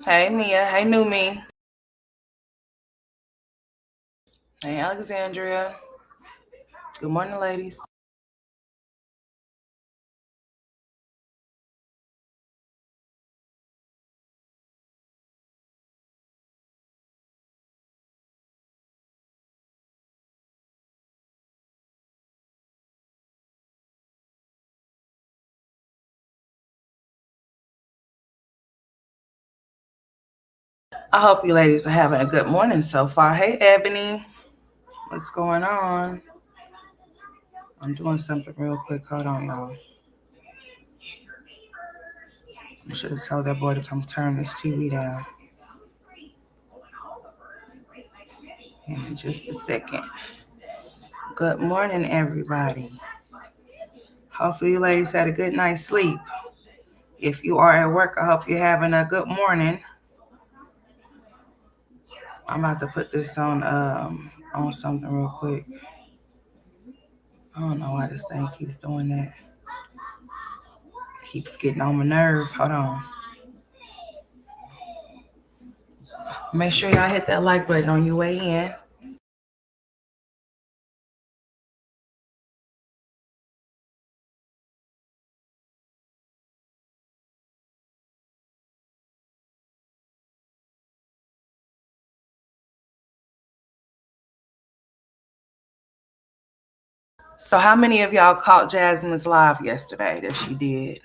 Hey Mia. Hey New Me. Hey Alexandria. Good morning, ladies. I hope you ladies are having a good morning so far. Hey Ebony. What's going on? I'm doing something real quick. Hold on, y'all. I should have told that boy to come turn this TV down. In just a second. Good morning, everybody. Hopefully you ladies had a good night's sleep. If you are at work, I hope you're having a good morning. I'm about to put this on something real quick. I don't know why this thing keeps doing that. Keeps getting on my nerve. Hold on. Make sure y'all hit that like button on your way in. So how many of y'all caught Jasmine's live yesterday that she did?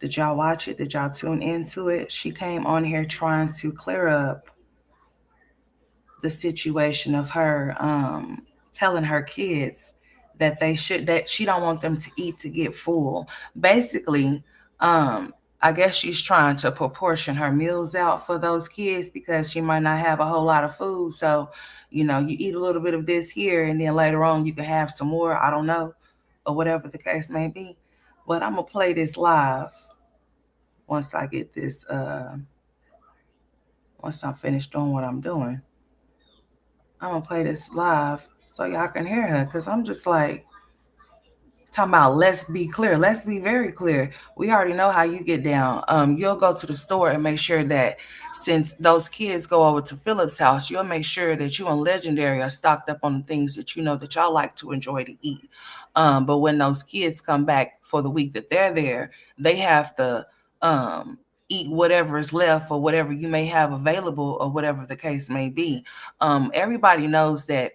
Did y'all watch it? Did y'all tune into it? She came on here trying to clear up the situation of her telling her kids that she don't want them to eat to get full. Basically, I guess she's trying to proportion her meals out for those kids because she might not have a whole lot of food. So, you eat a little bit of this here and then later on you can have some more. I don't know, or whatever the case may be. But I'm gonna play this live once I get this once I'm finished doing what I'm doing. I'm gonna play this live so y'all can hear her because I'm just like talking about let's be clear. Let's be very clear. We already know how you get down. You'll go to the store and make sure that since those kids go over to Philip's house, you'll make sure that you and Legendary are stocked up on the things that you know that y'all like to enjoy to eat. But when those kids come back for the week that they're there, they have to eat whatever is left or whatever you may have available or whatever the case may be. Everybody knows that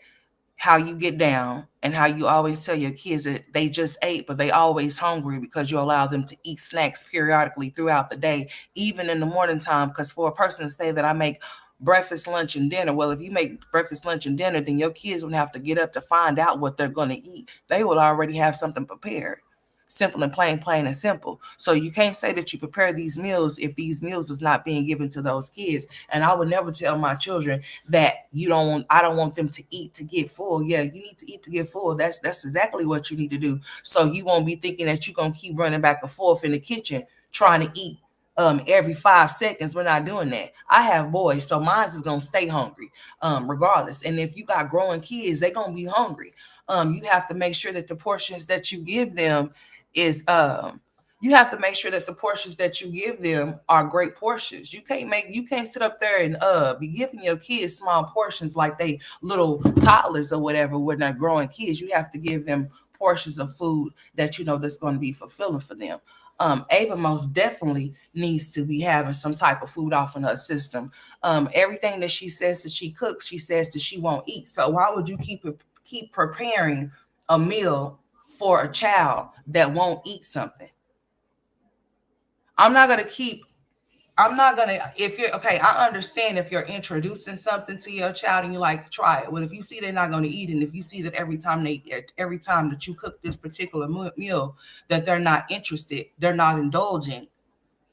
how you get down and how you always tell your kids that they just ate, but they always hungry because you allow them to eat snacks periodically throughout the day, even in the morning time. Because for a person to say that I make breakfast, lunch, and dinner, well, if you make breakfast, lunch, and dinner, then your kids wouldn't have to get up to find out what they're going to eat. They would already have something prepared. Simple and plain and simple. So you can't say that you prepare these meals if these meals is not being given to those kids. And I would never tell my children that I don't want them to eat to get full. Yeah, you need to eat to get full. That's exactly what you need to do. So you won't be thinking that you're gonna keep running back and forth in the kitchen trying to eat every 5 seconds. We're not doing that. I have boys, so mine is gonna stay hungry, regardless. And if you got growing kids, they're gonna be hungry. You have to make sure that the portions that you give them is you have to make sure that the portions that you give them are great portions. You can't sit up there and be giving your kids small portions like they little toddlers or whatever when they're growing kids. You have to give them portions of food that you know that's going to be fulfilling for them. Ava most definitely needs to be having some type of food off in her system. Everything that she says that she cooks, she says that she won't eat. So why would you keep preparing a meal for a child that won't eat something? I'm not gonna keep. I'm not gonna. If you're okay, I understand if you're introducing something to your child and you like try it. Well, if you see they're not going to eat, and if you see that every time that you cook this particular meal, that they're not interested, they're not indulging,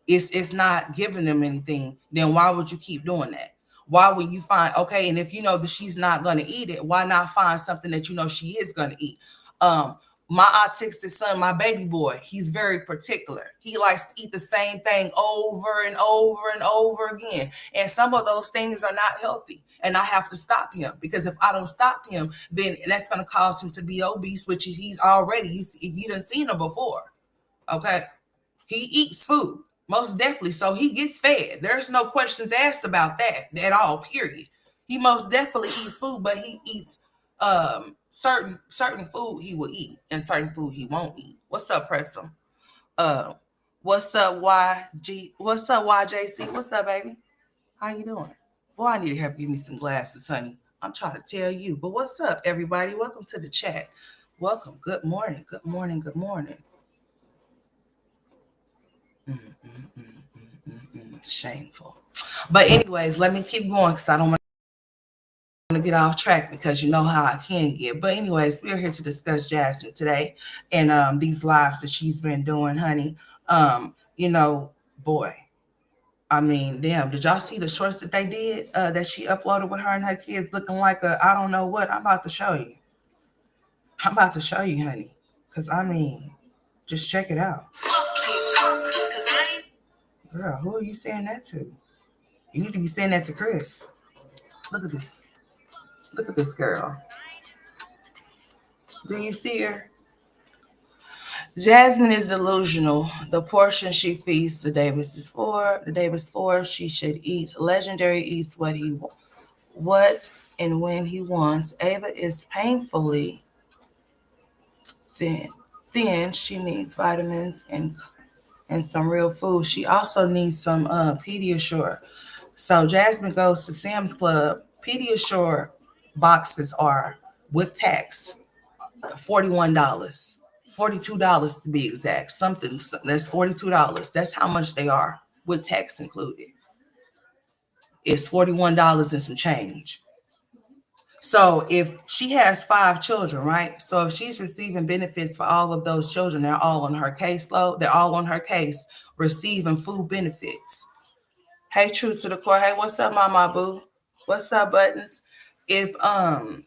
it's not giving them anything, then why would you keep doing that? Why would you find okay? And if you know that she's not going to eat it, why not find something that you know she is going to eat? Um, my autistic son, my baby boy, he's very particular. He likes to eat the same thing over and over and over again. And some of those things are not healthy. And I have to stop him because if I don't stop him, then that's going to cause him to be obese, which he's already, you done seen him before. Okay. He eats food. Most definitely. So he gets fed. There's no questions asked about that at all, period. He most definitely eats food, but he eats certain food he will eat and certain food he won't eat. What's up, Preston? Uh what's up, YG? What's up, YJC? What's up, baby? How you doing? Boy, I need to help give me some glasses, honey. I'm trying to tell you. But what's up, everybody? Welcome to the chat. Welcome. Good morning. Good morning. Good morning. Mm, mm, mm, mm, mm, mm. Shameful. But anyways, let me keep going because I don't want to get off track because you know how I can get. But anyways, we're here to discuss Jasmine today and these lives that she's been doing, honey. You know, boy. I mean, damn, did y'all see the shorts that they did that she uploaded with her and her kids looking like a I don't know what? I'm about to show you. I'm about to show you, honey. Because, I mean, just check it out. Girl, who are you saying that to? You need to be saying that to Chris. Look at this. Look at this girl. Do you see her? Jasmine is delusional. The portion she feeds to Davis is for. The Davis for she should eat. Legendary eats what and when he wants. Ava is painfully thin. Thin. She needs vitamins and some real food. She also needs some Pediasure. So Jasmine goes to Sam's Club. Pediasure boxes are with tax $41, $42 to be exact. Something that's $42. That's how much they are with tax included. It's $41 and some change. So if she has 5 children, right? So if she's receiving benefits for all of those children, they're all on her caseload. They're all on her case receiving food benefits. Hey, true to the core. Hey, what's up, Mama Boo? What's up, Buttons? If um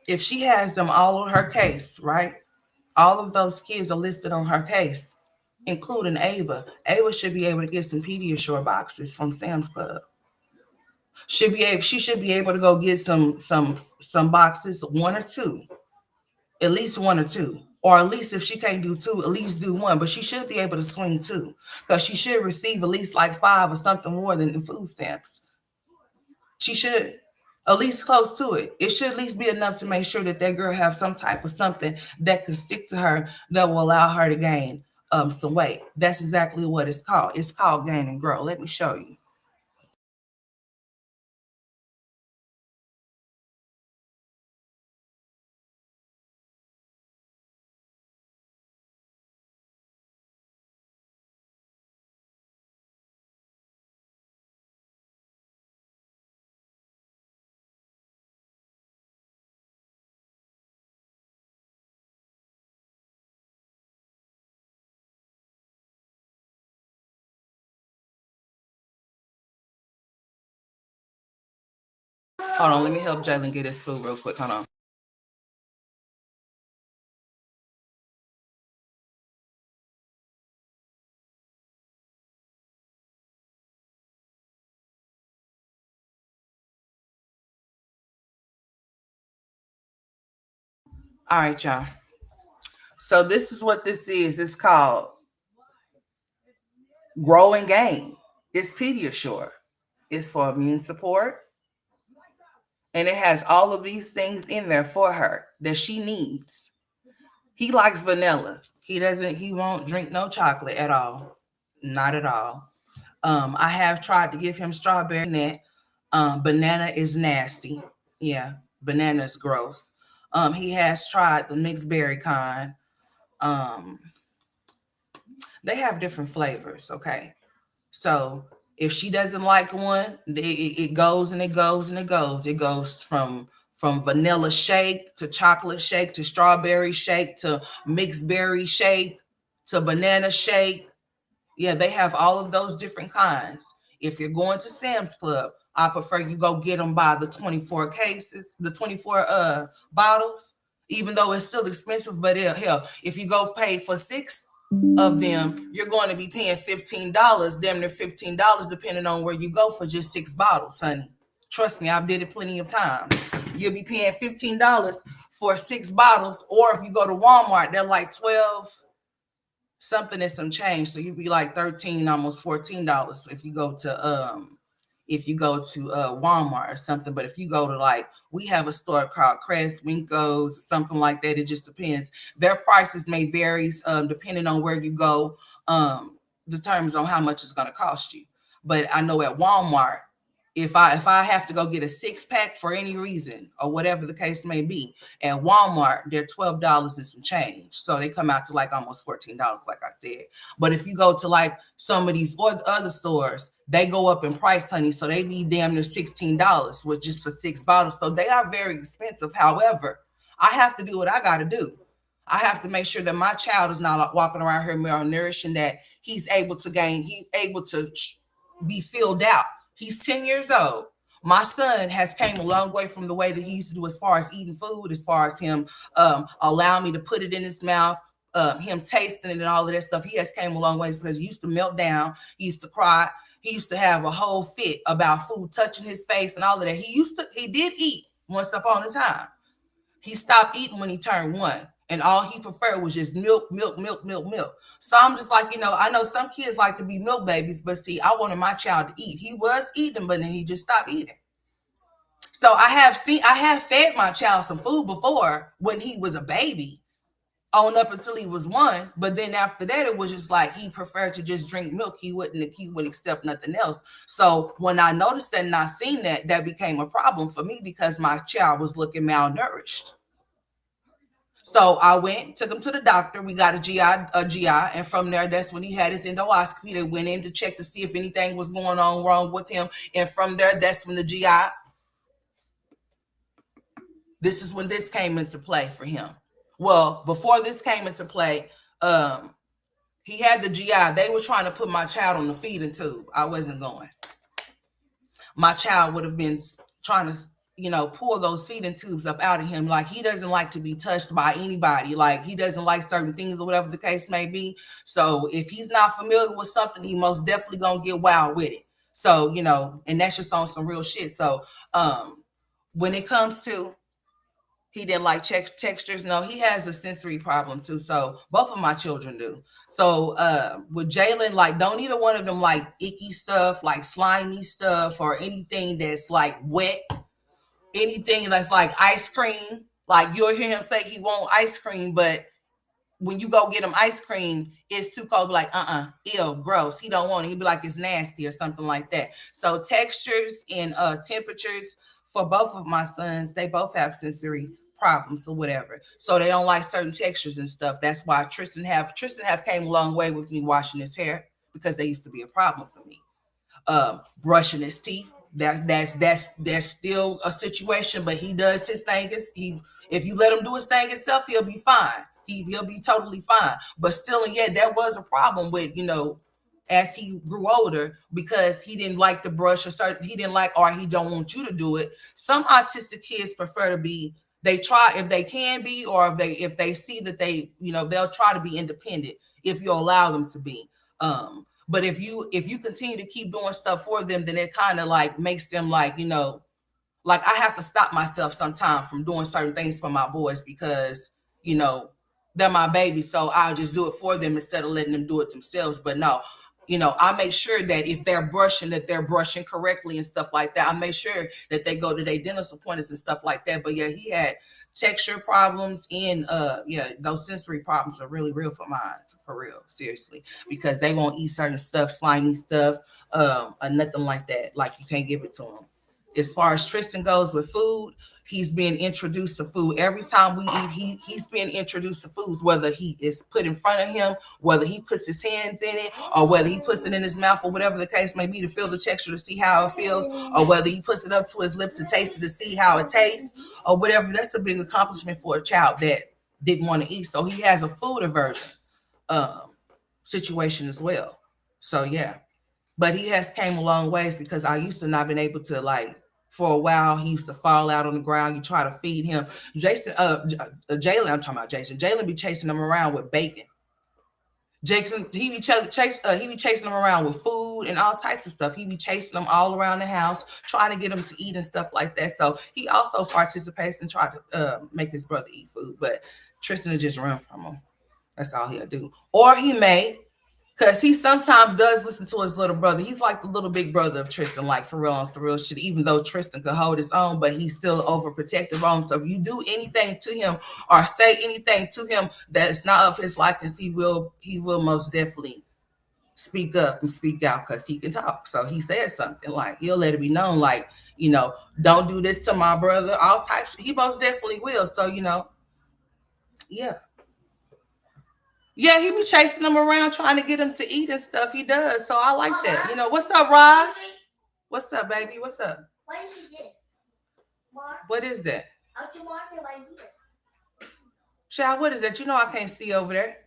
if she has them all on her case, right? All of those kids are listed on her case, including Ava. Ava should be able to get some Pediasure boxes from Sam's Club. She should be able to go get some boxes, one or two, at least one or two, or at least if she can't do two, at least do one. But she should be able to swing two because she should receive at least like 5 or something more than in food stamps. She should. At least close to it. It should at least be enough to make sure that that girl have some type of something that can stick to her that will allow her to gain some weight. That's exactly what it's called. It's called Gain and Grow. Let me show you. Hold on, let me help Jalen get his food real quick. Hold on. All right, y'all. So this is what this is. It's called Grow and Gain. It's Pediasure. It's for immune support. And it has all of these things in there for her that she needs. He likes vanilla. He won't drink no chocolate at all. Not at all. I have tried to give him strawberry net. Banana is nasty. Yeah, banana is gross. He has tried the mixed berry kind. Um, they have different flavors, okay? So if she doesn't like one, it goes and it goes and it goes. It goes from vanilla shake to chocolate shake to strawberry shake to mixed berry shake to banana shake. Yeah, they have all of those different kinds. If you're going to Sam's Club, I prefer you go get them by the 24 cases, the 24 bottles, even though it's still expensive. But hell, if you go pay for 6 of them, you're going to be paying $15, damn near $15, depending on where you go for just 6 bottles, honey. Trust me, I've did it plenty of times. You'll be paying $15 for 6 bottles, or if you go to Walmart, they're like 12, something and some change. So you'd be like 13, almost $14 if you go to Walmart or something. But if you go to, like, we have a store called Crest, Winko's, something like that. It just depends. Their prices may vary depending on where you go. Determines on how much it's going to cost you. But I know at Walmart, if I have to go get a 6-pack for any reason or whatever the case may be, at Walmart they're $12 and some change, so they come out to like almost $14, like I said. But if you go to like some of these or other stores, they go up in price, honey, so they be damn near $16 with just for 6 bottles. So they are very expensive. However, I have to do what I got to do. I have to make sure that my child is not walking around here malnourished, and that he's able to be filled out. He's 10 years old. My son has came a long way from the way that he used to do as far as eating food, as far as him allowing me to put it in his mouth, him tasting it and all of that stuff. He has came a long ways, because he used to melt down. He used to cry. He used to have a whole fit about food touching his face and all of that. He did eat once upon a time. He stopped eating when he turned 1. And all he preferred was just milk, milk, milk, milk, milk. So I'm just like, I know some kids like to be milk babies, but see, I wanted my child to eat. He was eating, but then he just stopped eating. So I have fed my child some food before when he was a baby, on up until he was 1. But then after that, it was just like he preferred to just drink milk. He wouldn't accept nothing else. So when I noticed that and I seen that, that became a problem for me, because my child was looking malnourished. So I went, took him to the doctor. We got a GI, and from there, that's when he had his endoscopy. They went in to check to see if anything was going on wrong with him. And from there, that's when the GI, this is when this came into play for him. Well, before this came into play, he had the GI. They were trying to put my child on the feeding tube. I wasn't going. My child would have been trying to, pull those feeding tubes up out of him. Like, he doesn't like to be touched by anybody. Like, he doesn't like certain things or whatever the case may be. So if he's not familiar with something, he most definitely gonna get wild with it. So, and that's just on some real shit. So when it comes to, he didn't like textures. No, he has a sensory problem too. So both of my children do. So with Jalen, like, don't either one of them like icky stuff, like slimy stuff, or anything that's like wet, anything that's like ice cream. Like, you'll hear him say he want ice cream, but when you go get him ice cream, it's too cold. Be like, ew, gross. He don't want it. He'd be like, it's nasty or something like that. So textures and temperatures for both of my sons, they both have sensory problems or whatever. So they don't like certain textures and stuff. That's why Tristan have came a long way with me washing his hair, because they used to be a problem for me. Brushing his teeth. That's still a situation, but he does his thing. If you let him do his thing himself, he'll be fine. He'll be totally fine. But still, and yet, that was a problem with, as he grew older, because he didn't like to brush, he didn't like, or he don't want you to do it. Some autistic kids prefer to be, they try if they can be, or if they see that they, they'll try to be independent if you allow them to be. But if you continue to keep doing stuff for them, then it kind of like makes them like, like, I have to stop myself sometimes from doing certain things for my boys, because, they're my baby. So I'll just do it for them instead of letting them do it themselves. But no, I make sure that if they're brushing, that they're brushing correctly and stuff like that. I make sure that they go to their dentist appointments and stuff like that. But yeah, he had texture problems, and those sensory problems are really real for mine, for real, seriously, because they won't eat certain stuff, slimy stuff, or nothing like that. Like, you can't give it to them. As far as Tristan goes with food, he's being introduced to food. Every time we eat, he's being introduced to foods, whether he is put in front of him, whether he puts his hands in it, or whether he puts it in his mouth, or whatever the case may be, to feel the texture, to see how it feels, or whether he puts it up to his lip to taste it, to see how it tastes, or whatever. That's a big accomplishment for a child that didn't want to eat. So he has a food aversion situation as well. So yeah. But he has came a long ways, because I used to not been able to, like, for a while, he used to fall out on the ground. You try to feed him. Jalen, I'm talking about Jason. Jalen be chasing him around with bacon. Jason, he be chasing him around with food and all types of stuff. He be chasing them all around the house, trying to get him to eat and stuff like that. So he also participates and try to make his brother eat food. But Tristan will just run from him. That's all he'll do. Or he may, because he sometimes does listen to his little brother. He's like the little big brother of Tristan, like for real on some real shit, even though Tristan could hold his own, but he's still overprotective on him. So if you do anything to him or say anything to him that is not of his likeness, he will most definitely speak up and speak out because he can talk. So he said something like he'll let it be known, like, don't do this to my brother, all types. He most definitely will. So, yeah. Yeah, he be chasing them around trying to get them to eat and stuff. He does. So I like that. What's up, Ross? What's up, baby? What's up? What is this? What is that? Right Child, what is that? I can't see over there.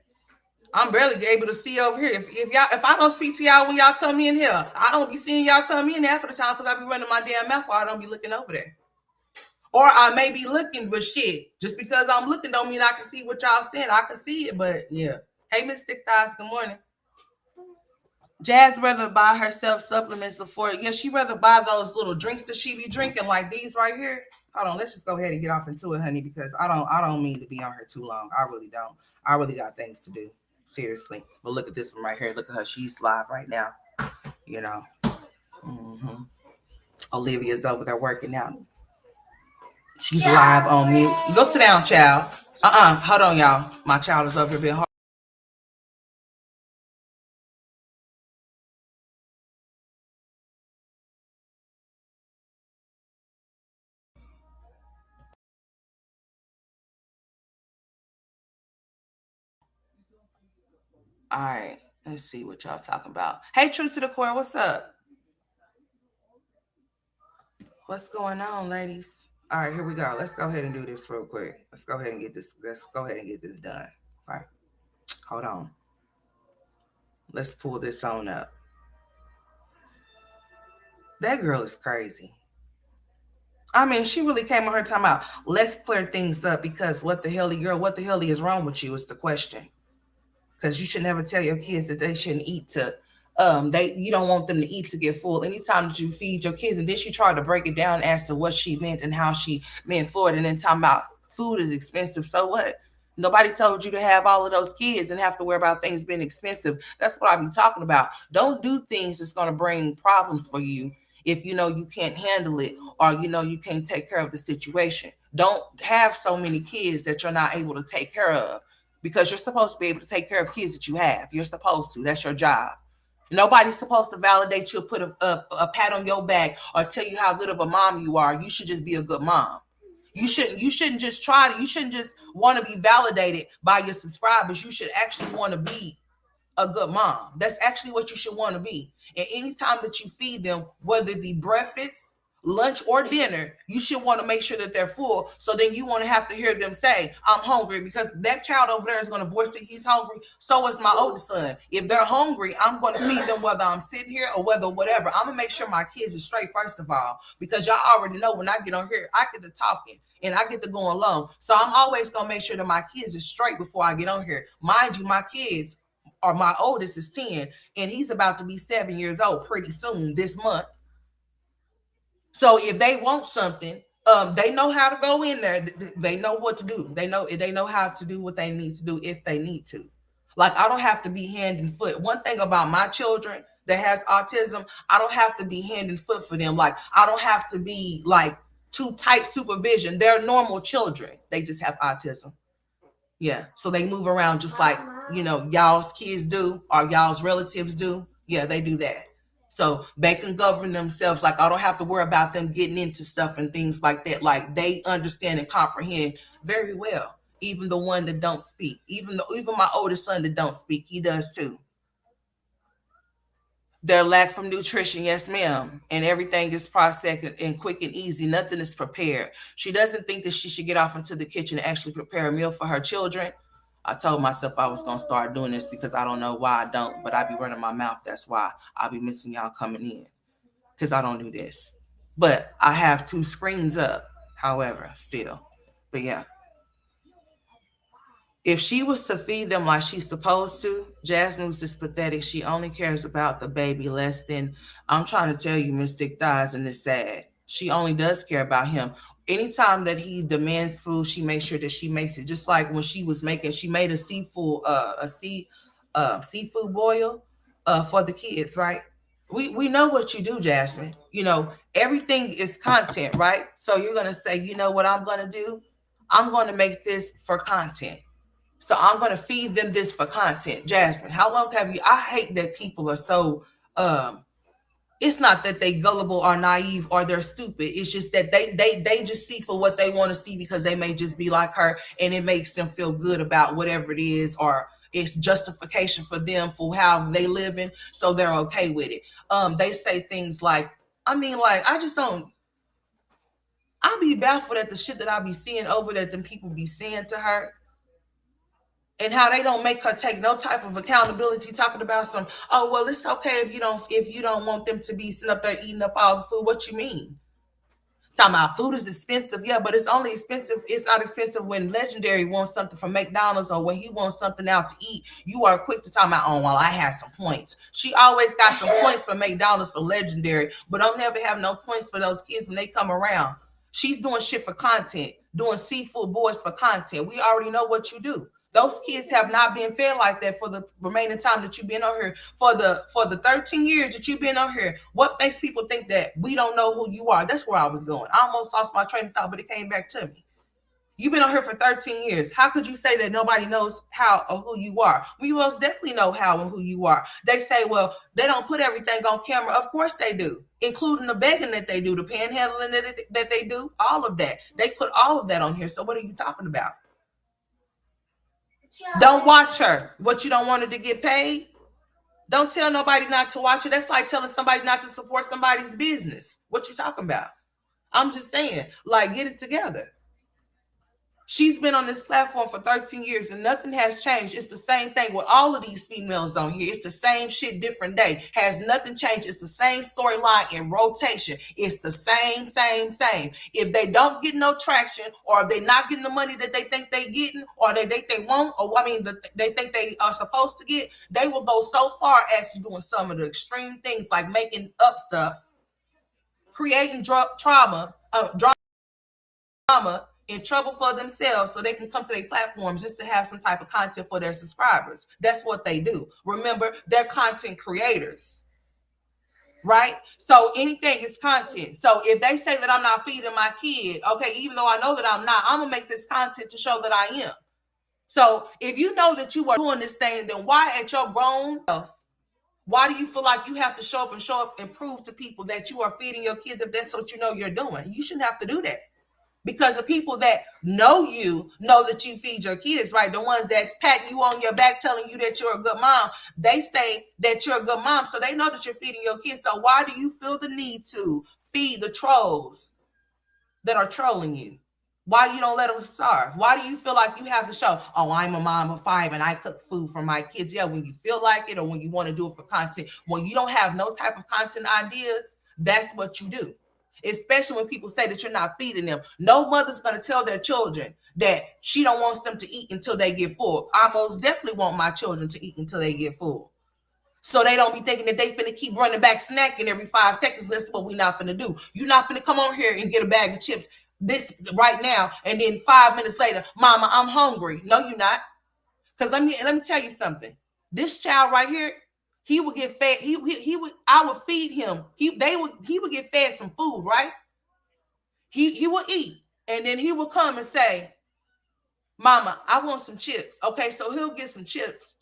I'm barely able to see over here. If I don't speak to y'all when y'all come in here, I don't be seeing y'all come in half of the time because I be running my damn mouth while I don't be looking over there. Or I may be looking, but shit, just because I'm looking don't mean I can see what y'all saying. I can see it, but yeah. Hey, Miss Thick Thighs, good morning. Jazz rather buy herself supplements before. Yeah, she rather buy those little drinks that she be drinking, like these right here. Hold on, let's just go ahead and get off into it, honey, because I don't mean to be on her too long. I really don't. I really got things to do. Seriously. But look at this one right here. Look at her. She's live right now. Mm-hmm. Olivia's over there working out. She's live on mute. Go sit down, child. Hold on, y'all. My child is over here being hard. All right. Let's see what y'all talking about. Hey, True to the Core, what's up? What's going on, ladies? All right, here we go. Let's go ahead and do this real quick. Let's go ahead and get this. Let's go ahead and get this done. All right. Hold on. Let's pull this on up. That girl is crazy. I mean, she really came on her time out. Let's clear things up because what the hell, girl, what the hell is wrong with you is the question. Because you should never tell your kids that they shouldn't eat to you don't want them to eat to get full. Anytime that you feed your kids, and then she tried to break it down as to what she meant and how she meant for it, and then talking about food is expensive. So what? Nobody told you to have all of those kids and have to worry about things being expensive. That's what I be talking about. Don't do things that's going to bring problems for you if you know you can't handle it or you can't take care of the situation. Don't have so many kids that you're not able to take care of, because you're supposed to be able to take care of kids that you have. You're supposed to. That's your job. Nobody's supposed to validate you, put a pat on your back, or tell you how good of a mom you are. You should just be a good mom. You shouldn't just try to. You shouldn't just want to be validated by your subscribers. You should actually want to be a good mom. That's actually what you should want to be. And anytime that you feed them, whether it be breakfast, lunch, or dinner, you should want to make sure that they're full. So then you want to have to hear them say, I'm hungry, because that child over there is going to voice that he's hungry. So is my oldest son. If they're hungry, I'm going to feed them whether I'm sitting here or whether whatever. I'm going to make sure my kids are straight, first of all, because y'all already know when I get on here, I get to talking and I get to go alone. So I'm always going to make sure that my kids are straight before I get on here. Mind you, my kids, or my oldest is 10 and he's about to be 7 years old pretty soon this month. So if they want something, they know how to go in there. They know what to do. They know how to do what they need to do if they need to. Like, I don't have to be hand and foot. One thing about my children that has autism, I don't have to be hand and foot for them. Like, I don't have to be like too tight supervision. They're normal children. They just have autism. Yeah. So they move around just like, y'all's kids do or y'all's relatives do. Yeah, they do that. So they can govern themselves. Like, I don't have to worry about them getting into stuff and things like that. Like, they understand and comprehend very well. Even the one that don't speak, even my oldest son that don't speak, he does too. Their lack from nutrition, yes, ma'am. And everything is processed and quick and easy. Nothing is prepared. She doesn't think that she should get off into the kitchen and actually prepare a meal for her children. I told myself I was going to start doing this because I don't know why I don't, but I be running my mouth. That's why I be missing y'all coming in, because I don't do this. But I have 2 screens up, however, still. But yeah. If she was to feed them like she's supposed to, Jasmine was just pathetic. She only cares about the baby less than, I'm trying to tell you, Miss Thick Thighs, and it's sad. She only does care about him. Anytime that he demands food, she makes sure that she makes it. Just like when she made a seafood boil for the kids, right? We know what you do, Jasmine. You know, everything is content, right? So you're gonna say, you know what I'm gonna do? I'm gonna make this for content. So I'm gonna feed them this for content. Jasmine, how long have you I hate that people are so it's not that they gullible or naive or they're stupid. It's just that they just see for what they want to see because they may just be like her and it makes them feel good about whatever it is, or it's justification for them for how they living, so they're okay with it. They say things like, I mean, like, I just don't I be baffled at the shit that I be seeing over that them people be saying to her, and how they don't make her take no type of accountability, talking about some, oh well, it's okay if you don't want them to be sitting up there eating up all the food. What you mean? Talking about food is expensive, yeah, but it's only expensive. It's not expensive when Legendary wants something from McDonald's or when he wants something out to eat. You are quick to talk about, oh well, I have some points. She always got some points for McDonald's for Legendary, but don't never have no points for those kids when they come around. She's doing shit for content, doing seafood boys for content. We already know what you do. Those kids have not been fed like that for the remaining time that you've been on here. For the 13 years that you've been on here, what makes people think that we don't know who you are? That's where I was going. I almost lost my train of thought, but it came back to me. You've been on here for 13 years. How could you say that nobody knows how or who you are? We most definitely know how and who you are. They say, well, they don't put everything on camera. Of course they do, including the begging that they do, the panhandling that they do, all of that. They put all of that on here. So what are you talking about? Don't watch her. What, you don't want her to get paid? Don't tell nobody not to watch her. That's like telling somebody not to support somebody's business. What you talking about? I'm just saying, like, get it together. She's been on this platform for 13 years and nothing has changed. It's the same thing with all of these females on here. It's the same shit, different day. Has nothing changed. It's the same storyline in rotation. It's the same. If they don't get no traction, or if they're not getting the money that they think they getting, or they think they won't, or I mean, they think they are supposed to get, they will go so far as to doing some of the extreme things like making up stuff, creating drama in trouble for themselves so they can come to their platforms just to have some type of content for their subscribers. That's what they do. Remember, they're content creators, right? So anything is content. So if they say that I'm not feeding my kid, okay, even though I know that I'm gonna make this content to show that I am. So if you know that you are doing this thing, then why at your grown self, why do you feel like you have to show up and prove to people that you are feeding your kids if that's what you know you're doing? You shouldn't have to do that. Because the people that know you know that you feed your kids, right? The ones that's patting you on your back, telling you that you're a good mom, they say that you're a good mom, so they know that you're feeding your kids. So why do you feel the need to feed the trolls that are trolling you? Why you don't let them starve? Why do you feel like you have to show, oh, I'm a mom of 5 and I cook food for my kids? Yeah, when you feel like it or when you want to do it for content. When you don't have no type of content ideas, that's what you do. Especially when people say that you're not feeding them. No mother's going to tell their children that she don't want them to eat until they get full. I most definitely want my children to eat until they get full. So they don't be thinking that they finna keep running back snacking every 5 seconds. That's what we not finna do. You're not finna come over here and get a bag of chips this right now, and then 5 minutes later, mama, I'm hungry. No, you're not. Because let me tell you something. This child right here, he would get fed. He would I would feed him. He would get fed some food, right? He would eat, and then he would come and say, mama, I want some chips. Okay, so he'll get some chips,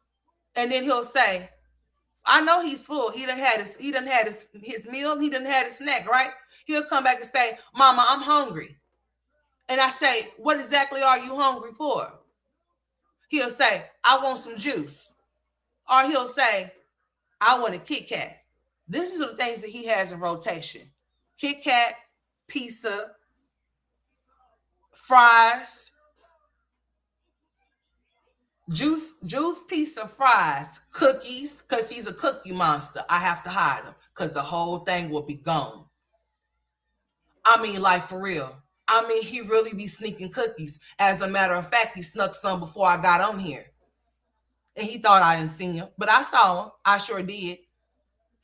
and then he'll say, I know he's full. He done had his meal. He done had his snack, right? He'll come back and say, mama, I'm hungry. And I say, what exactly are you hungry for? He'll say, I want some juice. Or he'll say, I want a Kit Kat. This is the things that he has in rotation. Kit Kat, pizza, fries, juice, pizza, fries, cookies, because he's a cookie monster. I have to hide him because the whole thing will be gone. I mean, like, for real. I mean, he really be sneaking cookies. As a matter of fact, he snuck some before I got on here. And he thought I didn't see him. But I saw him. I sure did.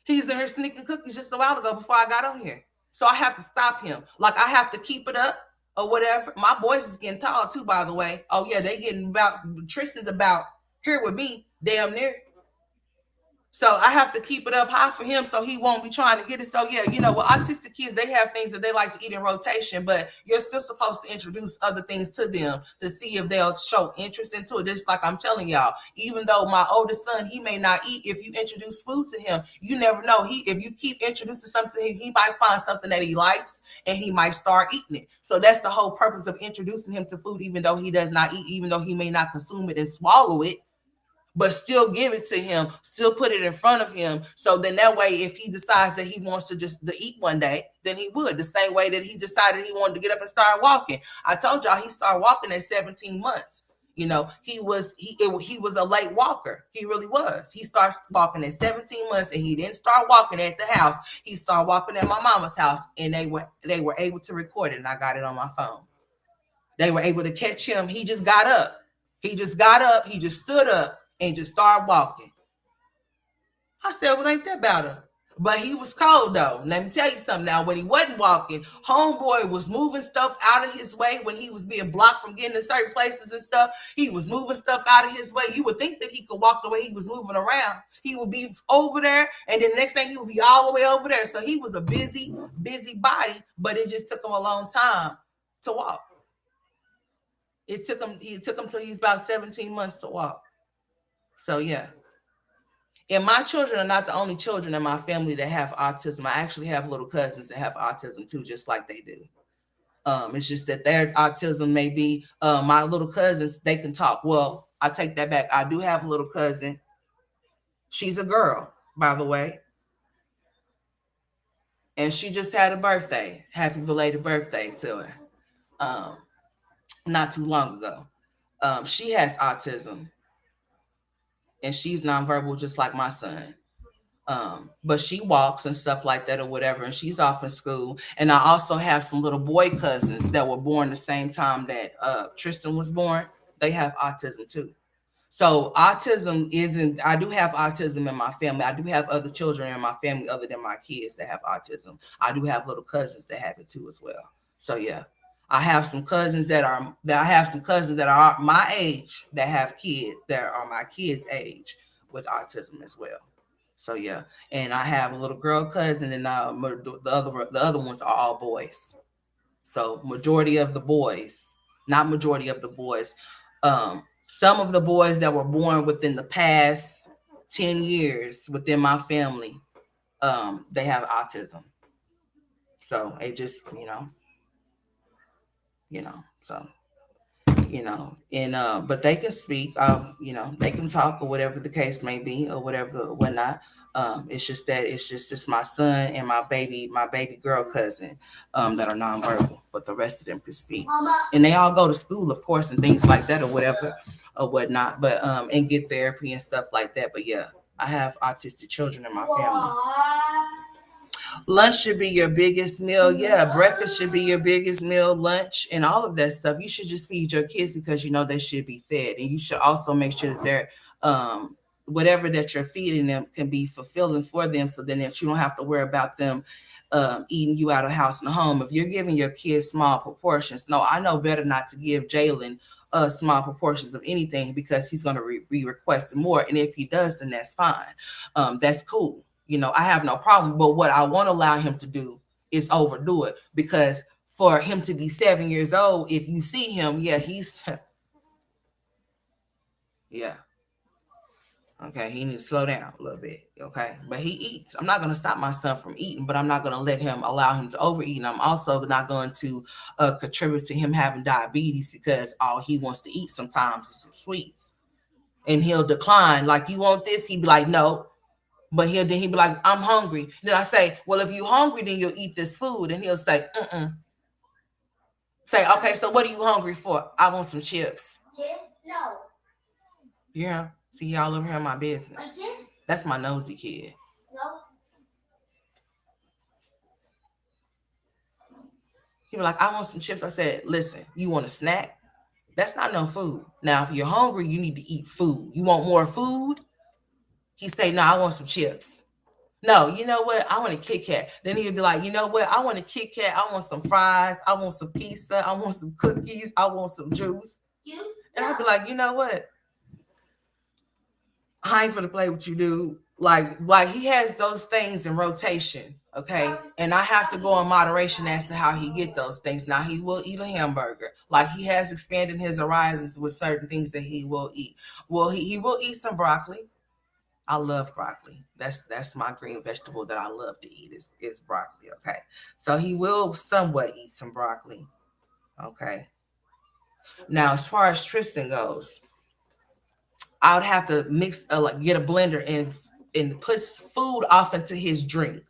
He's in here sneaking cookies just a while ago before I got on here. So I have to stop him. Like I have to keep it up or whatever. My boys is getting tall too, by the way. Oh yeah, they getting about Tristan's about here with me, damn near. So I have to keep it up high for him so he won't be trying to get it. So yeah, with autistic kids, they have things that they like to eat in rotation, but you're still supposed to introduce other things to them to see if they'll show interest into it. Just like I'm telling y'all, even though my oldest son, he may not eat, if you introduce food to him, you never know. If you keep introducing something to him, he might find something that he likes and he might start eating it. So that's the whole purpose of introducing him to food, even though he does not eat, even though he may not consume it and swallow it, but still give it to him, still put it in front of him. So then that way, if he decides that he wants to eat one day, then he would. The same way that he decided he wanted to get up and start walking. I told y'all he started walking at 17 months. He was a late walker. He really was. He started walking at 17 months, and he didn't start walking at the house. He started walking at my mama's house, and they were able to record it, and I got it on my phone. They were able to catch him. He just got up. He just got up. He just stood up and just started walking. I said, well, ain't that about him? But he was cold though. Let me tell you something now. When he wasn't walking, homeboy was moving stuff out of his way when he was being blocked from getting to certain places and stuff. He was moving stuff out of his way. You would think that he could walk the way he was moving around. He would be over there, and then the next thing he would be all the way over there. So he was a busy, busy body, but it just took him a long time to walk. It took him till he was about 17 months to walk. So yeah. And my children are not the only children in my family that have autism. I actually have little cousins that have autism too, just like they do. It's just that their autism may be my little cousins, they can talk. Well, I take that back. I do have a little cousin. She's a girl, by the way. And she just had a birthday. Happy belated birthday to her. Um, Not too long ago. She has autism and she's nonverbal just like my son. But she walks and stuff like that or whatever, and she's off in school. And I also have some little boy cousins that were born the same time that Tristan was born. They have autism too. So autism isn't, I do have autism in my family. I do have other children in my family other than my kids that have autism. I do have little cousins that have it too as well. So yeah. I have some cousins that are my age that have kids that are my kids' age with autism as well. So yeah, and I have a little girl cousin, and the other ones are all boys. So majority of the boys, not majority of the boys, some of the boys that were born within the past 10 years within my family, they have autism. So it just so and but they can speak, they can talk or whatever the case may be or whatever whatnot. It's just that it's just my son and my baby girl cousin that are nonverbal, but the rest of them can speak. And they all go to school, of course, and things like that or whatever or whatnot, but and get therapy and stuff like that. But yeah, I have autistic children in my family. Lunch should be your biggest meal. Yeah, breakfast should be your biggest meal, lunch, and all of that stuff. You should just feed your kids because you know they should be fed. And you should also make sure that they're whatever that you're feeding them can be fulfilling for them, so then that you don't have to worry about them eating you out of house and home. If you're giving your kids small proportions, no, I know better not to give Jalen small proportions of anything because he's going to be requesting more. And if he does, then that's fine. That's cool. I have no problem. But what I won't allow him to do is overdo it, because for him to be 7 years old, if you see him, yeah, he's, yeah. Okay, he needs to slow down a little bit. Okay, but he eats. I'm not going to stop my son from eating, but I'm not going to allow him to overeat. And I'm also not going to contribute to him having diabetes because all he wants to eat sometimes is some sweets. And he'll decline, like, you want this? He'd be like, no. But he'd be like, I'm hungry. Then I say, well, if you're hungry, then you'll eat this food. And he'll say, mm-mm. Say, okay, so what are you hungry for? I want some chips. Chips? No. Yeah. See, y'all over here in my business. That's my nosy kid. No. He be like, I want some chips. I said, listen, you want a snack? That's not no food. Now, if you're hungry, you need to eat food. You want more food? He say, no, I want some chips. No, you know what? I want a Kit Kat. Then he'd be like, you know what? I want a Kit Kat. I want some fries. I want some pizza. I want some cookies. I want some juice. And I'd be like, you know what? I ain't gonna play with you, dude. Like he has those things in rotation, okay? And I have to go in moderation as to how he get those things. Now he will eat a hamburger. Like he has expanded his horizons with certain things that he will eat. Well, he will eat some broccoli. I love broccoli. That's my green vegetable that I love to eat is broccoli. Okay, so he will somewhat eat some broccoli. Okay. Now, as far as Tristan goes, I would have to mix like get a blender and put food off into his drink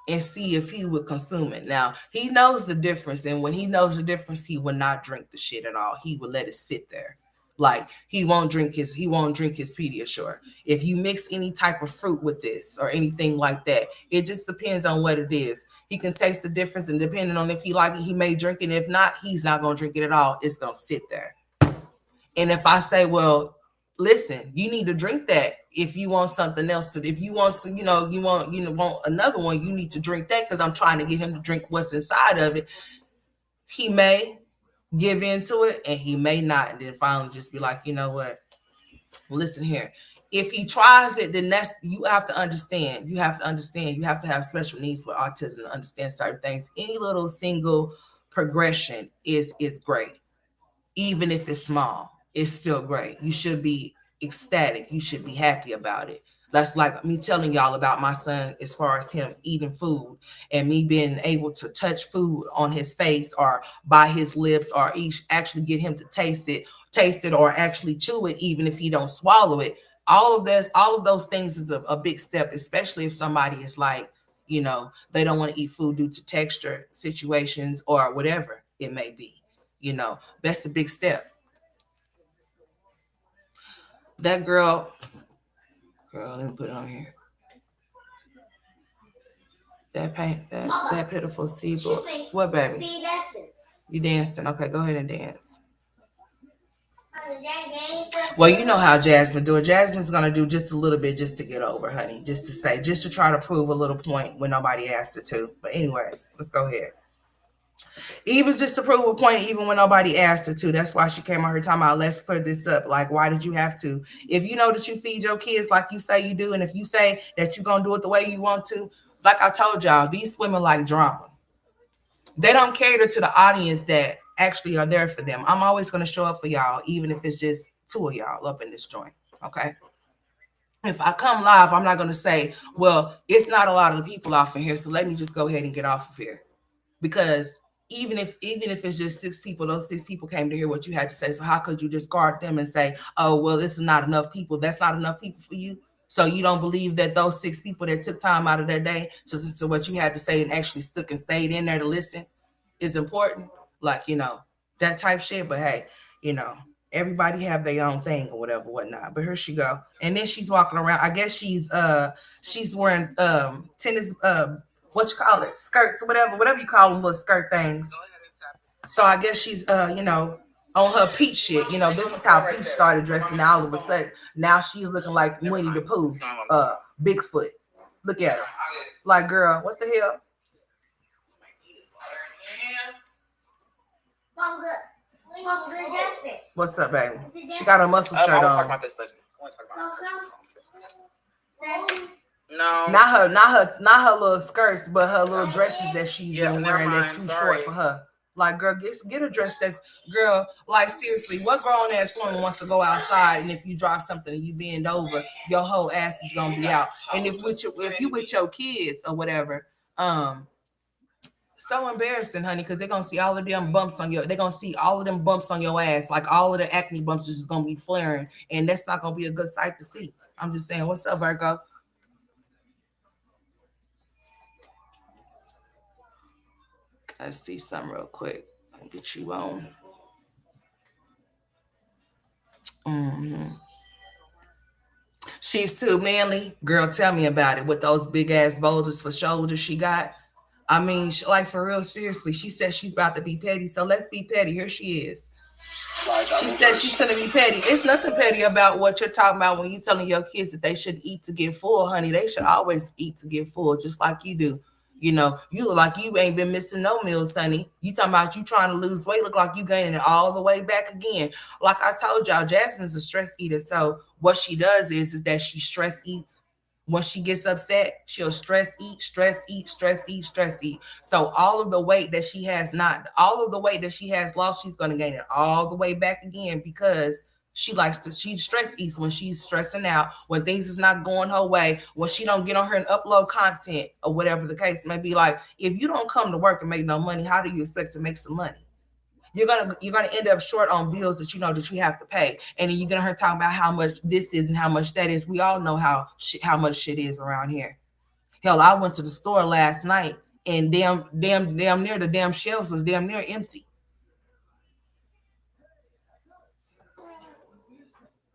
and see if he would consume it. Now he knows the difference, and when he knows the difference, he will not drink the shit at all. He will let it sit there. Like he won't drink his Pediasure. If you mix any type of fruit with this or anything like that, it just depends on what it is. He can taste the difference, and depending on if he like it, he may drink it. If not, he's not gonna drink it at all. It's gonna sit there. And if I say, well, listen, you need to drink that if you want something else to, if you want to, want another one, you need to drink that because I'm trying to get him to drink what's inside of it. He may give into it and he may not. And then finally just be like, you know what? Listen here. If he tries it, then that's you have to understand. You have to understand. You have to have special needs with autism to understand certain things. Any little single progression is great, even if it's small, it's still great. You should be ecstatic. You should be happy about it. That's like me telling y'all about my son as far as him eating food and me being able to touch food on his face or by his lips or actually get him to taste it or actually chew it, even if he don't swallow it. All of those things is a big step, especially if somebody is like, they don't want to eat food due to texture situations or whatever it may be. That's a big step. That girl, let me put it on here. That paint, that pitiful seaboard. What, baby? See, that's it. You dancing? Okay, go ahead and dance. Well, you know how Jasmine do it. Jasmine's gonna do just a little bit just to get over, honey. Just to try to prove a little point when nobody asked her to. But anyways, let's go ahead. Even just to prove a point, even when nobody asked her to. That's why she came out here talking about, let's clear this up. Like, why did you have to? If you know that you feed your kids like you say you do, and if you say that you're going to do it the way you want to, like I told y'all, these women like drama. They don't cater to the audience that actually are there for them. I'm always going to show up for y'all, even if it's just two of y'all up in this joint. Okay. If I come live, I'm not going to say, well, it's not a lot of the people off in here, so let me just go ahead and get off of here. Because even if it's just six people, those six people came to hear what you had to say. So how could you discard them and say, oh, well, this is not enough people? That's not enough people for you. So you don't believe that those six people that took time out of their day to listen to what you had to say and actually stuck and stayed in there to listen is important? Like, that type shit. But hey, you know, everybody have their own thing or whatever, whatnot. But here she go. And then she's walking around. I guess she's wearing tennis what you call it, skirts or whatever you call them, little skirt things. So I guess she's on her Peach shit. This is how Peach started dressing. Now all of a sudden, now she's looking like Winnie the Pooh, Bigfoot. Look at her. Like, girl, what the hell? What's up, baby? She got her muscle shirt on. I was talking about this later. I want to talk about it. No, not her little skirts, but her little dresses that she's been wearing that's too short for her. Like, girl, get a dress that's, girl, like, seriously, what grown ass woman wants to go outside and if you drop something and you bend over, your whole ass is gonna be out. And if you with your kids or whatever, so embarrassing, honey, because they're gonna see all of them bumps on they're gonna see all of them bumps on your ass, like all of the acne bumps is just gonna be flaring, and that's not gonna be a good sight to see. I'm just saying, what's up, Virgo? Let's see something real quick. I'll get you on. Mm-hmm. She's too manly. Girl, tell me about it. With those big ass boulders for shoulders she got. I mean, like, for real, seriously. She said she's about to be petty. So let's be petty. Here she is. She said she's gonna be petty. It's nothing petty about what you're talking about when you're telling your kids that they should eat to get full, honey. They should always eat to get full, just like you do. You know, you look like you ain't been missing no meals, honey. You talking about you trying to lose weight, look like you gaining it all the way back again. Like I told y'all, Jasmine's a stress eater. So what she does is that she stress eats. When she gets upset, she'll stress eat, stress eat, stress eat, stress eat. So all of the weight that she has not, all of the weight that she has lost, she's going to gain it all the way back again because she stress eats when she's stressing out, when things is not going her way, when she don't get on her and upload content or whatever the case may be. Like, if you don't come to work and make no money, how do you expect to make some money? You're gonna end up short on bills that you know that you have to pay, and then you're gonna hear talking about how much this is and how much that is. We all know how much shit is around here. Hell, I went to the store last night and damn near the damn shelves was damn near empty.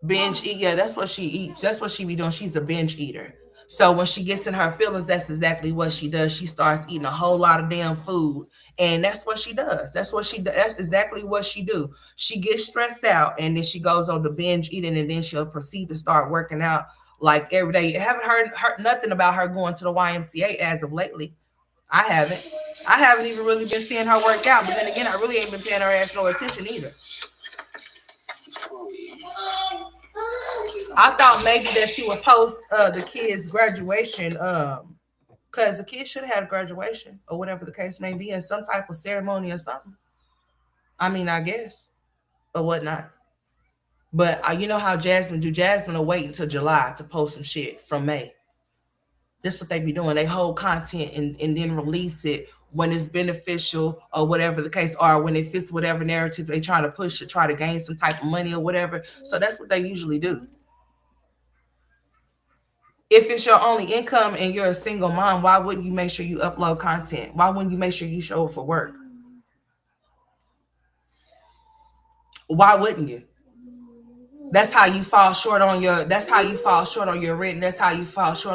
Binge eat, yeah, that's what she eats. That's what she be doing. She's a binge eater. So when she gets in her feelings, that's exactly what she does. She starts eating a whole lot of damn food, and that's what she does. That's exactly what she do. She gets stressed out, and then she goes on the binge eating, and then she'll proceed to start working out like every day. I haven't heard nothing about her going to the YMCA as of lately. I haven't. I haven't even really been seeing her work out. But then again, I really ain't been paying her ass no attention either. I thought maybe that she would post the kids' graduation, because the kids should have had a graduation or whatever the case may be, in some type of ceremony or something. I mean, I guess, or whatnot. But you know how Jasmine do. Jasmine will wait until July to post some shit from May. That's what they be doing. They hold content and then release it when it's beneficial or whatever the case, or when it fits whatever narrative they trying to push to try to gain some type of money or whatever. So that's what they usually do. If it's your only income and you're a single mom, why wouldn't you make sure you upload content? Why wouldn't you make sure you show up for work? Why wouldn't you? That's how you fall short on your rent. That's how you fall short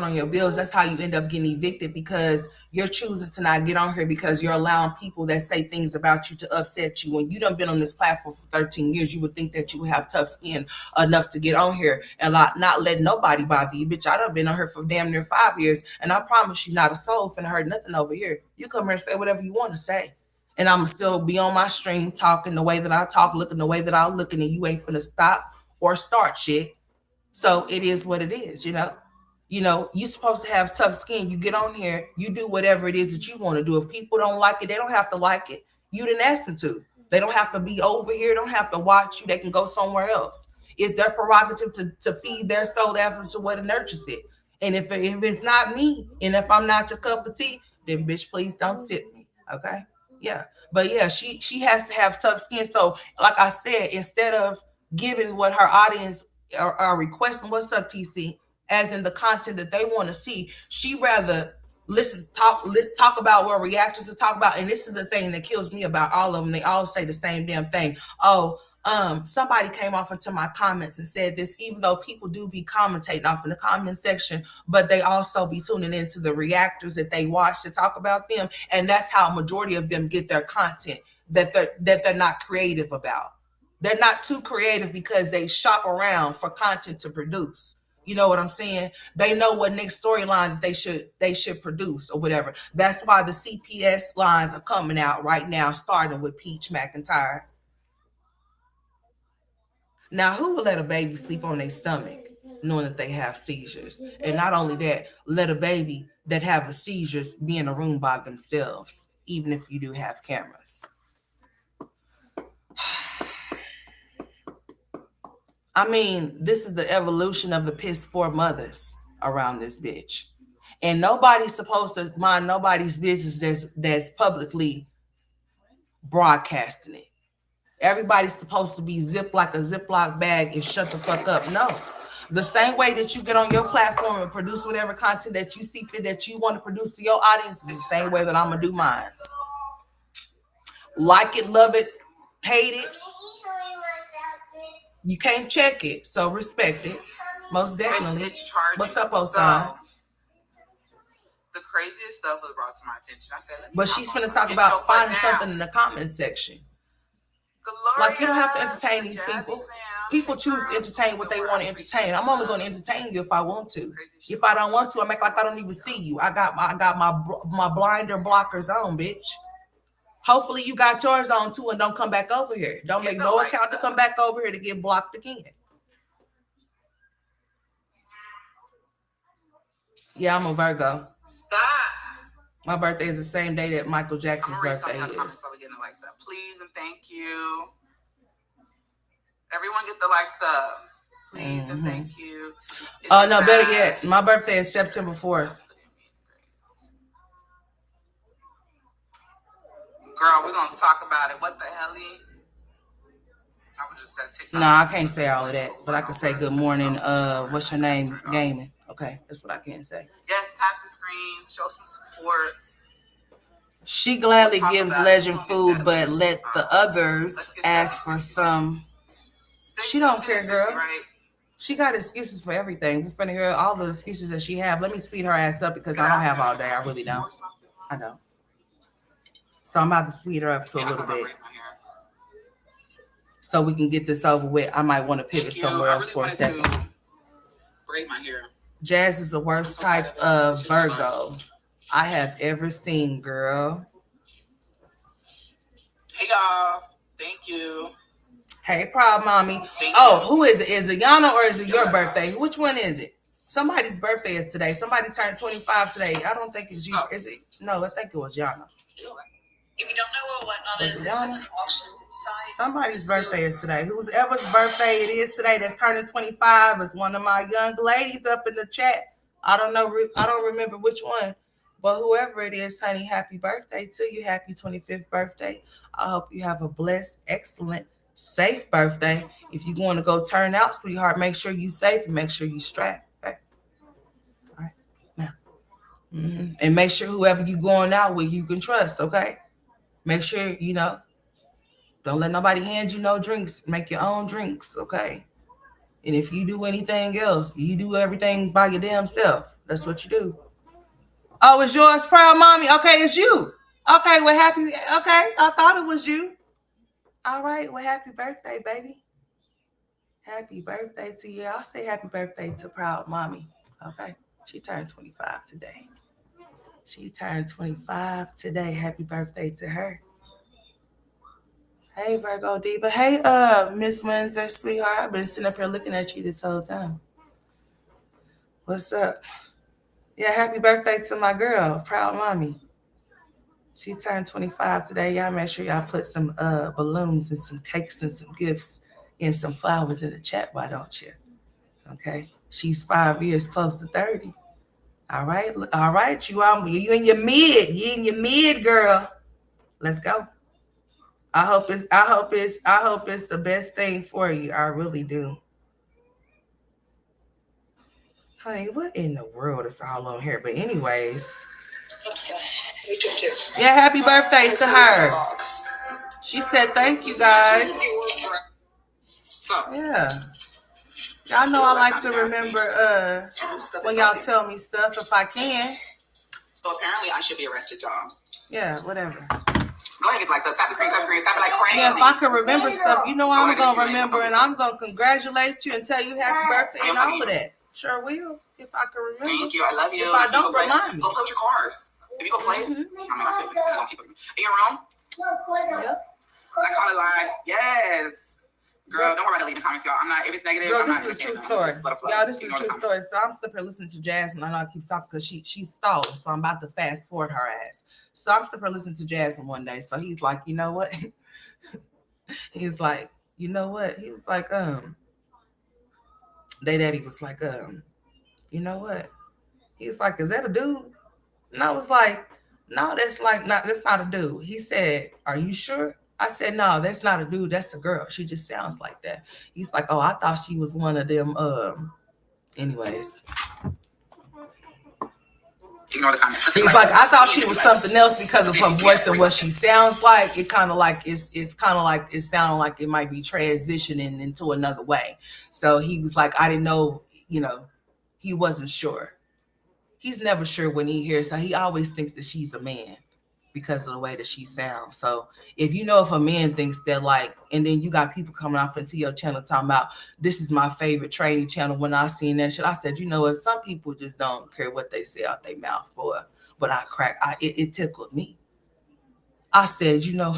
on your bills. That's how you end up getting evicted, because you're choosing to not get on here because you're allowing people that say things about you to upset you. When you done been on this platform for 13 years, you would think that you would have tough skin enough to get on here and not let nobody bother you. Bitch, I done been on here for damn near 5 years, and I promise you not a soul finna hurt nothing over here. You come here and say whatever you want to say, and I'm still be on my stream talking the way that I talk, looking the way that I look, and you ain't finna stop or start shit. So it is what it is, you know. You're supposed to have tough skin. You get on here, you do whatever it is that you want to do. If people don't like it, they don't have to like it. You didn't ask them to. They don't have to be over here. They don't have to watch you. They can go somewhere else. It's their prerogative to feed their soul after to what it nurtures it. And if it's not me, and if I'm not your cup of tea, then bitch, please don't sit me. Okay. Yeah. But yeah, she has to have tough skin. So like I said, instead of giving what her audience are requesting, what's up, TC, as in the content that they want to see, she rather let's talk about what reactors to talk about. And this is the thing that kills me about all of them. They all say the same damn thing. Oh, somebody came off into my comments and said this, even though people do be commentating off in the comment section, but they also be tuning into the reactors that they watch to talk about them. And that's how a majority of them get their content that they're not creative about. They're not too creative because they shop around for content to produce. You know what I'm saying? They know what next storyline they should produce or whatever. That's why the CPS lines are coming out right now, starting with Peach McIntyre. Now, who would let a baby sleep on their stomach knowing that they have seizures? And not only that, let a baby that have the seizures be in a room by themselves, even if you do have cameras. I mean, this is the evolution of the piss poor mothers around this bitch. And nobody's supposed to mind nobody's business that's publicly broadcasting it. Everybody's supposed to be zipped like a Ziploc bag and shut the fuck up. No. The same way that you get on your platform and produce whatever content that you see fit that you want to produce to your audience is the same way that I'm gonna do mine. Like it, love it, hate it. You can't check it, so respect it. Most definitely. What's up, Osan? The craziest stuff was brought to my attention. I said, but she's gonna talk about finding something in the comment section. Like, you don't have to Gloria, entertain the these Jazzy people. fam. People Hey, choose to girl. entertain what But they we're want to entertain. I'm only going to entertain you if I want to. If I don't want to, I make like I don't even see you. I got my blinder blockers on, bitch. Hopefully you got yours on too, and don't come back over here. Don't Get make the no lights account to come up. back over here to get blocked again. Yeah, I'm a Virgo. Stop. My birthday is the same day that Michael I'm Jackson's gonna read some birthday of y'all comments is. so we get the lights up. Please and thank you. Everyone get the lights up. Please and thank you. Oh no, better yet, my birthday is September 4th. Girl, we're gonna talk about it. What the hell? I was just at TikTok. No, I can't say all of that, but I can say good morning. What's your name? Gaming. Okay, that's what I can say. Yes, tap the screens, show some support. She gladly gives Legend food, but let the others ask for some. She don't care, girl. She got excuses for everything. We're finna hear all the excuses that she have. Let me speed her ass up because I don't have all day. I really don't. I don't. So I'm about to speed her up to a little bit so we can get this over with. I might want to pivot somewhere else for a second. Braid my hair. Jazz is the worst type of Virgo I have ever seen, girl. Hey y'all, thank you. Hey, Proud Mommy. Oh, who is it? Is it Yana or is it your birthday? Which one is it? Somebody's birthday is today. Somebody turned 25 today. I don't think it's you. Is it? No, I think it was Yana. If you don't know what whatnot is, it's an auction site. Somebody's birthday is today. Whoever's birthday it is today that's turning 25 is one of my young ladies up in the chat. I don't know. I don't remember which one. But whoever it is, honey, happy birthday to you. Happy 25th birthday. I hope you have a blessed, excellent, safe birthday. If you're going to go turn out, sweetheart, make sure you safe and make sure you strapped. Okay? All right. Now. And make sure whoever you going out with, you can trust, okay? Make sure, don't let nobody hand you no drinks. Make your own drinks, okay? And if you do anything else, you do everything by your damn self. That's what you do. Oh, it's yours, Proud Mommy. Okay, it's you. Okay, well, happy. Okay, I thought it was you. All right, well, happy birthday, baby. Happy birthday to you. I'll say happy birthday to Proud Mommy. Okay, she turned 25 today. She turned 25 today. Happy birthday to her. Hey, Virgo Diva. Hey, Miss Windsor, sweetheart. I've been sitting up here looking at you this whole time. What's up? Yeah, happy birthday to my girl, Proud Mommy. She turned 25 today. Y'all make sure y'all put some balloons and some cakes and some gifts and some flowers in the chat, why don't you? Okay. She's 5 years close to 30. All right. All right. You in your mid. You in your mid, girl. Let's go. I hope it's the best thing for you. I really do. Honey, what in the world is all on here? But anyways. Yeah, happy birthday to her. She said thank you guys. Yeah. Y'all know I like to remember when y'all tell me stuff if I can. So apparently I should be arrested, y'all. Yeah, whatever. Go ahead and like tap the screen, tap like crazy. Yeah, if I can remember stuff, I'm gonna remember and I'm gonna congratulate you and tell you happy birthday and all of that. Sure will, if I can remember. Thank you, I love you. If I don't, remind me. Go play with your cars. If you go play, I'm gonna say because you don't keep it in your room. Yep. I call it live. Yes. Girl, don't worry about leaving comments, y'all. I'm not. If it's negative, girl, I'm not. This is a true story. Y'all, this is a true story. So I'm sitting here listening to Jasmine. I know I keep stopping because she's stalling. So I'm about to fast forward her ass. So I'm sitting here listening to Jasmine one day. So he's like, you know what? He's like, you know what? He was like, They daddy was like, you know what? He's like, is that a dude? And I was like, no, that's not a dude. He said, are you sure? I said, no, that's not a dude. That's a girl. She just sounds like that. He's like, oh, I thought she was one of them. Anyways. Ignore the comments. He's like, I thought she was something else because of her voice and what she sounds like. It kind of like it's kind of like it sounded like it might be transitioning into another way. So he was like, I didn't know, he wasn't sure. He's never sure when he hears her. He always thinks that she's a man. because of the way that she sounds. So if you know if a man thinks that like, and then you got people coming off into your channel talking about this is my favorite trading channel. When I seen that shit, I said, you know what? Some people just don't care what they say out their mouth, boy. But it tickled me. I said, you know,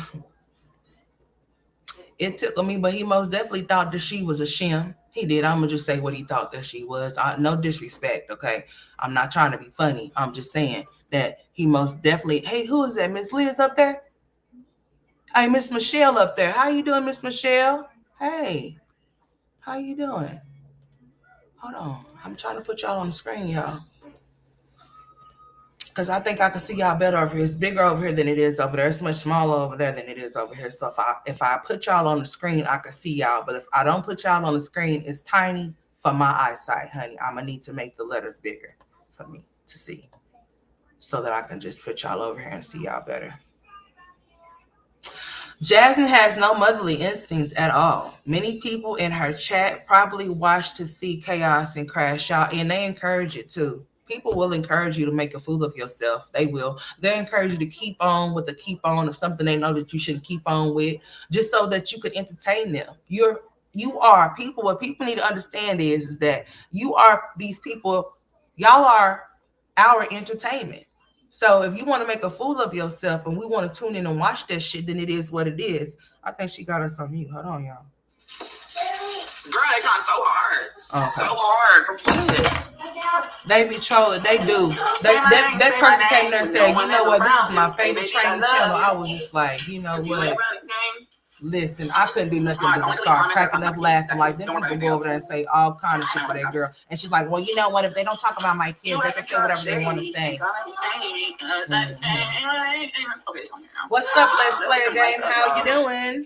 it tickled me, but he most definitely thought that she was a shim. He did. I'm gonna just say what he thought that she was. No disrespect, okay? I'm not trying to be funny. I'm just saying that he most definitely. Hey, who is that? Miss Liz up there? Hey, Miss Michelle up there. How you doing, Miss Michelle? Hey, how you doing? Hold on. I'm trying to put y'all on the screen, y'all. Because I think I can see y'all better over here. It's bigger over here than it is over there. It's much smaller over there than it is over here. So if I put y'all on the screen, I can see y'all. But if I don't put y'all on the screen, it's tiny for my eyesight, honey. I'm going to need to make the letters bigger for me to see so that I can just put y'all over here and see y'all better. Jasmine has no motherly instincts at all. Many people in her chat probably watch to see chaos and crash out, and they encourage it too. People will encourage you to make a fool of yourself. They will. They encourage you to keep on with the keep on of something they know that you shouldn't keep on with, just so that you could entertain them. You are people. What people need to understand is that you are these people. Y'all are our entertainment. So if you want to make a fool of yourself and we want to tune in and watch that shit, then it is what it is. I think she got us on mute. Hold on, y'all. Girl, they trying so hard. Okay. So hard from what? They be trolling. They do. That person came there and said, you know what, this is my favorite training channel. I was just like, you know what? Listen, I couldn't do nothing but start cracking up laughing. Like, then people go over there and say all kind of shit to that girl. And she's like, well, you know what? If they don't talk about my kids, they can say whatever they want to say. What's up, Let's Play a Game? How you doing?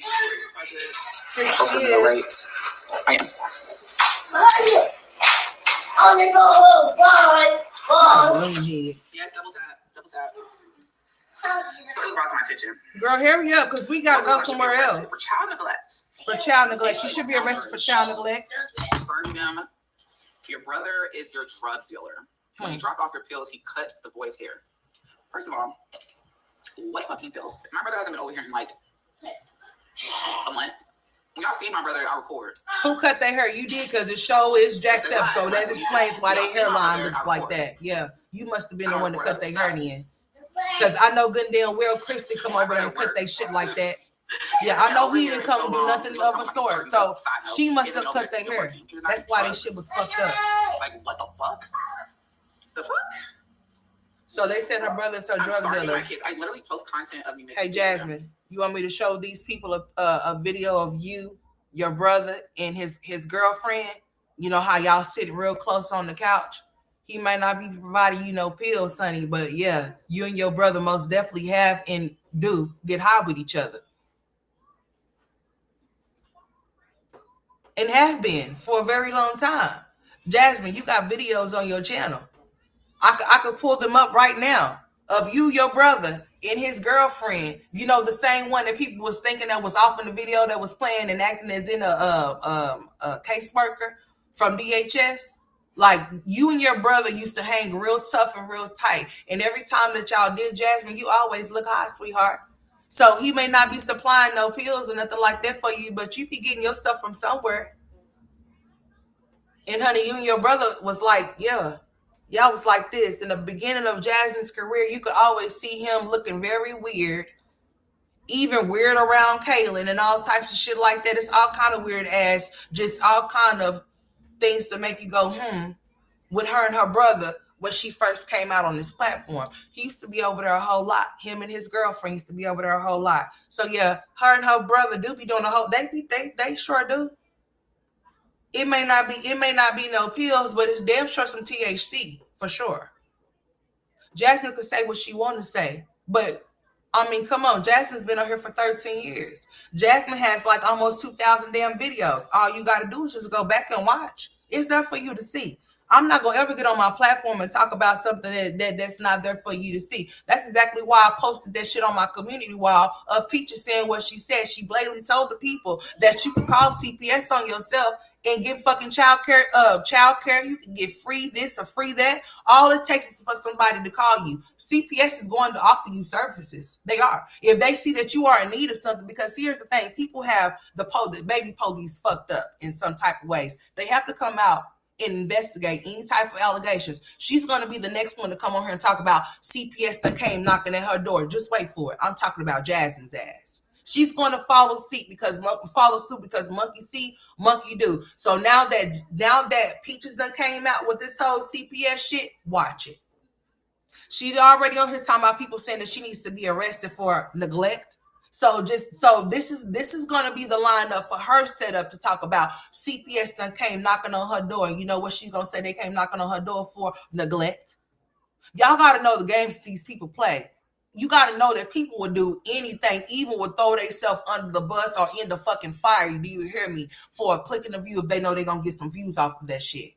Here she is. I am. Yes, double tap. Double tap. So it was brought to my attention. Girl, hurry up, because we got to go somewhere else. For child neglect. For child neglect. She should be arrested for child neglect. Disturbing them. Your brother is your drug dealer. When he dropped off your pills, he cut the boy's hair. First of all, what fucking pills? My brother hasn't been over here in like a month. When y'all see my brother, I record. Who cut their hair? You did, because the show is jacked up, so that explains why their hairline looks like that. Yeah, you must have been the one to cut their hair in. Because I know good and damn well Christy come over there and cut their shit like that. Yeah, I know he didn't come do nothing of a sort. So she must have cut their hair. That's why this shit was fucked up. Like, what the fuck? The fuck? So they said her brother's her drug dealer. I literally post content of me. Hey, Jasmine, you want me to show these people a video of you, your brother, and his girlfriend? You know how y'all sit real close on the couch? He might not be providing you no pills, honey, but yeah, you and your brother most definitely have and do get high with each other. And have been for a very long time. Jasmine, you got videos on your channel. I could pull them up right now of you, your brother, and his girlfriend. You know, the same one that people was thinking that was off in the video that was playing and acting as in a caseworker from DHS. Like, you and your brother used to hang real tough and real tight. And every time that y'all did, Jasmine, you always look hot, sweetheart. So he may not be supplying no pills or nothing like that for you, but you be getting your stuff from somewhere. And honey, you and your brother was like, yeah, y'all was like this. In the beginning of Jasmine's career, you could always see him looking very weird, even weird around Kaylin and all types of shit like that. It's all kind of weird ass, just all kind of things to make you go, with her and her brother when she first came out on this platform. He used to be over there a whole lot. Him and his girlfriend used to be over there a whole lot. So yeah, her and her brother do be doing a whole, they sure do. It may not be no pills, but it's damn sure some THC for sure. Jasmine could say what she want to say, but I mean, come on, Jasmine's been on here for 13 years. Jasmine has like almost 2,000 damn videos. All you got to do is just go back and watch. It's there for you to see. I'm not going to ever get on my platform and talk about something that's not there for you to see. That's exactly why I posted that shit on my community wall of Peaches saying what she said. She blatantly told the people that you can call CPS on yourself and get fucking child care. You can get free this or free that. All it takes is for somebody to call you. CPS is going to offer you services. They are. If they see that you are in need of something, because here's the thing, people have the baby police fucked up in some type of ways. They have to come out and investigate any type of allegations. She's going to be the next one to come on here and talk about CPS that came knocking at her door. Just wait for it. I'm talking about Jasmine's ass. She's going to follow suit because monkey see, monkey do. So now that Peaches done came out with this whole CPS shit, watch it. She's already on here talking about people saying that she needs to be arrested for neglect. So this is gonna be the lineup for her setup to talk about CPS done came knocking on her door. You know what she's gonna say? They came knocking on her door for neglect. Y'all gotta know the games these people play. You gotta know that people will do anything, even will throw themselves under the bus or in the fucking fire. Do you hear me? For a click in the view if they know they're gonna get some views off of that shit.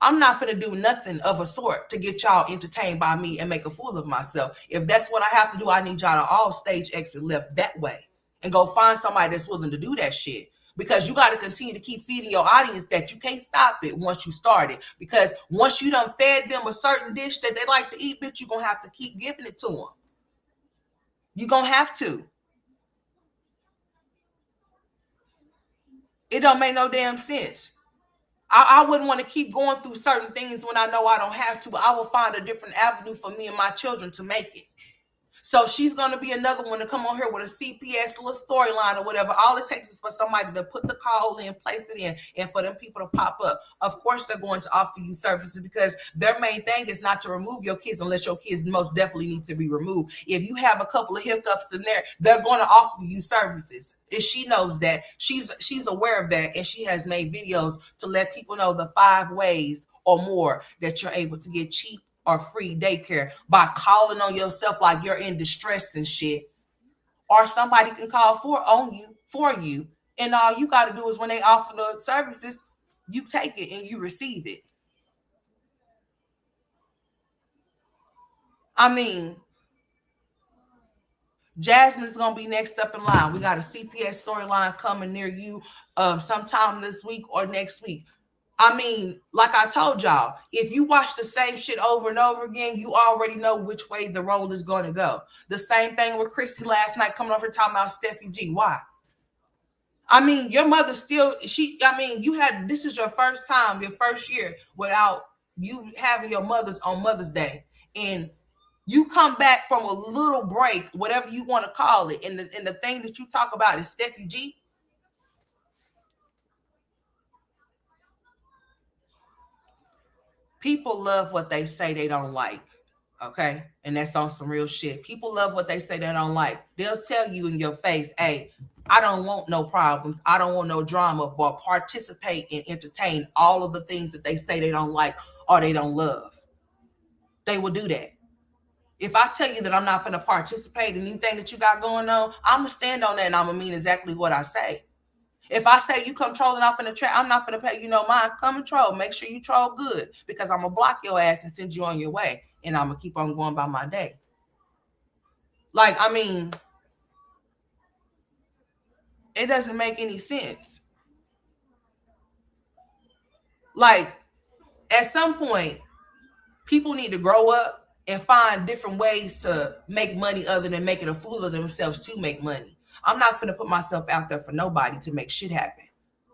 I'm not finna do nothing of a sort to get y'all entertained by me and make a fool of myself. If that's what I have to do, I need y'all to all stage exit left that way and go find somebody that's willing to do that shit. Because you got to continue to keep feeding your audience that you can't stop it once you start it. Because once you done fed them a certain dish that they like to eat, bitch, you're going to have to keep giving it to them. You're going to have to. It don't make no damn sense. I wouldn't want to keep going through certain things when I know I don't have to. I will find a different avenue for me and my children to make it. So she's going to be another one to come on here with a CPS little storyline or whatever. All it takes is for somebody to put the call in, place it in, and for them people to pop up. Of course, they're going to offer you services because their main thing is not to remove your kids unless your kids most definitely need to be removed. If you have a couple of hiccups in there, they're going to offer you services. If she knows that, she's aware of that, and she has made videos to let people know the 5 ways or more that you're able to get cheap or free daycare by calling on yourself like you're in distress and shit, or somebody can call for you, and all you got to do is when they offer the services, you take it and you receive it. I mean, Jasmine's gonna be next up in line. We got a CPS storyline coming near you sometime this week or next week. I mean, like I told y'all, if you watch the same shit over and over again, you already know which way the roll is going to go. The same thing with Christy last night coming over talking about Steffi G. Why? I mean, your mother still, this is your first time, your first year without you having your mothers on Mother's Day. And you come back from a little break, whatever you want to call it. And the thing that you talk about is Steffi G. People love what they say they don't like, okay? And that's on some real shit. People love what they say they don't like. They'll tell you in your face, hey, I don't want no problems. I don't want no drama, but participate and entertain all of the things that they say they don't like or they don't love. They will do that. If I tell you that I'm not going to participate in anything that you got going on, I'm going to stand on that and I'm going to mean exactly what I say. If I say you come trolling off in the trap, I'm not going to pay you no mind. Come and troll. Make sure you troll good because I'm going to block your ass and send you on your way. And I'm going to keep on going by my day. Like, I mean, it doesn't make any sense. Like, at some point, people need to grow up and find different ways to make money other than making a fool of themselves to make money. I'm not going to put myself out there for nobody to make shit happen,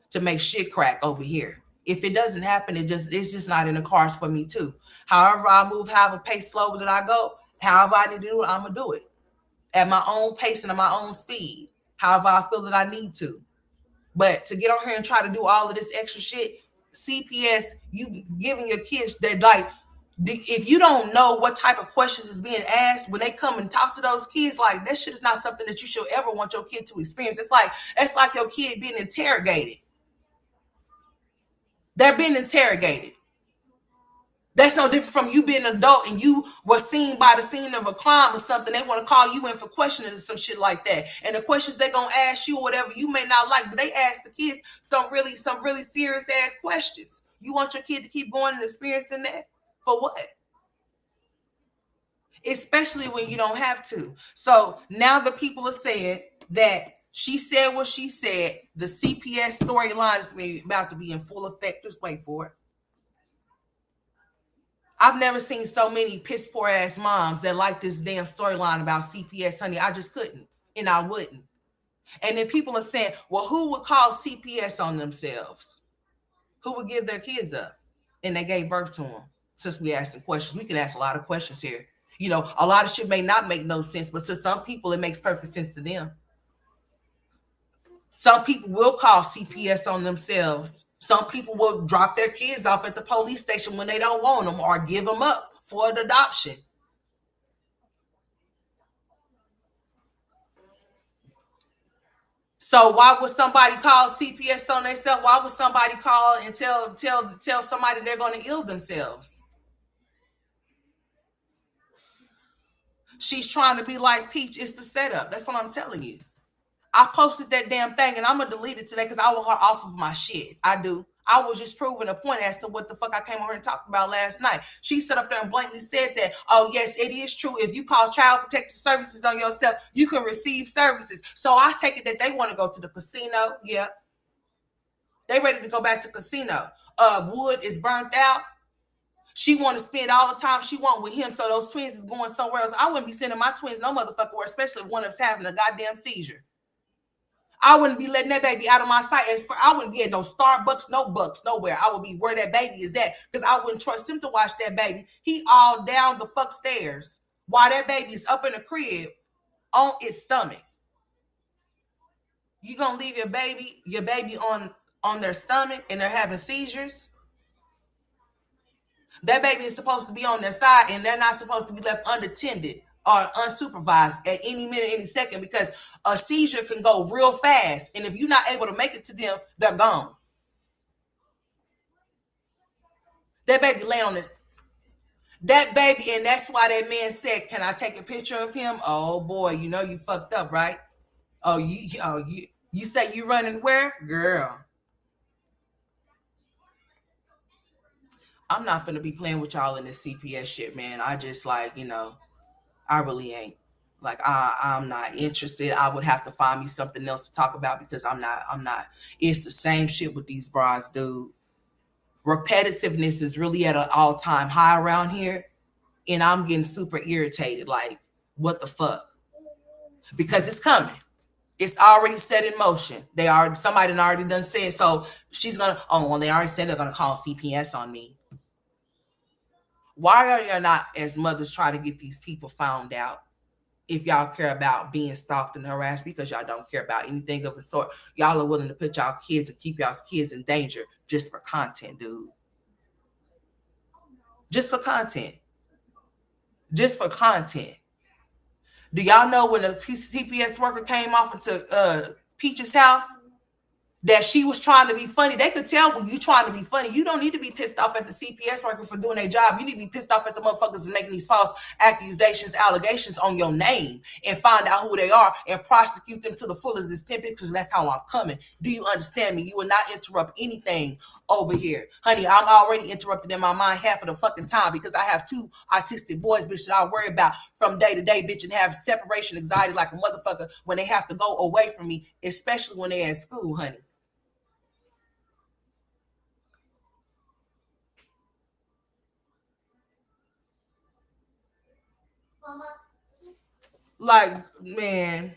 to make shit crack over here. If it doesn't happen, it's just not in the cards for me too. However I move, however pace slow that I go, however I need to do it, I'm going to do it at my own pace and at my own speed, however I feel that I need to. But to get on here and try to do all of this extra shit, CPS, you giving your kids that, like, if you don't know what type of questions is being asked when they come and talk to those kids, like, that shit is not something that you should ever want your kid to experience. It's like your kid being interrogated. They're being interrogated. That's no different from you being an adult and you were seen by the scene of a crime or something. They want to call you in for questioning or some shit like that. And the questions they're going to ask you or whatever you may not like, but they ask the kids some really serious ass questions. You want your kid to keep going and experiencing that? For what? Especially when you don't have to. So now the people are saying that She said what she said. The CPS storyline is about to be in full effect. Just wait for it. I've never seen so many piss poor ass moms that like this damn storyline about CPS, honey. I just couldn't, and I wouldn't. And then people are saying, well, who would call CPS on themselves? Who would give their kids up? And they gave birth to them. Since we asked some questions, we can ask a lot of questions here. You know, a lot of shit may not make no sense, but to some people, it makes perfect sense to them. Some people will call CPS on themselves. Some people will drop their kids off at the police station when they don't want them or give them up for an adoption. So why would somebody call CPS on themselves? Why would somebody call and tell somebody they're going to ill themselves? She's trying to be like Peach. It's the setup. That's what I'm telling you. I posted that damn thing and I'm going to delete it today because I want her off of my shit. I do. I was just proving a point as to what the fuck I came over and talked about last night. She sat up there and blatantly said that, oh, yes, it is true. If you call Child Protective Services on yourself, you can receive services. So I take it that they want to go to the casino. Yeah. They ready to go back to casino. Wood is burnt out. She want to spend all the time she want with him, so those twins is going somewhere else. I wouldn't be sending my twins no motherfucker where, especially if one of them's having a goddamn seizure. I wouldn't be letting that baby out of my sight. As for I wouldn't be at no Starbucks, no Bucks, nowhere. I would be where that baby is at because I wouldn't trust him to watch that baby. He all down the fuck stairs while that baby's up in the crib on its stomach. You gonna leave your baby on their stomach and they're having seizures? That baby is supposed to be on their side and they're not supposed to be left unattended or unsupervised at any minute, any second, because a seizure can go real fast. And if you're not able to make it to them, they're gone. That baby laying on this. That baby, and that's why that man said, can I take a picture of him? Oh boy, you know you fucked up, right? You say you running where? Girl. I'm not gonna be playing with y'all in this CPS shit, man. I just like, I really ain't. Like I'm not interested. I would have to find me something else to talk about because I'm not. It's the same shit with these bras, dude. Repetitiveness is really at an all-time high around here. And I'm getting super irritated. Like, what the fuck? Because it's coming. It's already set in motion. Somebody already done said, so she's gonna, they already said they're gonna call CPS on me. Why are you not, as mothers, try to get these people found out? If y'all care about being stalked and harassed, because y'all don't care about anything of the sort, y'all are willing to put y'all kids and keep y'all's kids in danger just for content, dude. Just for content. Just for content. Do y'all know when a CPS worker came off into Peach's house that she was trying to be funny? They could tell when you trying to be funny. You don't need to be pissed off at the CPS worker for doing their job. You need to be pissed off at the motherfuckers making these false allegations on your name and find out who they are and prosecute them to the fullest extent because that's how I'm coming. Do you understand me? You will not interrupt anything over here. Honey, I'm already interrupted in my mind half of the fucking time because I have 2 autistic boys, bitch, that I worry about from day to day, bitch, and have separation anxiety like a motherfucker when they have to go away from me, especially when they're at school, honey. Like, man,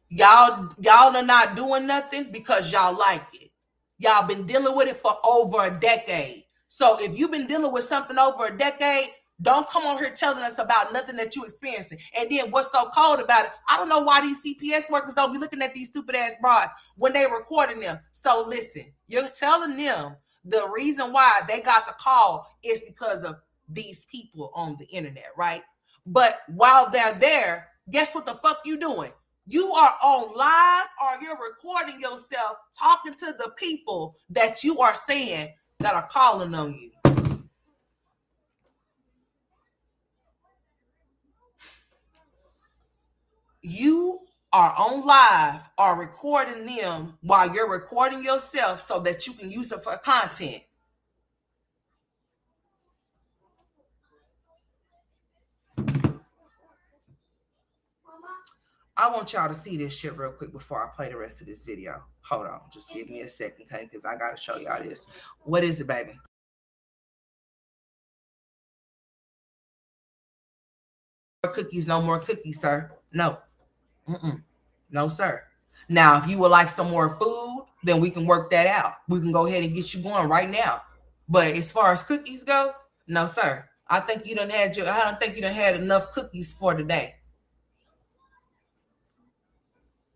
y'all are not doing nothing because y'all like it. Y'all been dealing with it for over a decade. So if you've been dealing with something over a decade, don't come on here telling us about nothing that you experiencing. And then what's so cold about it? I don't know why these CPS workers don't be looking at these stupid ass bras when they recording them. So listen, you're telling them the reason why they got the call is because of these people on the internet, right? But while they're there, guess what the fuck you doing? You are on live or you're recording yourself talking to the people that you are saying that are calling on you. You are on live or recording them while you're recording yourself so that you can use it for content. I want y'all to see this shit real quick before I play the rest of this video. Hold on. Just give me a second, okay? Because I got to show y'all this. What is it, baby? Cookies, no more cookies, sir. No. No, sir. Now, if you would like some more food, then we can work that out. We can go ahead and get you going right now. But as far as cookies go, no, sir. I don't think you done had enough cookies for today.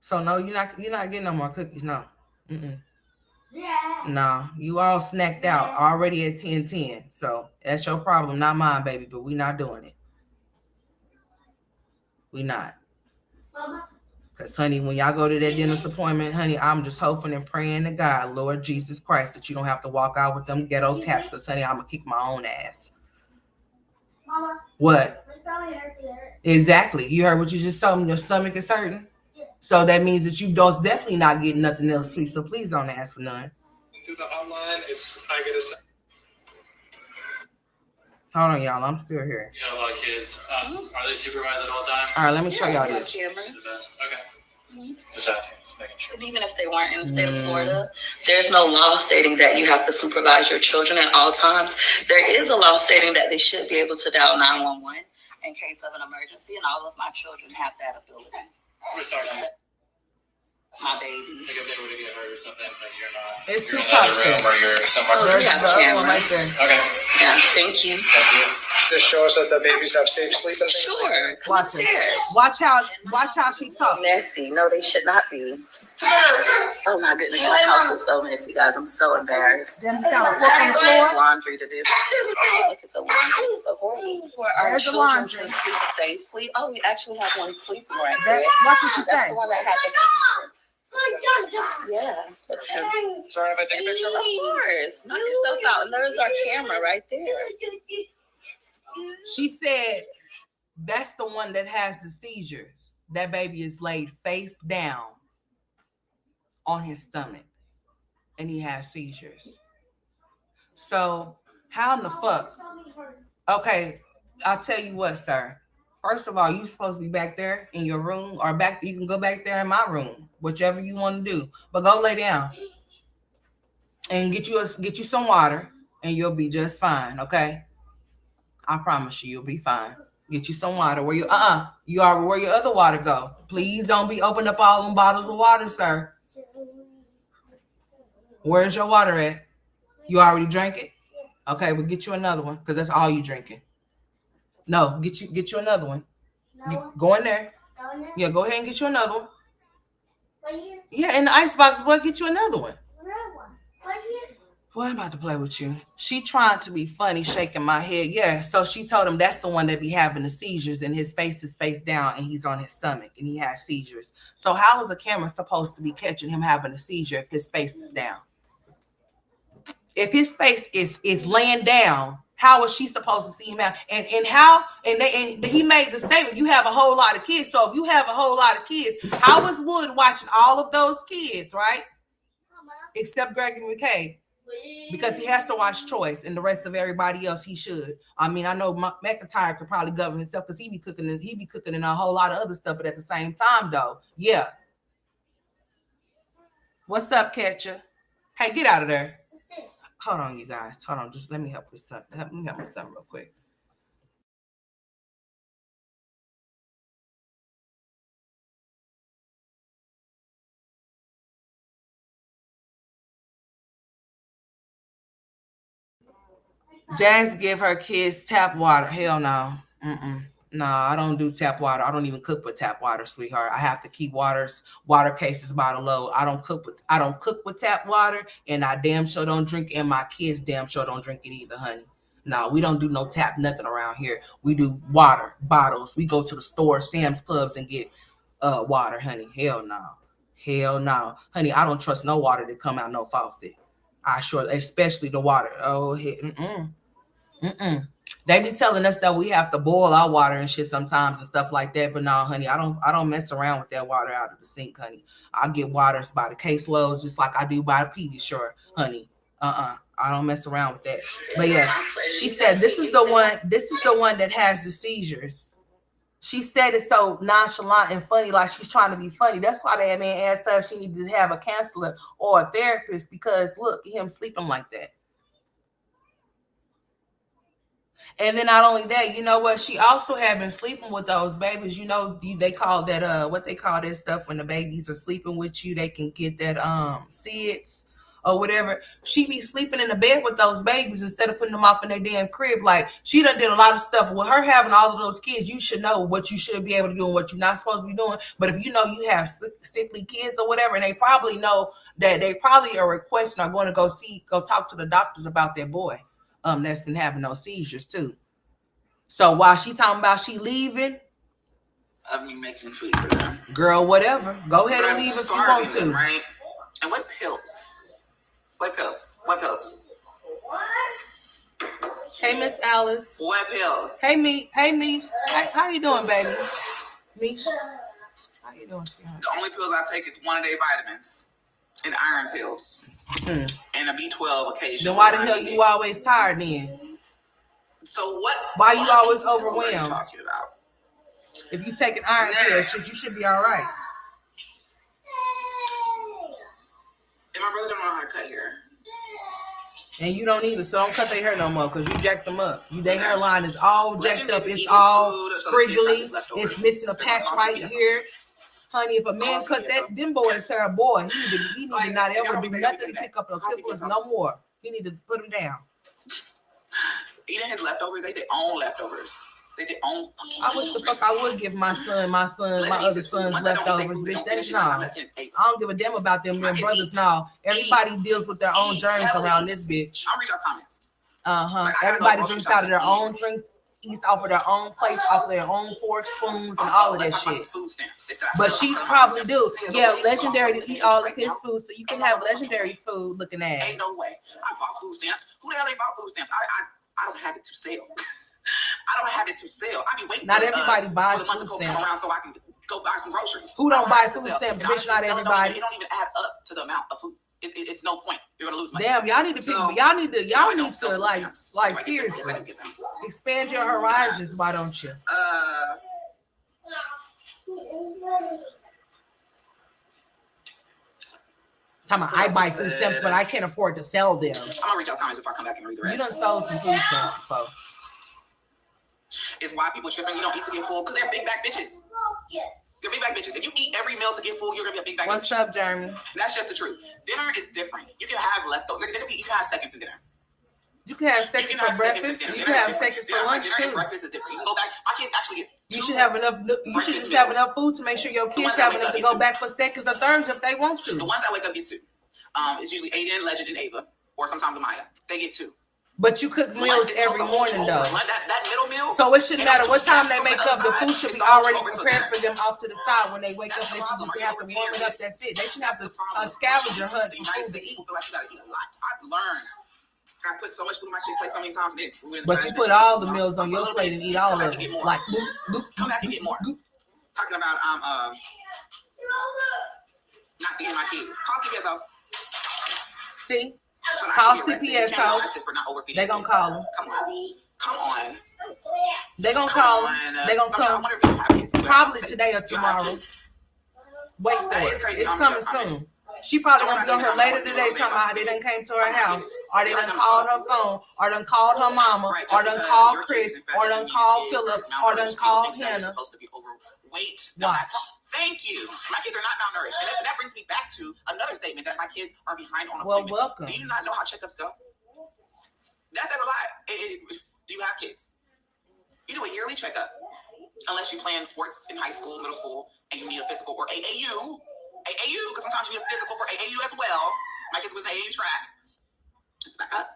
So no, you're not getting no more cookies. No. No, you all snacked out already at 10:10. So that's your problem, not mine, baby. But we not doing it. We not. Because, honey, when y'all go to that dentist appointment, honey, I'm just hoping and praying to God, Lord Jesus Christ, that you don't have to walk out with them ghetto caps. Because, honey, I'm going to kick my own ass. Mama. What? My stomach hurts. Exactly. You heard what you just told me? Your stomach is hurting? Yeah. So that means that you don't definitely not getting nothing else sweet. So please don't ask for none. Through the hotline, I get a... Hold on, y'all. I'm still here. You have a lot of kids. Are they supervised at all times? All right, let me show y'all this. Okay. Just asking, just making sure. And even if they weren't in the state of Florida, there's no law stating that you have to supervise your children at all times. There is a law stating that they should be able to dial 911 in case of an emergency, and all of my children have that ability. We're starting. My baby. Like if they were to get hurt or something, but you're not. It's you're too in another room or you're somewhere. Oh, we have cameras. Right there. Okay. Yeah, thank you. Thank you. Just show us that the babies have safe sleep and things. Sure. Come Watch upstairs. Watch how she talks. Messy. No, they should not be. Oh my goodness, my house is so messy, guys. I'm so embarrassed. Then I count have so the much floor. laundry to do. Look at the laundry. It's so horrible. Where our There's the children laundry. can sleep safely. Oh, we actually have one sleeping right there. Watch what she That's say. the one that had the yeah. That's him. Sorry if I take a picture. Of course. Knock yourself out. And there's our camera right there. She said that's the one that has the seizures. That baby is laid face down on his stomach and he has seizures. So how in the fuck? Okay, I'll tell you what, sir. First of all, you're supposed to be back there in your room, or you can go back there in my room, whichever you want to do. But go lay down and get you some water, and you'll be just fine. Okay, I promise you'll be fine. Get you some water. Where your other water go? Please don't be opening up all them bottles of water, sir. Where's your water at? You already drank it? Okay, well get you another one because that's all you drinking. No, get you another one. Go in there. Yeah, go ahead and get you another one. Right here. Yeah, in the icebox, boy, get you another one. Another one. Right here. Boy, I'm about to play with you. She trying to be funny, shaking my head. Yeah, so she told him that's the one that be having the seizures and his face is face down and he's on his stomach and he has seizures. So how is a camera supposed to be catching him having a seizure if his face is down? If his face is laying down, how is she supposed to see him out? And he made the statement, you have a whole lot of kids. So if you have a whole lot of kids, how is Wood watching all of those kids, right? Except Gregory McKay. Because he has to watch Choice and the rest of everybody else he should. I mean, I know McIntyre could probably govern himself because he be cooking and a whole lot of other stuff, but at the same time though, yeah. What's up, Catcher? Hey, get out of there. Hold on, you guys. Hold on. Just let me help this son. Let me help my son real quick. Jazz give her kids tap water. Hell no. No, I don't do tap water. I don't even cook with tap water, sweetheart. I have to keep water cases by the load. I don't cook with tap water, and I damn sure don't drink, and my kids damn sure don't drink it either, honey. No, we don't do no tap nothing around here. We do water bottles. We go to the store, Sam's Clubs, and get water, honey. Hell no. Hell no. Honey, I don't trust no water that come out no faucet. I sure, especially the water. Oh, They be telling us that we have to boil our water and shit sometimes and stuff like that. But no, honey, I don't mess around with that water out of the sink, honey. I get waters by the caseloads just like I do by the Pediasure, honey. I don't mess around with that. But yeah, she said this is the one that has the seizures. She said it so nonchalant and funny, like she's trying to be funny. That's why that man asked her if she needed to have a counselor or a therapist, because look at him sleeping like that. And then not only that, you know what? She also had been sleeping with those babies. You know, they call that what they call that stuff when the babies are sleeping with you, they can get that SIDS or whatever. She be sleeping in the bed with those babies instead of putting them off in their damn crib. Like, she done did a lot of stuff with her having all of those kids. You should know what you should be able to do and what you're not supposed to be doing. But if you know you have sickly kids or whatever, and they probably know that they probably are requesting or going to go talk to the doctors about their boy that's been having those seizures too. So while she talking about she leaving, of me making food for them. Girl, whatever. Go ahead and leave if you want to. Them, right? And what pills? What pills? What pills? Hey, Miss Alice. What pills? Hey, Meech. Hey, Meech. How you doing, baby? Meech. How you doing, sweetheart? The only pills I take is 1-a-day vitamins and iron pills. And a B12 occasionally. Then why the hell you always tired then? So what? Why you always overwhelmed? What are you talking about? If you take an iron pill, you should be all right. And my brother don't know how to cut hair. And you don't either, so don't cut their hair no more because you jacked them up. Their hairline is all jacked up. It's all scriggly. It's missing a patch right here. Honey, if a man cut that, them boys hair, boy, he need to not ever do nothing to pick up the clippers no more. He need to put them down. Eating his leftovers, they their own leftovers. They their own. I wish the fuck I would give my other son's leftovers, bitch. That's no. I don't give a damn about them. Their brothers, no. Everybody deals with their own germs around this bitch. I'll read y'all's comments. Everybody drinks out of their own drinks, eats off of their own plates, off of their own forks, spoons, and all of that shit. But she probably do. Yeah, Legendary to eat all of his food, so you can have Legendary's food looking ass. Ain't no way. I bought food stamps. Who the hell ain't bought food stamps? I don't have it to sell. I don't have it to sell. I be waiting. Not everybody buys food stamps. Around so I can go buy some groceries. Who don't buy food stamps? Bitch, not everybody. It don't even add up to the amount of food. It's no point. You're gonna lose money. Damn, y'all need to like seriously expand your horizons. Why don't you? Talking about I buy food stamps, but I can't afford to sell them. I'm gonna read y'all comments before I come back and read the rest. You done sold some food stamps before. It's why people tripping. You don't eat to get full because they're big back bitches. You're big back bitches. If you eat every meal to get full, you're gonna be a big back bitch. What's up, Jeremy? That's just the truth. Dinner is different. You can have leftovers. You can have seconds in dinner. You can have seconds for breakfast. You can have seconds for lunch too. Breakfast is different. You can go back. My kids actually get. You should have enough. You should just have enough food to make sure your kids have enough to go back for seconds or thirds if they want to. The ones that wake up get 2. It's usually Aiden, Legend, and Ava, or sometimes Amaya. They get 2. But you cook meals every morning though. That middle meal. So it shouldn't matter what time they make up. The food should be already prepared for them off to the side when they wake up. They should just have to warm it up. That's it. They shouldn't have to scavenger hunt for food to eat. I've learned. I put so much food in my kids' plate so many times. But you put all the meals on your plate and eat all of it. Like come back and get more. Talking about not eating my kids. Call CPS. See. Call CPS ho. They gonna call them. Come on. They gonna call them. They gonna come. Probably today or tomorrow. Wait for it. It's coming soon. She probably gonna be on her later today talking about how they done came to her house, or they done called her phone, or done called her mama, or done called Chris, or done called Philip, or done called Hannah. Watch. Thank you. My kids are not malnourished. And that brings me back to another statement that my kids are behind on appointments. Well, welcome. Do you not know how checkups go? That's ever lie. Do you have kids? You do a yearly checkup. Unless you play in sports in high school, middle school, and you need a physical or AAU, because sometimes you need a physical for AAU as well. My kids was AAU track. It's back up.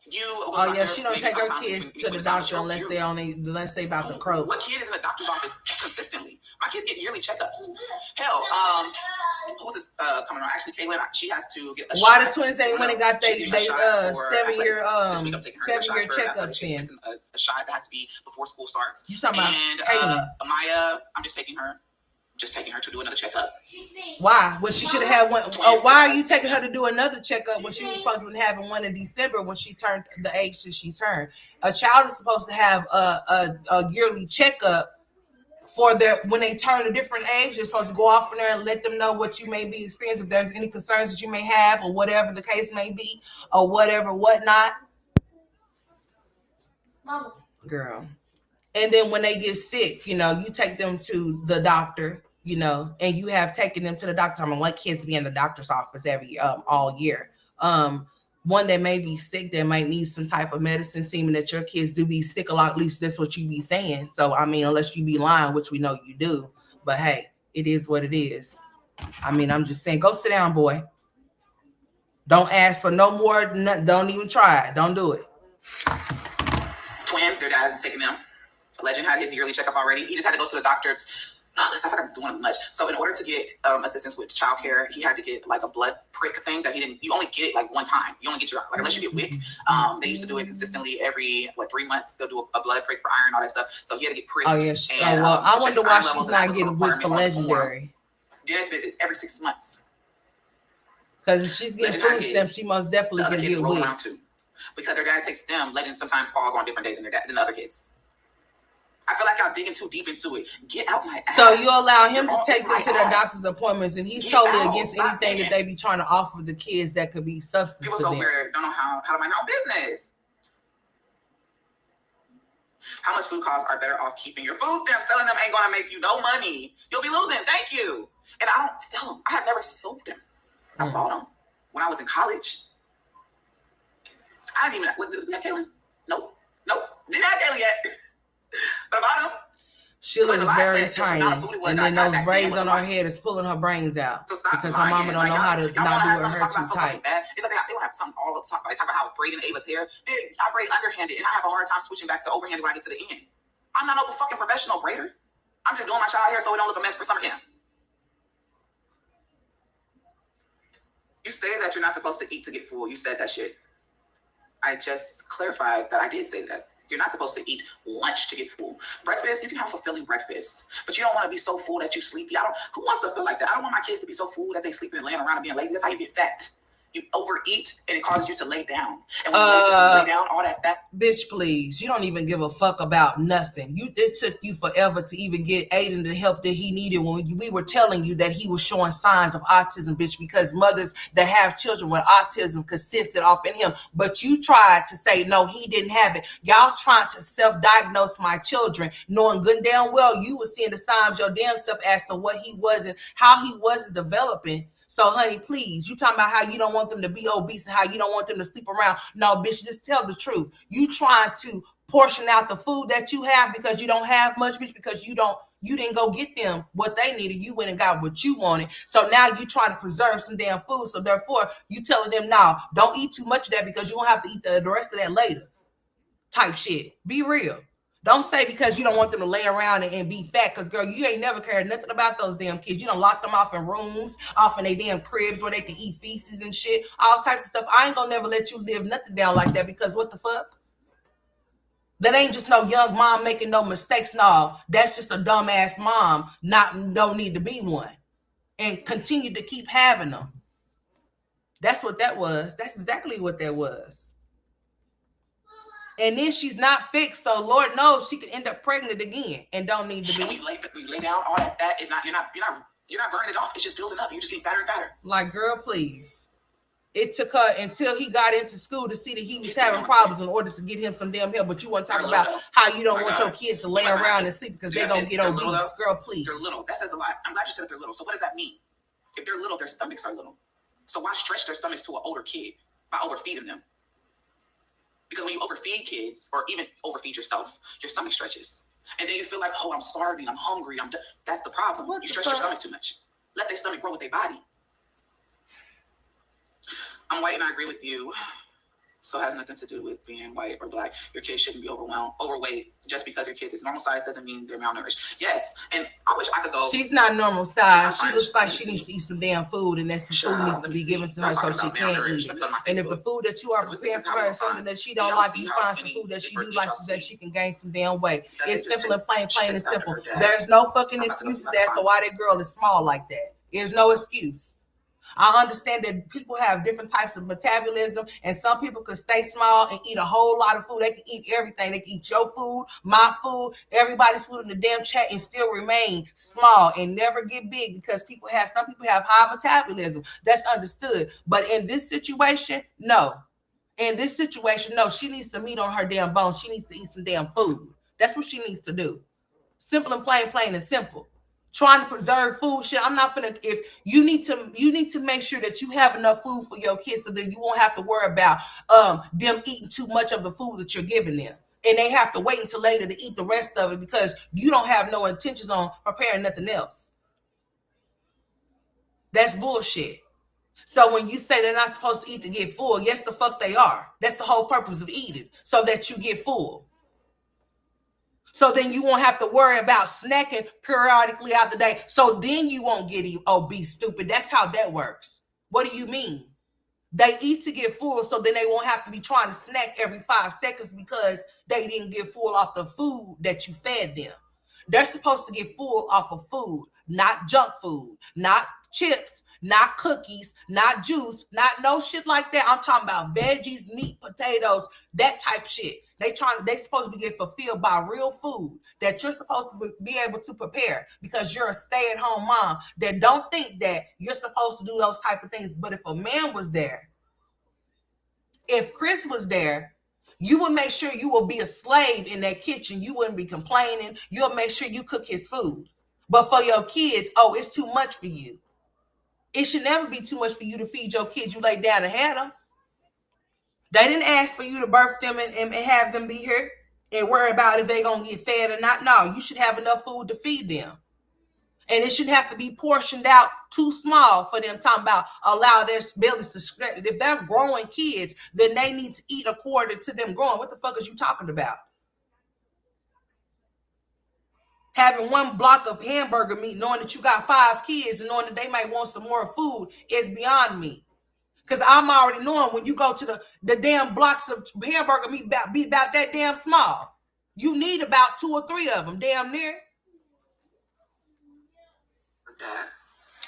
She don't take her kids to the doctor unless they about the croak. What kid is in the doctor's office consistently? My kids get yearly checkups. Hell, who's this coming around? Actually, Caitlin, she has to get a shot. Why the twins ain't when they got they 7-year checkups in? A shot that has to be before school starts. You talking about Caitlin? Amaya, I'm just taking her to do another checkup. Why? Well, she should have had one. Why are you taking her to do another checkup when she was supposed to be having one in December when she turned the age that she turned? A child is supposed to have a yearly checkup for when they turn a different age, you're supposed to go off in there and let them know what you may be experiencing, if there's any concerns that you may have, or whatever the case may be, or whatnot. Mama. Girl. And then when they get sick, you take them to the doctor, and you have taken them to the doctor. I mean, one kids be in the doctor's office every all year. One that may be sick, that might need some type of medicine, seeming that your kids do be sick a lot. At least that's what you be saying. So, I mean, unless you be lying, which we know you do. But hey, it is what it is. I mean, I'm just saying, go sit down, boy. Don't ask for no more. Don't even try it. Don't do it. Twins, their dad is taking them. Legend had his yearly checkup already. He just had to go to the doctor. I feel like I'm doing much. So in order to get assistance with childcare, he had to get like a blood prick thing that he didn't. You only get it like one time. You only get your, like, unless you get WIC. They used to do it consistently every 3 months. They'll do a blood prick for iron, all that stuff. So he had to get pricked. Oh yes. And, well, I wonder why she's not getting WIC for Legendary. Dentist visits every 6 months. Because if she's getting food stamps, she most definitely can get WIC. Because their dad takes them. Legend sometimes falls on different days than the other kids. I feel like y'all digging too deep into it. Get out my ass. So you allow him to take them to their doctor's appointments, and he's totally against anything that they be trying to offer the kids that could be substance. People so weird, don't know how to mind their own business. How much food costs are better off keeping your food stamps? Selling them ain't gonna make you no money. You'll be losing. Thank you. And I don't sell them. I have never sold them. I bought them when I was in college. I didn't even. Did we have Kaylin? Nope. Didn't have Kaylin yet. But about him, Sheila is very tiny, and then those braids on her head is pulling her brains out because her mama don't know how to not do her hair too tight. It's like they want to have something all the time. They talk about how I was braiding Ava's hair. I braid underhanded, and I have a hard time switching back to overhanded when I get to the end. I'm not no fucking professional braider. I'm just doing my child hair so it don't look a mess for summer camp. You stated that you're not supposed to eat to get full. You said that shit. I just clarified that I did say that. You're not supposed to eat lunch to get full. Breakfast, you can have a fulfilling breakfast, but you don't want to be so full that you sleepy. Who wants to feel like that? I don't want my kids to be so full that they sleeping and laying around and being lazy. That's how you get fat. You overeat and it causes you to lay down. And when you lay down, all that fat. Bitch, please. You don't even give a fuck about nothing. It took you forever to even get Aiden the help that he needed when we were telling you that he was showing signs of autism, bitch, because mothers that have children with autism could sense it off in him. But you tried to say, no, he didn't have it. Y'all trying to self-diagnose my children, knowing good and damn well you were seeing the signs your damn self as to what he wasn't, how he wasn't developing. So, honey, please, you talking about how you don't want them to be obese and how you don't want them to sleep around. No, bitch, just tell the truth. You trying to portion out the food that you have because you don't have much, bitch, because you didn't go get them what they needed. You went and got what you wanted. So now you trying to preserve some damn food. So therefore, you telling them, no, don't eat too much of that because you won't have to eat the rest of that later. Type shit. Be real. Don't say because you don't want them to lay around and be fat, because, girl, you ain't never cared nothing about those damn kids. You done locked them off in rooms, off in their damn cribs where they can eat feces and shit, all types of stuff. I ain't gonna never let you live nothing down like that, because what the fuck? That ain't just no young mom making no mistakes. No, that's just a dumbass mom, don't need to be one. And continue to keep having them. That's what that was. That's exactly what that was. And then she's not fixed, so Lord knows she could end up pregnant again and don't need to be. When you lay down, all that fat is not. You're not burning it off. It's just building up. You're just getting fatter and fatter. Like, girl, please. It took her until he got into school to see that he was having problems in order to get him some damn help. But you want to talk about how you don't want your kids to lay around and sleep because they're gonna get obese. Girl, please. They're little. That says a lot. I'm glad you said they're little. So what does that mean? If they're little, their stomachs are little. So why stretch their stomachs to an older kid by overfeeding them? Because when you overfeed kids, or even overfeed yourself, your stomach stretches. And then you feel like, oh, I'm starving, I'm hungry, that's the problem. You stretch your stomach too much. Let their stomach grow with their body. I'm white and I agree with you. So it has nothing to do with being white or black. Your kids shouldn't be overweight. Just because your kids is normal size doesn't mean they're malnourished. Yes, and I wish I could go. She's not normal size. She looks like she needs to eat some damn food, and that some food needs to be given to her so she can eat. And if the food that you are preparing for her is something that she don't like, you find some food that she do like so that she can gain some damn weight. It's simple and plain and simple. There's no fucking excuses as to why that girl is small like that. There's no excuse. I understand that people have different types of metabolism, and some people can stay small and eat a whole lot of food. They can eat everything. They can eat your food, my food, everybody's food in the damn chat, and still remain small and never get big, because some people have high metabolism. That's understood. But in this situation, no. In this situation, no. She needs some meat on her damn bones. She needs to eat some damn food. That's what she needs to do. Simple and plain and simple. Trying to preserve food shit. I'm not gonna. If you need to make sure that you have enough food for your kids, so that you won't have to worry about them eating too much of the food that you're giving them, and they have to wait until later to eat the rest of it because you don't have no intentions on preparing nothing else. That's bullshit. So when you say they're not supposed to eat to get full, yes, the fuck they are. That's the whole purpose of eating, so that you get full. So then you won't have to worry about snacking periodically out the day. So then you won't get obese, stupid. That's how that works. What do you mean? They eat to get full, so then they won't have to be trying to snack every 5 seconds because they didn't get full off the food that you fed them. They're supposed to get full off of food, not junk food, not chips, not cookies, not juice, not no shit like that. I'm talking about veggies, meat, potatoes, that type shit. They supposed to get fulfilled by real food that you're supposed to be able to prepare, because you're a stay-at-home mom that don't think that you're supposed to do those type of things. But if a man was there, if Chris was there, you would make sure you will be a slave in that kitchen. You wouldn't be complaining. You'll make sure you cook his food. But for your kids, oh, it's too much for you. It should never be too much for you to feed your kids. You lay down and had them. They didn't ask for you to birth them and have them be here and worry about if they're going to get fed or not. No, you should have enough food to feed them. And it shouldn't have to be portioned out too small for them. Talking about allow their bellies to stretch. If they're growing kids, then they need to eat according to them growing. What the fuck is you talking about? Having one block of hamburger meat, knowing that you got 5 kids and knowing that they might want some more food, is beyond me. Because I'm already knowing when you go to the damn blocks of hamburger meat be about that damn small. You need about 2 or 3 of them, damn near. Dad,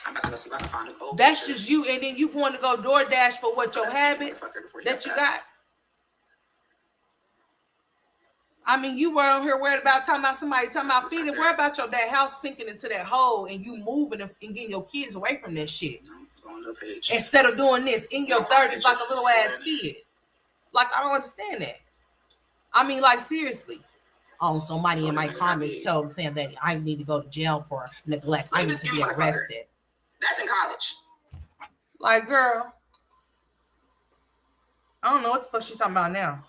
I'm about to go see if I can find an old That's picture. just you, and then you want to go DoorDash for what your habits that you got. I mean, you were on here worried about talking about somebody talking about feeding. Worry about your that house sinking into that hole and you moving and getting your kids away from that shit. Instead of doing this in your 30s like a little ass kid. Like, I don't understand that. I mean, like, seriously. Oh, somebody in my comments told me saying that I need to go to jail for neglect. I need to be arrested. That's in college. Like, girl, I don't know what the fuck she's talking about now.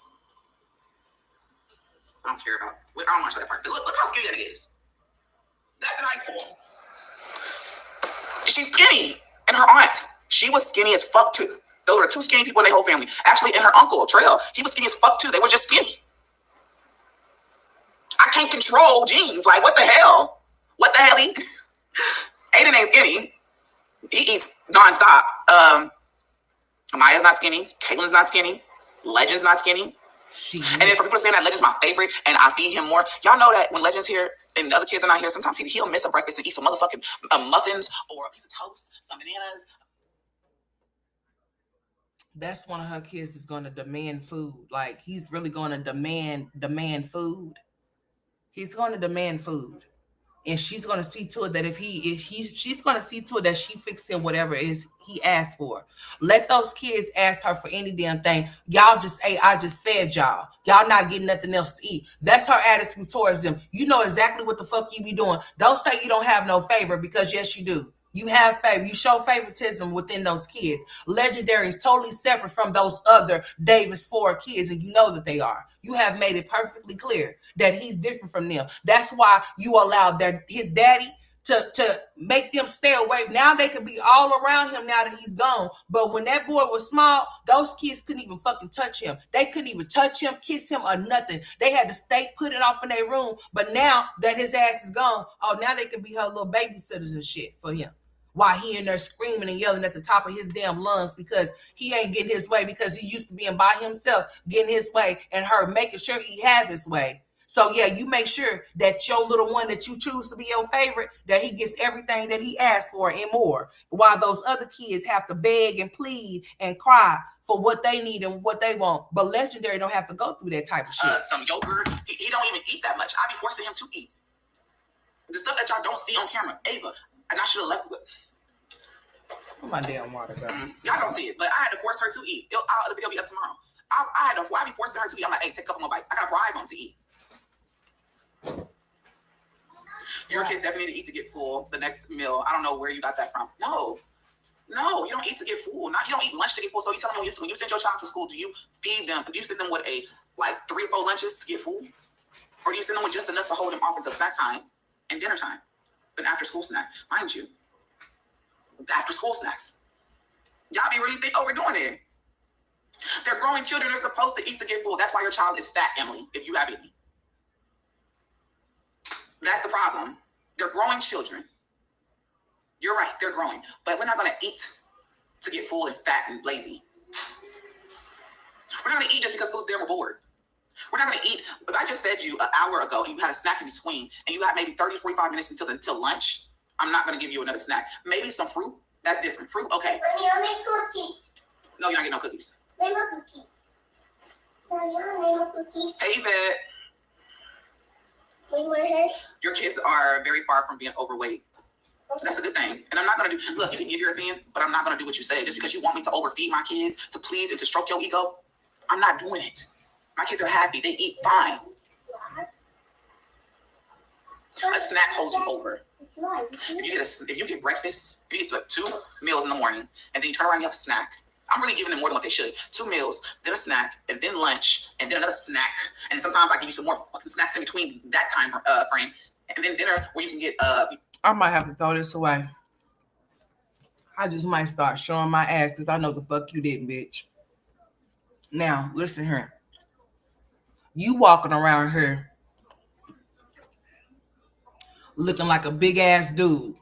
I don't care about. I don't want to show that part. Look how skinny that is. That's in high school. She's skinny, and her aunt, she was skinny as fuck too. Those were 2 skinny people in their whole family. Actually, and her uncle Trail, he was skinny as fuck too. They were just skinny. I can't control genes. Like, what the hell? What the hell? Aiden ain't skinny. He eats nonstop. Maya's not skinny. Caitlin's not skinny. Legend's not skinny. And then for people saying that Legend's my favorite and I feed him more, y'all know that when Legend's here and the other kids are not here, sometimes he'll miss a breakfast and eat some motherfucking muffins or a piece of toast, some bananas. That's one of her kids is going to demand food. Like, he's really going to demand food. He's going to demand food. And she's going to see to it that she's going to see to it that she fixes him whatever it is he asked for. Let those kids ask her for any damn thing. Y'all just say, I just fed y'all. Y'all not getting nothing else to eat. That's her attitude towards them. You know exactly what the fuck you be doing. Don't say you don't have no favor, because yes, you do. You have favor. You show favoritism within those kids. Legendary is totally separate from those other Davis 4 kids, and you know that they are. You have made it perfectly clear that he's different from them. That's why you allowed his daddy to make them stay away. Now they can be all around him now that he's gone. But when that boy was small, those kids couldn't even fucking touch him. They couldn't even touch him, kiss him, or nothing. They had to stay put it off in their room. But now that his ass is gone, oh, now they can be her little babysitters and shit for him. While he in there screaming and yelling at the top of his damn lungs because he ain't getting his way, because he used to being by himself, getting his way, and her making sure he have his way. So yeah, you make sure that your little one that you choose to be your favorite, that he gets everything that he asked for and more. While those other kids have to beg and plead and cry for what they need and what they want. But Legendary don't have to go through that type of shit. Some yogurt. He don't even eat that much. I be forcing him to eat. The stuff that y'all don't see on camera. Ava, and I should have left with. Where my damn water go? Y'all don't see it, but I had to force her to eat. The video will be up tomorrow. I be forcing her to eat. I'm like, hey, take a couple more bites. I gotta bribe them to eat. Your kids definitely need to eat to get full. The next meal, I don't know where you got that from. No, you don't eat to get full. You don't eat lunch to get full. So you tell me when you send your child to school, do you feed them? Do you send them with like 3 or 4 lunches to get full, or do you send them with just enough to hold them off until snack time and dinner time, an after school snack, mind you? After school snacks. Y'all be really think, oh, we're doing it. They're growing children. They're supposed to eat to get full. That's why your child is fat, Emily, if you have any. That's the problem. They're growing children. You're right, they're growing. But we're not going to eat to get full and fat and lazy. We're not going to eat just because food's there, we're bored. We're not going to eat. If I just fed you an hour ago and you had a snack in between and you had maybe 30, 45 minutes until lunch, I'm not going to give you another snack. Maybe some fruit. That's different. Fruit, okay. Mommy, I'll make cookies. No, you're not getting no cookies. Make a cookie. Mommy, I'll make a cookie. Hey, Yvette. Make my head. Your kids are very far from being overweight. That's a good thing. And I'm not going to do, look, you can give your opinion, but I'm not going to do what you say. Just because you want me to overfeed my kids, to please and to stroke your ego, I'm not doing it. My kids are happy. They eat fine. A snack holds you over. If you get breakfast, if you get like 2 meals in the morning, and then you turn around and you have a snack, I'm really giving them more than what they should. 2 meals, then a snack, and then lunch, and then another snack. And sometimes I give you some more fucking snacks in between that time frame. And then dinner where you can get... I might have to throw this away. I just might start showing my ass because I know the fuck you didn't, bitch. Now, listen here. You walking around here looking like a big ass dude.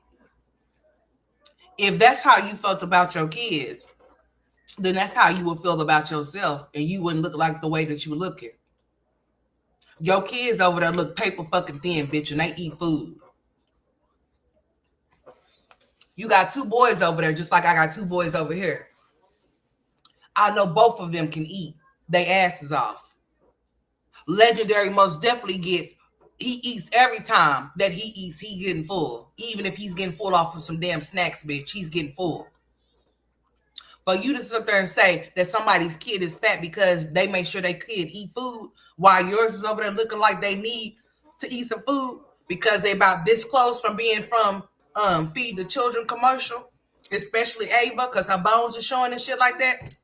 If that's how you felt about your kids, then that's how you would feel about yourself, and you wouldn't look like the way that you looking. Your kids over there look paper fucking thin, bitch, and they eat food. You got 2 boys over there, just like I got 2 boys over here. I know both of them can eat. They asses off. Legendary most definitely he eats every time that he eats, he getting full. Even if he's getting full off of some damn snacks, bitch, he's getting full. For you to sit there and say that somebody's kid is fat because they make sure their kid eat food while yours is over there looking like they need to eat some food because they about this close from being from Feed the Children commercial, especially Ava, because her bones are showing and shit like that.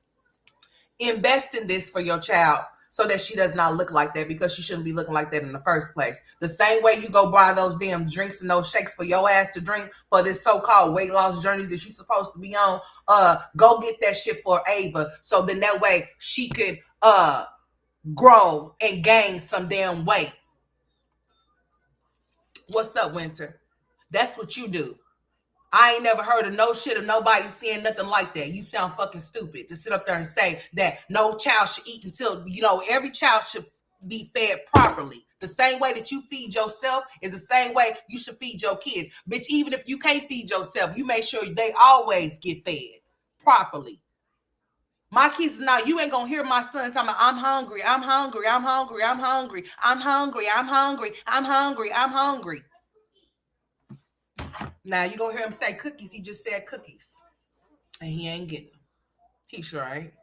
Invest in this for your child so that she does not look like that, because she shouldn't be looking like that in the first place. The same way you go buy those damn drinks and those shakes for your ass to drink for this so-called weight loss journey that she's supposed to be on, go get that shit for Ava so then that way she could grow and gain some damn weight. What's up, Winter? That's what you do. I ain't never heard of no shit of nobody saying nothing like that. You sound fucking stupid to sit up there and say that no child should eat until, every child should be fed properly. The same way that you feed yourself is the same way you should feed your kids. Bitch, even if you can't feed yourself, you make sure they always get fed properly. My kids now, you ain't gonna hear my son talking about, I'm hungry, I'm hungry, I'm hungry, I'm hungry, I'm hungry, I'm hungry, I'm hungry, I'm hungry. Now you gonna hear him say cookies. He just said cookies, and he ain't getting them. He sure ain't.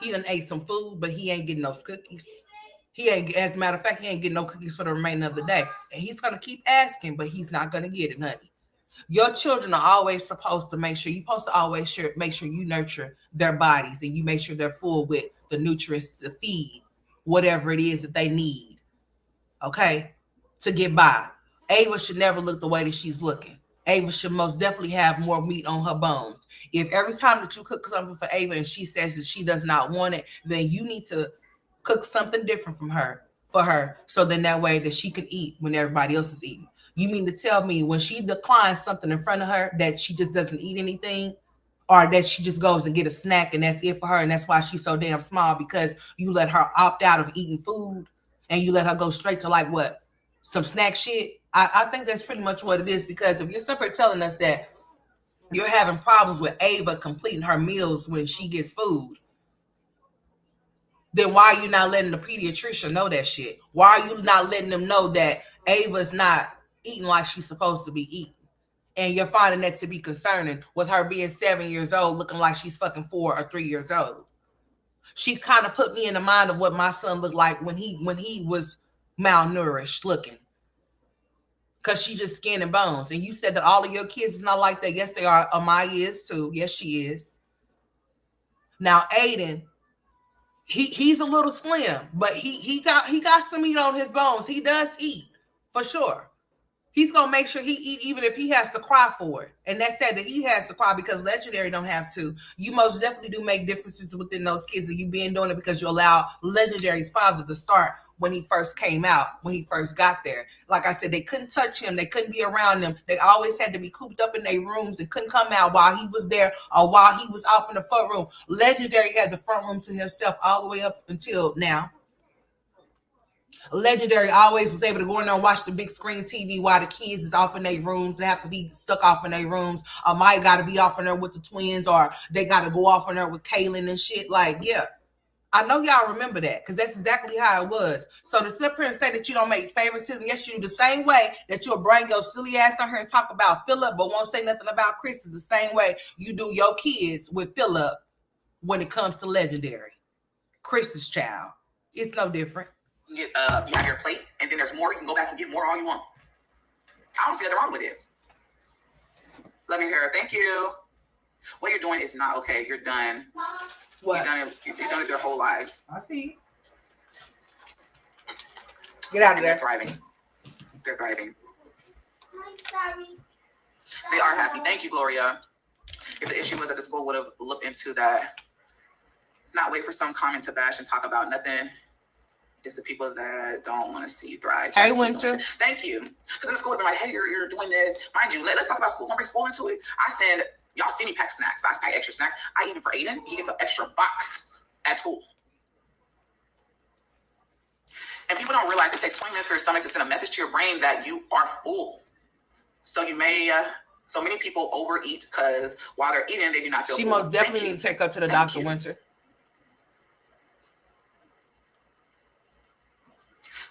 He done ate some food, but he ain't getting those cookies. He ain't. As a matter of fact, he ain't getting no cookies for the remainder of the day, and he's gonna keep asking, but he's not gonna get it, honey. Your children are always supposed to make sure make sure you nurture their bodies and you make sure they're full with the nutrients to feed whatever it is that they need. Okay, to get by. Ava should never look the way that she's looking. Ava should most definitely have more meat on her bones. If every time that you cook something for Ava and she says that she does not want it, then you need to cook something different for her, so then that way that she can eat when everybody else is eating. You mean to tell me when she declines something in front of her that she just doesn't eat anything, or that she just goes and get a snack and that's it for her, and that's why she's so damn small, because you let her opt out of eating food? and you let her go straight to like what? Some snack shit. I think that's pretty much what it is, because if you're simply telling us that you're having problems with Ava completing her meals when she gets food, then why are you not letting the pediatrician know that shit? Why are you not letting them know that Ava's not eating like she's supposed to be eating? And you're finding that to be concerning with her being 7 years old, looking like she's fucking 4 or 3 years old. She kind of put me in the mind of what my son looked like when he was malnourished looking. Because she's just skin and bones. And you said that all of your kids is not like that. Yes, they are. Amaya is too. Yes, she is. Now, Aiden, he's a little slim, but he got some meat on his bones. He does eat, for sure. He's gonna make sure he eat, even if he has to cry for it. And that's sad that he has to cry because Legendary don't have to. You most definitely do make differences within those kids, and you been doing it because you allow Legendary's father to start when he first came out, when he first got there. Like I said, they couldn't touch him, they couldn't be around him. They always had to be cooped up in their rooms and couldn't come out while he was there or while he was off in the front room. Legendary had the front room to himself all the way up until now. Legendary always was able to go in there and watch the big screen TV while the kids is off in their rooms. They have to be stuck off in their rooms. Mike got to be off in there with the twins, or they got to go off in there with Kaylin and shit. Like, yeah, I know y'all remember that because that's exactly how it was. So to sit here and say that you don't make favoritism, yes, you do. The same way that you'll bring your silly ass on here and talk about Philip, but won't say nothing about Chris, is the same way you do your kids with Philip when it comes to Legendary. Chris's child. It's no different. You have your plate, and then there's more. You can go back and get more all you want. I don't see nothing wrong with it. Love your hair. Thank you. What you're doing is not okay. You're done. What? You've done it their whole lives. I see. Get out of there. They're thriving. They're thriving. I'm sorry. They are happy. Thank you, Gloria. If the issue was that the school would have looked into that, not wait for some comment to bash and talk about nothing. It's the people that don't want to see you thrive. Hey, Winter. Thank you. Because in the school would be like, hey, you're doing this. Mind you, let's talk about school. Don't bring school into it. I send, y'all see me pack snacks. I pack extra snacks. I even for Aiden, he gets an extra box at school. And people don't realize it takes 20 minutes for your stomach to send a message to your brain that you are full. So you may, so many people overeat because while they're eating, they do not feel full. She most definitely need to take her to the doctor, Winter.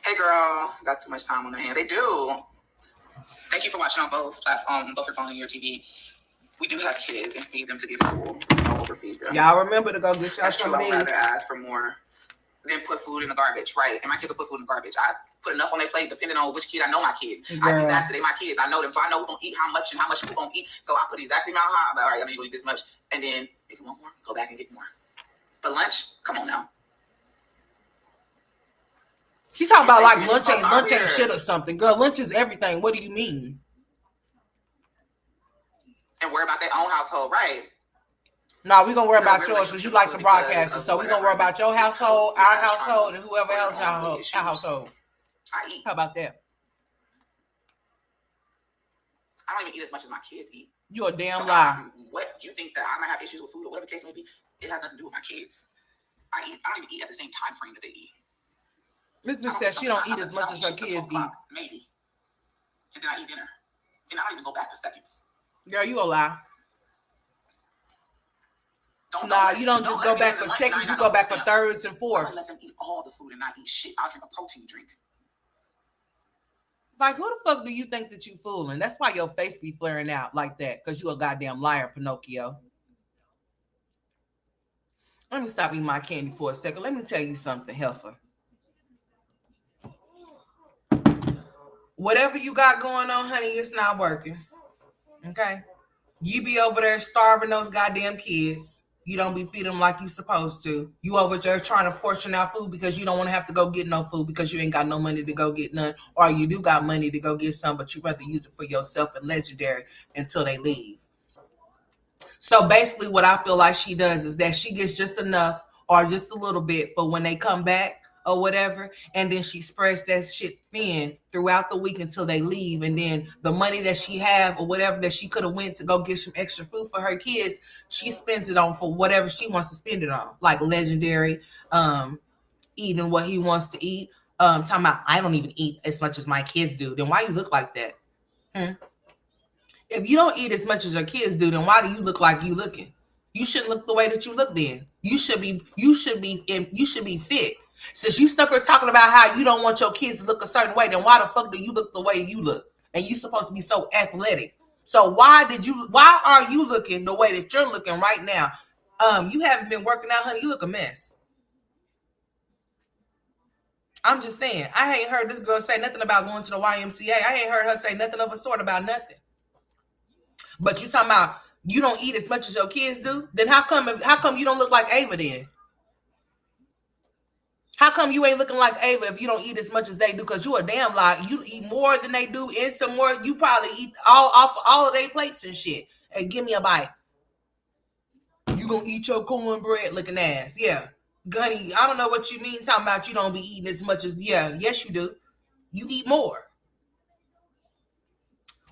Hey girl, got too much time on their hands. They do. Thank you for watching on both platforms, both your phone and your TV. We do have kids and feed them to get full. Don't overfeed them. Y'all remember to go get y'all some of these. I'd rather ask for more than put food in the garbage, right? And my kids will put food in the garbage. I put enough on their plate depending on which kid. I know my kids. Girl. I exactly, they my kids. I know them, so I know who's gonna eat how much and how much we're gonna eat. So I put exactly amount high. I'm like, all right, I'm gonna eat this much. And then if you want more, go back and get more. But lunch, come on now. She talking about like lunch ain't shit or something. Girl, lunch is everything. What do you mean? And worry about their own household, right? No, we're going to worry about yours because you like to broadcast it. So we're going to worry about your household, our household, and whoever else our household. I eat. How about that? I don't even eat as much as my kids eat. You a damn lie. What you think that I might have issues with food or whatever the case may be, it has nothing to do with my kids. I don't even eat at the same time frame that they eat. Miss Miss says she don't eat as much as her kids eat. Maybe. And then I eat dinner. And I don't even go back for seconds. Girl, you a lie. Nah, you don't just go back for seconds. You go back for thirds and fourths. Let them eat all the food and not eat shit. I'll drink a protein drink. Like, who the fuck do you think that you fooling? That's why your face be flaring out like that. Because you a goddamn liar, Pinocchio. Let me stop eating my candy for a second. Let me tell you something, Heifer. Whatever you got going on, honey, it's not working. Okay? You be over there starving those goddamn kids. You don't be feeding them like you supposed to. You over there trying to portion out food because you don't want to have to go get no food because you ain't got no money to go get none. Or you do got money to go get some, but you rather use it for yourself and Legendary until they leave. So basically what I feel like she does is that she gets just enough or just a little bit for when they come back or whatever, and then she spreads that shit thin throughout the week until they leave, and then the money that she have or whatever that she could have went to go get some extra food for her kids, she spends it on for whatever she wants to spend it on, like Legendary, eating what he wants to eat, Talking about I don't even eat as much as my kids do. Then why you look like that? If you don't eat as much as your kids do, then why do you look like you looking? You shouldn't look the way that you look. Then you should be fit. Since you stuck here talking about how you don't want your kids to look a certain way, then why the fuck do you look the way you look? And you supposed to be so athletic. So why are you looking the way that you're looking right now? You haven't been working out, honey. You look a mess. I'm just saying. I ain't heard this girl say nothing about going to the YMCA. I ain't heard her say nothing of a sort about nothing. But you talking about you don't eat as much as your kids do? Then how come you don't look like Ava then? How come you ain't looking like Ava if you don't eat as much as they do? Because you a damn lie. You eat more than they do and some more. You probably eat all off all of their plates and shit. Hey, give me a bite. You gonna eat your cornbread looking ass. Yeah. Gunny, I don't know what you mean talking about you don't be eating as much as, yeah, yes you do. You eat more.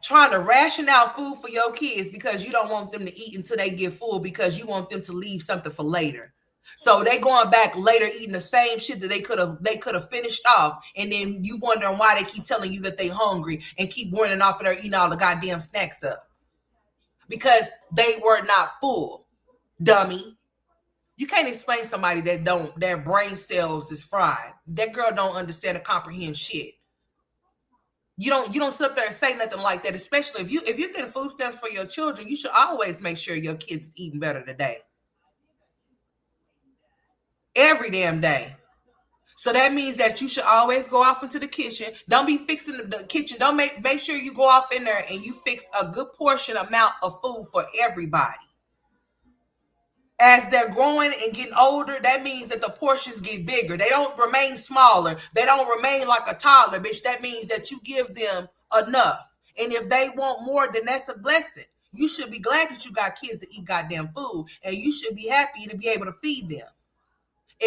Trying to ration out food for your kids because you don't want them to eat until they get full because you want them to leave something for later. So they going back later eating the same shit that they could have finished off, and then you wondering why they keep telling you that they hungry and keep running off and they're eating all the goddamn snacks up because they were not full, dummy. You can't explain somebody that their brain cells is fried. That girl don't understand or comprehend shit. You don't sit up there and say nothing like that, especially if you're getting food stamps for your children. You should always make sure your kids eating better today. Every damn day. So that means that you should always go off into the kitchen. Don't be fixing the kitchen. Don't make sure you go off in there and you fix a good portion amount of food for everybody. As they're growing and getting older, that means that the portions get bigger. They don't remain smaller. They don't remain like a toddler, bitch. That means that you give them enough. And if they want more, then that's a blessing. You should be glad that you got kids to eat goddamn food. And you should be happy to be able to feed them.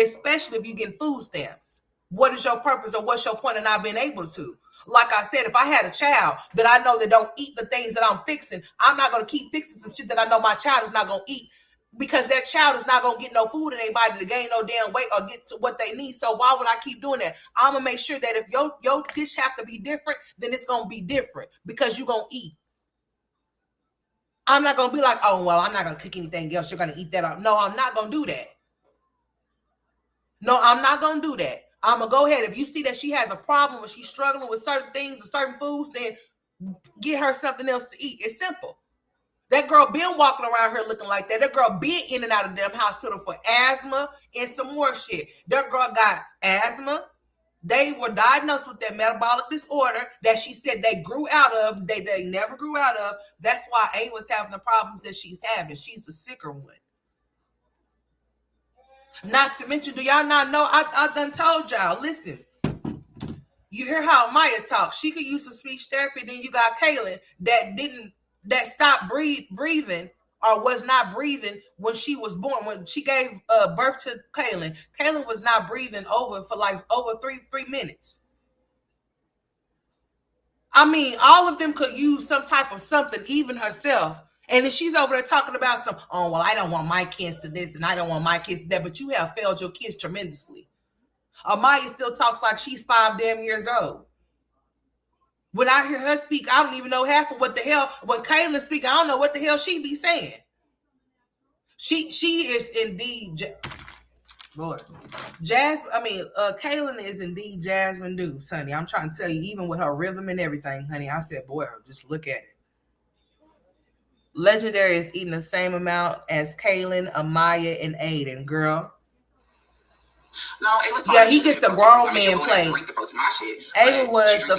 Especially if you get food stamps. What is your purpose or what's your point in not being able to? Like I said, if I had a child that I know that don't eat the things that I'm fixing, I'm not going to keep fixing some shit that I know my child is not going to eat. Because that child is not going to get no food in their body to gain no damn weight or get to what they need. So why would I keep doing that? I'm going to make sure that if your dish have to be different, then it's going to be different because you're going to eat. I'm not going to be like, oh, well, I'm not going to cook anything else. You're going to eat that up. No, I'm not going to do that. No, I'm not going to do that. I'm going to go ahead. If you see that she has a problem or she's struggling with certain things or certain foods, then get her something else to eat. It's simple. That girl been walking around here looking like that. That girl been in and out of them hospital for asthma and some more shit. That girl got asthma. They were diagnosed with that metabolic disorder that she said they grew out of. They never grew out of. That's why A was having the problems that she's having. She's the sicker one. Not to mention, do y'all not know? I done told y'all, listen. You hear how Maya talks. She could use some speech therapy. Then you got Kaylin that stopped breathing or was not breathing when she was born. When she gave birth to Kaylin, Kaylin was not breathing for like over three minutes. I mean, all of them could use some type of something, even herself. And then she's over there talking about some, oh, well, I don't want my kids to this and I don't want my kids to that. But you have failed your kids tremendously. Amaya still talks like she's 5 damn years old. When I hear her speak, I don't even know half of what the hell. When Kaylin speak, I don't know what the hell she be saying. She is indeed, Lord, Kaylin is indeed Jasmine Dukes, honey. I'm trying to tell you, even with her rhythm and everything, honey. I said, boy, just look at it. Legendary is eating the same amount as Kaylin, Amaya, and Aiden, girl. No, it was yeah, he just a grown man playing. Ava was a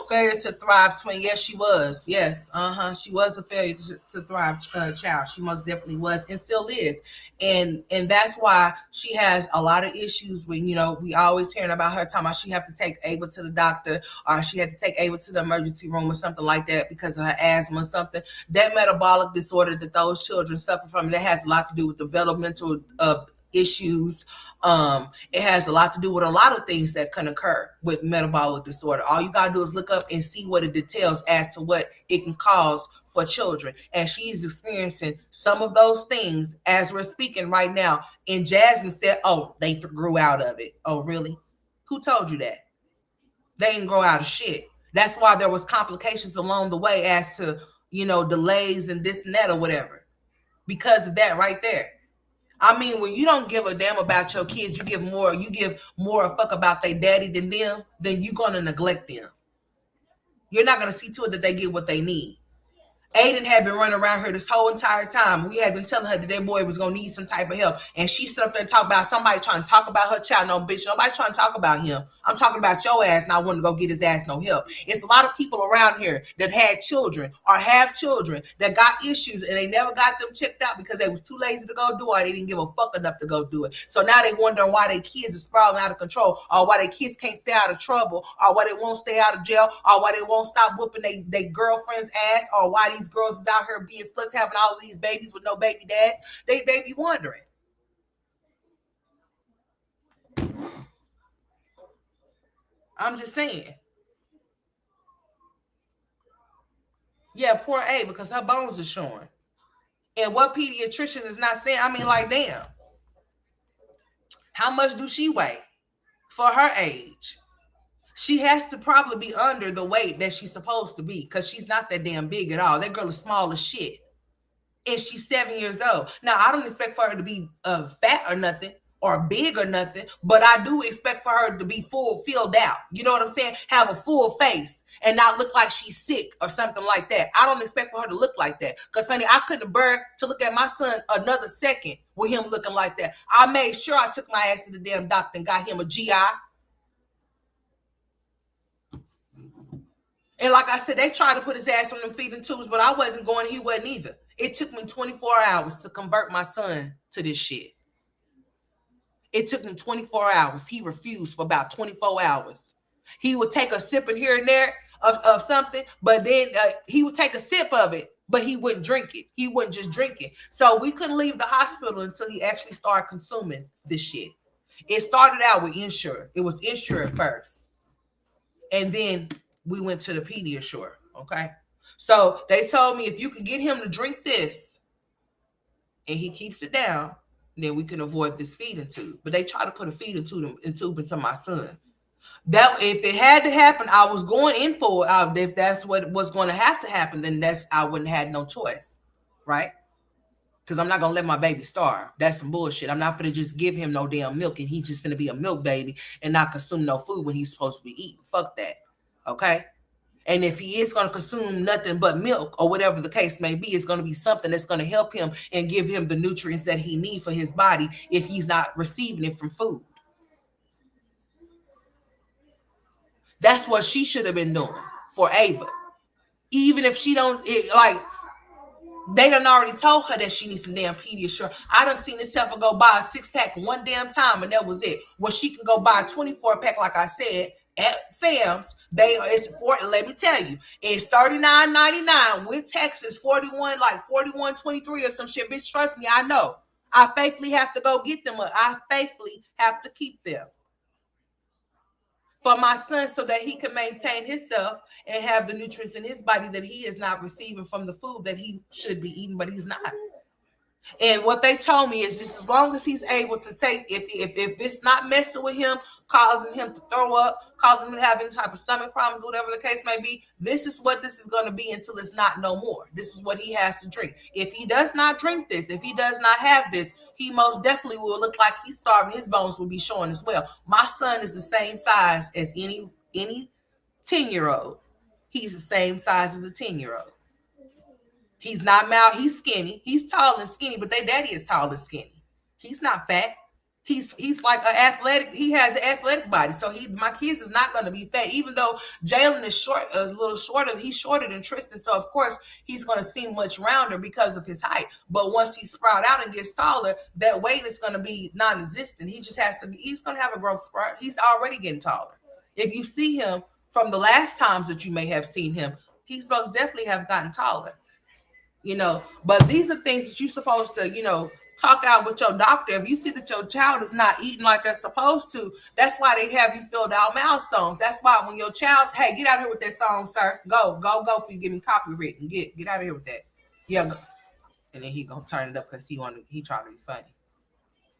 failure to thrive twin. Yes, she was. Yes, she was a failure to thrive child. She most definitely was, and still is. And that's why she has a lot of issues. When we always hearing about her talking about she have to take Ava to the doctor, or she had to take Ava to the emergency room or something like that because of her asthma or something. That metabolic disorder that those children suffer from, that has a lot to do with developmental issues. It has a lot to do with a lot of things that can occur with metabolic disorder. All you gotta do is look up and see what it details as to what it can cause for children. And she's experiencing some of those things as we're speaking right now. And Jasmine said, oh, they grew out of it. Oh, really? Who told you that? They didn't grow out of shit. That's why there was complications along the way as to, delays and this and that or whatever. Because of that right there. I mean, when you don't give a damn about your kids, you give more a fuck about their daddy than them, then you're gonna neglect them. You're not gonna see to it that they get what they need. Aiden had been running around her this whole entire time. We had been telling her that their boy was gonna need some type of help, and she stood up there and talked about somebody trying to talk about her child. No, bitch, nobody trying to talk about him. I'm talking about your ass not wanting to go get his ass no help. It's a lot of people around here that had children or have children that got issues and they never got them checked out because they was too lazy to go do it. Or they didn't give a fuck enough to go do it. So now they wondering why their kids are spiraling out of control, or why their kids can't stay out of trouble, or why they won't stay out of jail, or why they won't stop whooping their girlfriend's ass, or why these girls is out here being sluts having all of these babies with no baby dads. They be wondering. I'm just saying. Yeah, poor A, because her bones are showing. And what pediatrician is not saying, I mean, like, damn. How much do she weigh for her age? She has to probably be under the weight that she's supposed to be because she's not that damn big at all. That girl is small as shit. And she's 7 years old. Now, I don't expect for her to be fat or nothing or big or nothing, but I do expect for her to be filled out. You know what I'm saying? Have a full face and not look like she's sick or something like that. I don't expect for her to look like that because, honey, I couldn't bear to look at my son another second with him looking like that. I made sure I took my ass to the damn doctor and got him a GI. And like I said, they tried to put his ass on them feeding tubes, but I wasn't going. He wasn't either. It took me 24 hours to convert my son to this shit. It took me 24 hours. He refused for about 24 hours. He would take a sip in here and there of something, but then he would take a sip of it, but he wouldn't drink it. He wouldn't just drink it. So we couldn't leave the hospital until he actually started consuming this shit. It started out with Ensure. It was Ensure first. And then we went to the Pediasure, okay? So they told me if you could get him to drink this and he keeps it down, then we can avoid this feeding tube. But they try to put a feeding tube into my son. That if it had to happen, I was going in for it. If that's what was going to have to happen, then I wouldn't have had no choice, right? Because I'm not going to let my baby starve. That's some bullshit. I'm not going to just give him no damn milk and he's just going to be a milk baby and not consume no food when he's supposed to be eating. Fuck that. Okay? And if he is going to consume nothing but milk or whatever the case may be, it's going to be something that's going to help him and give him the nutrients that he needs for his body if he's not receiving it from food. That's what she should have been doing for Ava. Even if she don't, they done already told her that she needs some damn Pediasure. I done seen this heifer go buy a 6-pack one damn time, and that was it. Well, she can go buy a 24-pack, like I said, at Sam's. Let me tell you, it's $39.99 with taxes, 41.23 or some shit. Bitch, trust me, I know. I faithfully have to go get them. I faithfully have to keep them for my son so that he can maintain himself and have the nutrients in his body that he is not receiving from the food that he should be eating, but he's not. And what they told me is just as long as he's able to take, if it's not messing with him, causing him to throw up, causing him to have any type of stomach problems, whatever the case may be, this is what this is going to be until it's not no more. This is what he has to drink. If he does not drink this, if he does not have this, he most definitely will look like he's starving. His bones will be showing as well. My son is the same size as any 10-year-old. He's the same size as a 10-year-old. He's not he's skinny. He's tall and skinny, but their daddy is tall and skinny. He's not fat. He's like an athletic. He has an athletic body. So my kids is not going to be fat, even though Jalen is short, a little shorter. He's shorter than Tristan. So of course he's going to seem much rounder because of his height. But once he sprout out and gets taller, that weight is going to be non-existent. He just he's going to have a growth spurt. He's already getting taller. If you see him from the last times that you may have seen him, he's most definitely have gotten taller. But these are things that you're supposed to, talk out with your doctor. If you see that your child is not eating like they're supposed to, that's why they have you filled out milestones. That's why when your child, hey, get out of here with that song, sir. Go for you get me copywritten. Get out of here with that. Yeah, go. And then he gonna turn it up because he trying to be funny.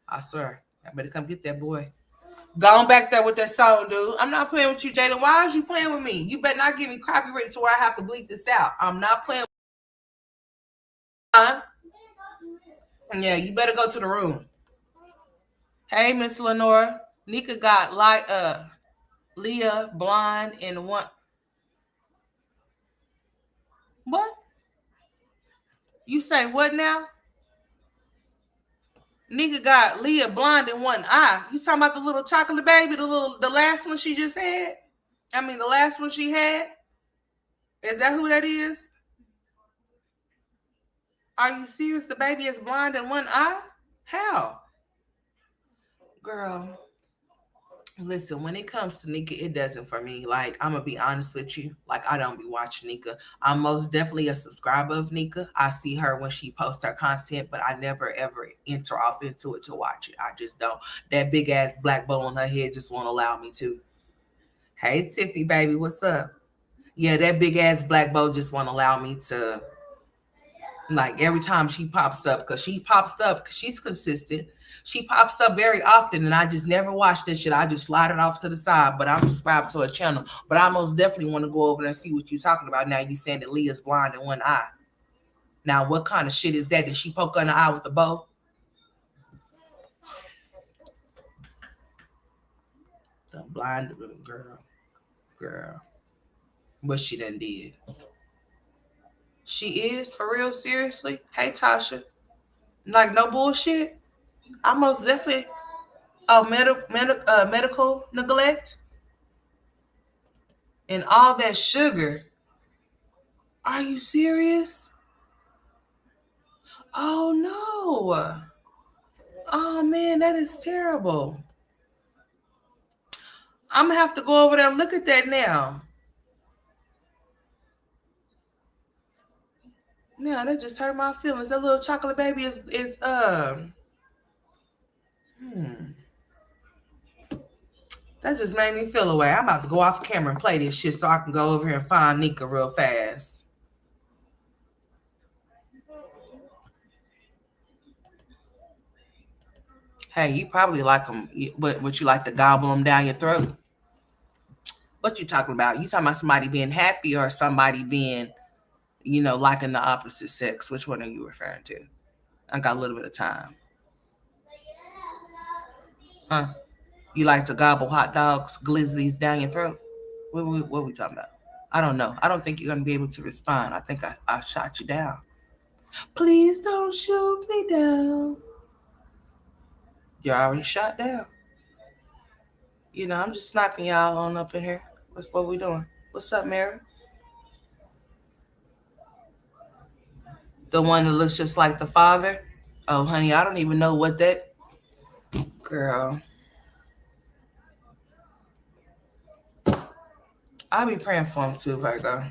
I swear. I better come get that boy. Go on back there with that song, dude. I'm not playing with you, Jada. Why is you playing with me? You better not give me copyright to where I have to bleep this out. I'm not playing with you. Huh? Yeah, you better go to the room. Hey, Miss Lenora. Nika got like Leah blind and one. What? You say what now? Nika got Leah blind in one eye. You talking about the little chocolate baby, the last one she just had? I mean, the last one she had. Is that who that is? Are you serious? The baby is blind in one eye? How? Girl, listen, when it comes to Nika, it doesn't for me. Like, I'm going to be honest with you. Like, I don't be watching Nika. I'm most definitely a subscriber of Nika. I see her when she posts her content, but I never, ever enter off into it to watch it. I just don't. That big ass black bow on her head just won't allow me to. Hey, Tiffy, baby, what's up? Yeah, that big ass black bow just won't allow me to. Like every time she pops up, because she's consistent. She pops up very often, and I just never watch this shit. I just slide it off to the side, but I'm subscribed to a channel. But I most definitely want to go over there and see what you're talking about. Now you saying that Leah's blind in one eye. Now, what kind of shit is that? Did she poke her in the eye with a bow? The blind girl. What she done did. She is for real, seriously. Hey, Tasha. Like no bullshit. I most definitely. Oh, medical neglect and all that sugar. Are you serious? Oh no. Oh man, that is terrible. I'm gonna have to go over there and look at that now. Yeah, that just hurt my feelings. That little chocolate baby is that just made me feel away. I'm about to go off camera and play this shit so I can go over here and find Nika real fast. Hey, you probably like them, but you like to gobble them down your throat. What you talking about? You talking about somebody being happy or somebody being, liking the opposite sex? Which one are you referring to? I got a little bit of time. Huh? You like to gobble hot dogs, glizzies down your throat? What we talking about? I don't know. I don't think you're going to be able to respond. I think I shot you down. Please don't shoot me down. You're already shot down. I'm just sniping y'all on up in here. That's what we doing. What's up, Mary? The one that looks just like the father? Oh, honey, I don't even know what that... Girl. I'll be praying for him too, Virgo.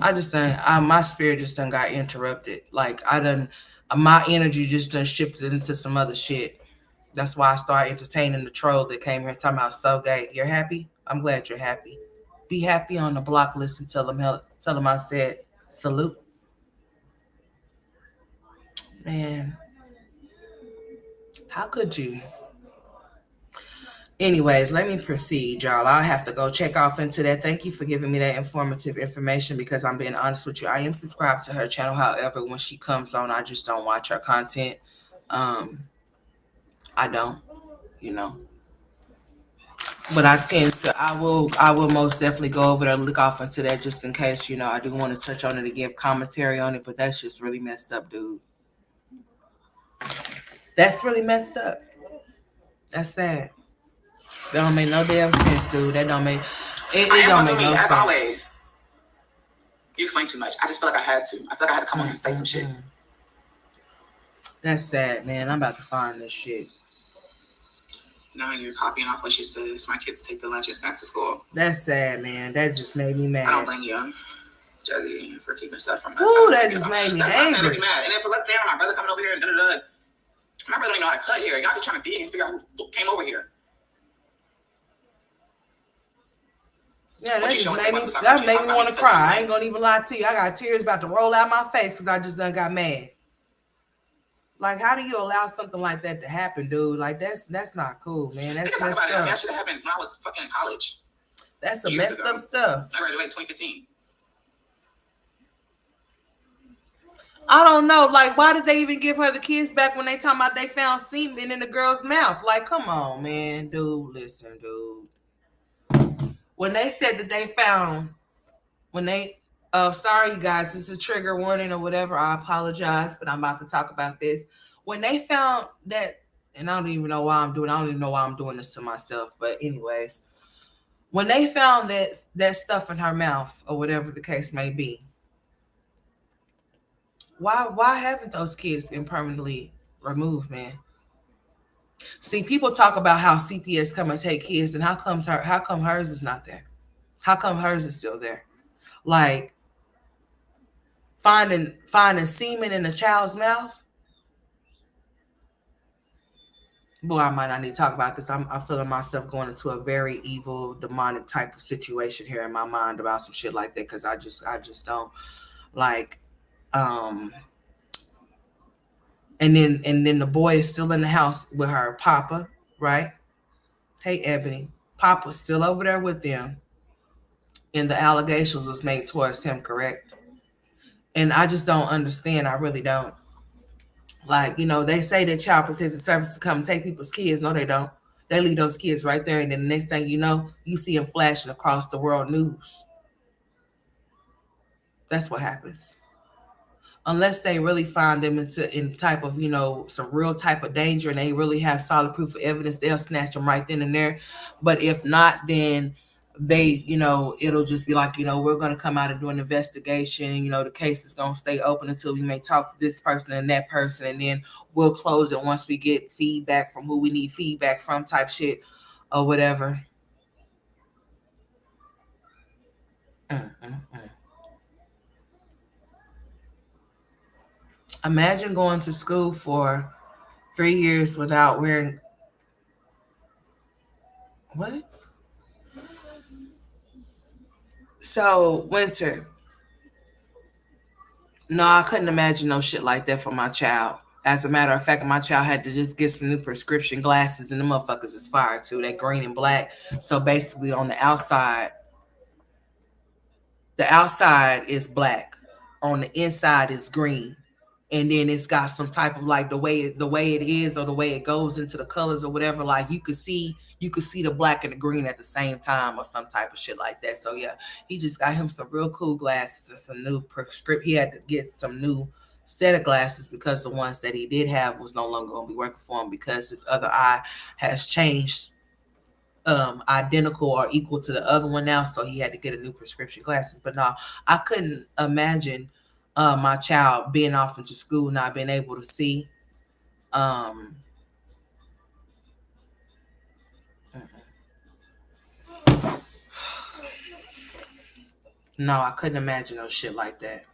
I just think my spirit just done got interrupted. Like, my energy just done shifted into some other shit. That's why I started entertaining the troll that came here talking about so gay. You're happy? I'm glad you're happy. Be happy on the block list and tell them I said salute. Man, how could you? Anyways, let me proceed, y'all. I'll have to go check off into that. Thank you for giving me that informative information because I'm being honest with you. I am subscribed to her channel. However, when she comes on, I just don't watch her content. I don't, But I will most definitely go over there and look off into that just in case, I do want to touch on it and give commentary on it, but that's just really messed up, dude. That's really messed up. That's sad. That don't make no damn sense, dude. That don't make it don't make no sense. As always. You explained too much. I just feel like I had to. I feel like I had to come on here and say some shit. That's sad, man. I'm about to find this shit. Now you're copying off what she says. My kids take the lunch and snacks to school. That's sad, man. That just made me mad. I don't blame you, Jazzy, for keeping stuff from us. Ooh, that just made me angry. Be mad. And then let's say my brother coming over here and my brother don't even know how to cut hair. Y'all just trying to dig and figure out who came over here. Yeah, that made me want to cry. I ain't gonna even lie to you. I got tears about to roll out my face because I just done got mad. Like, how do you allow something like that to happen, dude? Like, that's not cool, man. We That's can talk messed about it. I mean, up. that should have happened when I was fucking in college That's some years messed ago. up stuff. I graduated in 2015. I don't know. Like, why did they even give her the kids back when they talking about they found semen in the girl's mouth? Like, come on, man, dude. Listen, dude. When they said that they found, when they, sorry, you guys, this is a trigger warning or whatever. I apologize, but I'm about to talk about this. When they found that, and I don't even know why I'm doing. I don't even know why I'm doing this to myself. But anyways, when they found that stuff in her mouth or whatever the case may be, why haven't those kids been permanently removed, man? See, people talk about how CPS come and take kids, and how come hers is not there? How come hers is still there? Like finding semen in a child's mouth. Boy, I might not need to talk about this. I'm feeling myself going into a very evil, demonic type of situation here in my mind about some shit like that because I just don't like. Um, and then the boy is still in the house with her papa, right? Hey, Ebony, Papa's still over there with them, and the allegations was made towards him, correct? And I just don't understand. I really don't. Like, they say that child protective services come and take people's kids. No, they don't. They leave those kids right there, and then the next thing you know, you see them flashing across the world news. That's what happens. Unless they really find them in type of some real type of danger, and they really have solid proof of evidence, they'll snatch them right then and there. But if not, then they it'll just be like, we're going to come out and do an investigation. The case is going to stay open until we may talk to this person and that person, and then we'll close it once we get feedback from who we need feedback from, type shit or whatever. Mm-mm-mm. Imagine going to school for 3 years without wearing what? So, Winter, no, I couldn't imagine no shit like that for my child. As a matter of fact, my child had to just get some new prescription glasses, and the motherfuckers is fire too. They green and black. So basically, on the outside is black, on the inside is green, and then it's got some type of like the way it is, or the way it goes into the colors or whatever. Like you could see the black and the green at the same time, or some type of shit like that. So yeah, he just got him some real cool glasses and some new prescription. He had to get some new set of glasses because the ones that he did have was no longer going to be working for him because his other eye has changed, identical or equal to the other one now, so he had to get a new prescription glasses. But no, I couldn't imagine my child being off into school not being able to see. um no, I couldn't imagine no shit like that.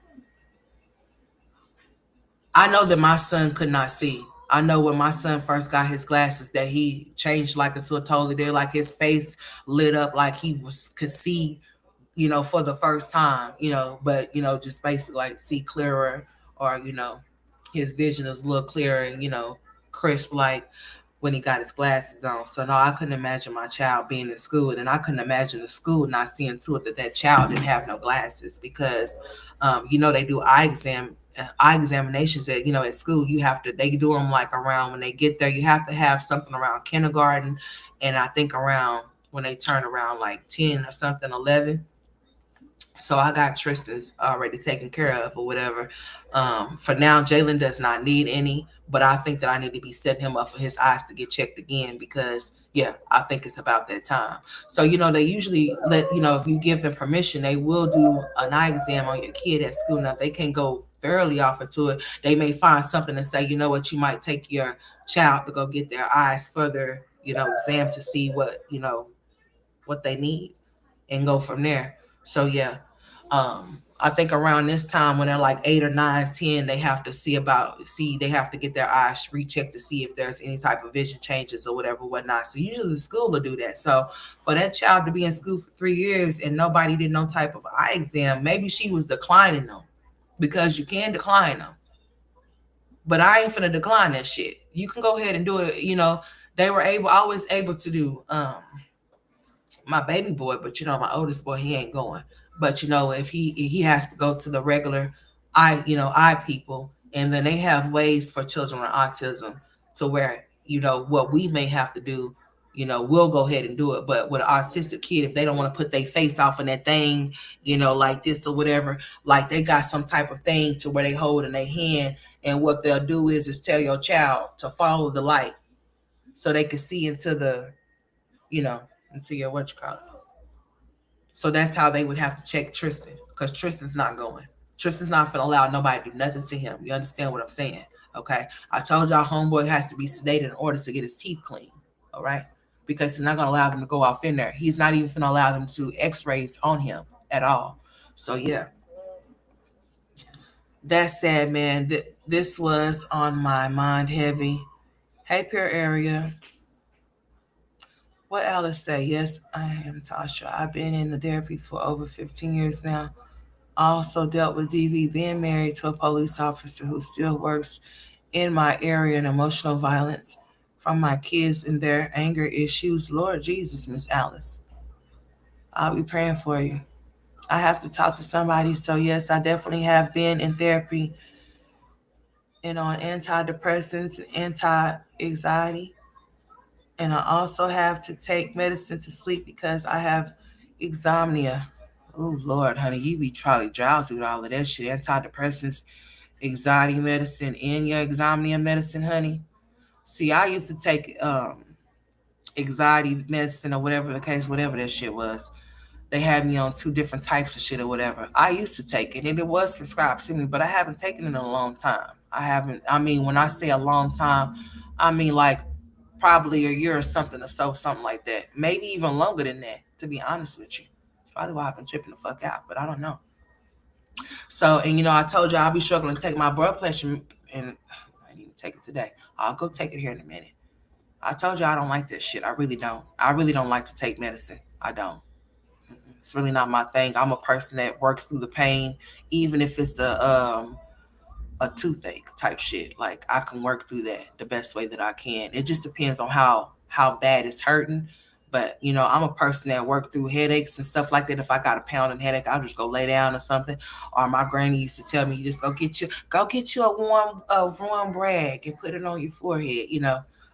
I know that my son could not see. I know when my son first got his glasses that he changed like into a totally different, like his face lit up like he was could see, for the first time, but just basically like see clearer, or his vision is a little clearer and crisp, like when he got his glasses on. So no, I couldn't imagine my child being in school, and I couldn't imagine the school not seeing to it that that child didn't have no glasses because, they do eye examinations at at school. You have to, they do them like around when they get there. You have to have something around kindergarten, and I think around when they turn around like 10 or something, 11. So I got Tristan's already taken care of or whatever. For now, Jalen does not need any, but I think that I need to be setting him up for his eyes to get checked again because, yeah, I think it's about that time. So, they usually let, if you give them permission, they will do an eye exam on your kid at school. Now, they can't go thoroughly off into it. They may find something and say, you know what, you might take your child to go get their eyes further, exam to see what they need and go from there. So, yeah. I think around this time when they're like 8 or 9, 10, they have to get their eyes rechecked to see if there's any type of vision changes or whatever, whatnot. So usually the school will do that. So for that child to be in school for 3 years and nobody did no type of eye exam, maybe she was declining them because you can decline them. But I ain't finna decline that shit. You can go ahead and do it. They were always able to do my baby boy, but my oldest boy, he ain't going. But if he has to go to the regular eye people, and then they have ways for children with autism to where what we may have to do, we'll go ahead and do it. But with an autistic kid, if they don't want to put their face off in that thing, like this or whatever, like they got some type of thing to where they hold in their hand, and what they'll do is tell your child to follow the light so they can see into the you know into your what you call it. So that's how they would have to check Tristan, because Tristan's not going. Tristan's not gonna allow nobody to do nothing to him. You understand what I'm saying? Okay. I told y'all homeboy has to be sedated in order to get his teeth clean. All right. Because he's not gonna allow them to go off in there. He's not even gonna allow them to do x-rays on him at all. So yeah. That's sad, man. This was on my mind heavy. Hey, Pure Area. What Alice say? Yes, I am Tasha. I've been in the therapy for over 15 years now. I also dealt with DV, being married to a police officer who still works in my area, and emotional violence from my kids and their anger issues. Lord Jesus, Miss Alice, I'll be praying for you. I have to talk to somebody. So yes, I definitely have been in therapy and on antidepressants and anti-anxiety. And I also have to take medicine to sleep because I have insomnia. Oh Lord, honey, you be probably drowsy with all of that shit. Antidepressants, anxiety medicine, and your insomnia medicine, honey. See, I used to take anxiety medicine or whatever the case, whatever that shit was. They had me on two different types of shit or whatever. I used to take it, and it was prescribed to me, but I haven't taken it in a long time. I haven't. I mean, when I say a long time, I mean like probably a year or something or so, something like that. Maybe even longer than that, to be honest with you. That's probably why I've been tripping the fuck out, but I don't know. So, and I told you I'll be struggling to take my blood pressure, and I need to take it today. I'll go take it here in a minute. I told you I don't like that shit. I really don't. I really don't like to take medicine. I don't. It's really not my thing. I'm a person that works through the pain, even if it's a toothache type shit. Like I can work through that the best way that I can. It just depends on how bad it's hurting. But I'm a person that work through headaches and stuff like that. If I got a pounding headache, I'll just go lay down or something. Or my granny used to tell me, you just go get you a warm rag and put it on your forehead.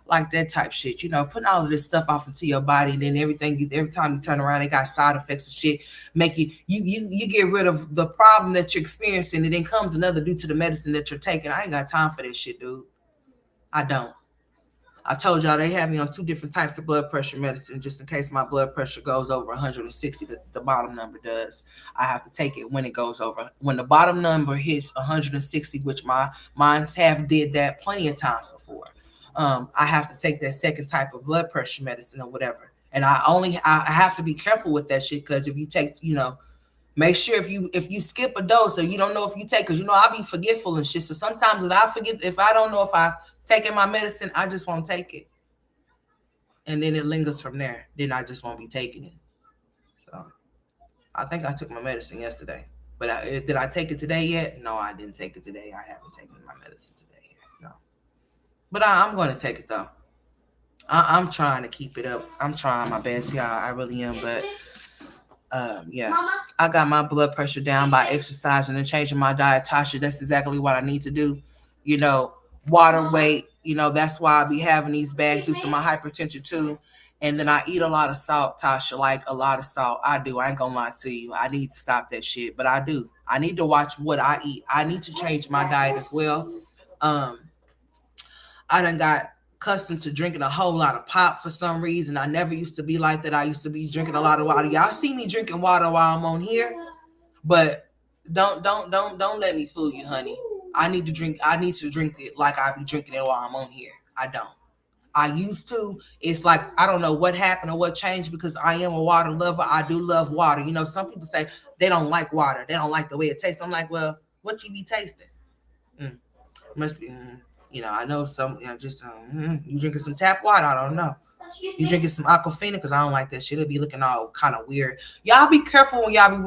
Like that type shit. Putting all of this stuff off into your body, and then every time you turn around, it got side effects and shit. Make you get rid of the problem that you're experiencing, and then comes another due to the medicine that you're taking. I ain't got time for this shit, dude. I don't. I told y'all they have me on two different types of blood pressure medicine just in case my blood pressure goes over 160. The bottom number does. I have to take it when it goes over. When the bottom number hits 160, which mine have did that plenty of times before. I have to take that second type of blood pressure medicine or whatever. And I have to be careful with that shit, because if you take, make sure if you skip a dose or you don't know if you take, because I'll be forgetful and shit. So sometimes if I don't know if I taking my medicine, I just won't take it. And then it lingers from there. Then I just won't be taking it. So I think I took my medicine yesterday. But did I take it today yet? No, I didn't take it today. I haven't taken my medicine today yet. No. But I'm going to take it though. I'm trying to keep it up. I'm trying my best, y'all. I really am. But yeah, I got my blood pressure down by exercising and changing my diet. Tasha, that's exactly what I need to do. Water weight, that's why I be having these bags due to my hypertension too. And then I eat a lot of salt, Tasha, like a lot of salt. I do. I ain't gonna lie to you. I need to stop that shit, but I do. I need to watch what I eat. I need to change my diet as well. I done got accustomed to drinking a whole lot of pop for some reason. I never used to be like that. I used to be drinking a lot of water. Y'all see me drinking water while I'm on here, but don't let me fool you, honey. I need to drink it like I be drinking it while I'm on here. I don't. I used to. It's like I don't know what happened or what changed, because I am a water lover. I do love water. Some people say they don't like water. They don't like the way it tastes. I'm like, well, what you be tasting? Must be. I know some. Just you drinking some tap water? I don't know. You drinking some Aquafina? Because I don't like that shit. It'll be looking all kind of weird. Y'all be careful when y'all be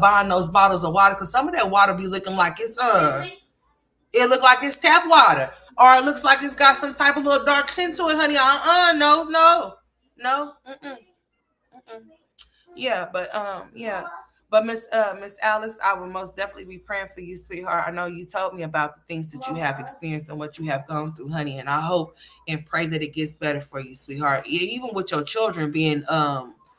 buying those bottles of water, because some of that water be looking like it's It look like it's tap water, or it looks like it's got some type of little dark tint to it, honey. No, no, no. Mm-mm. Mm-mm. Yeah, yeah. But Miss Alice, I will most definitely be praying for you, sweetheart. I know you told me about the things that you have experienced and what you have gone through, honey, and I hope and pray that it gets better for you, sweetheart. Even with your children being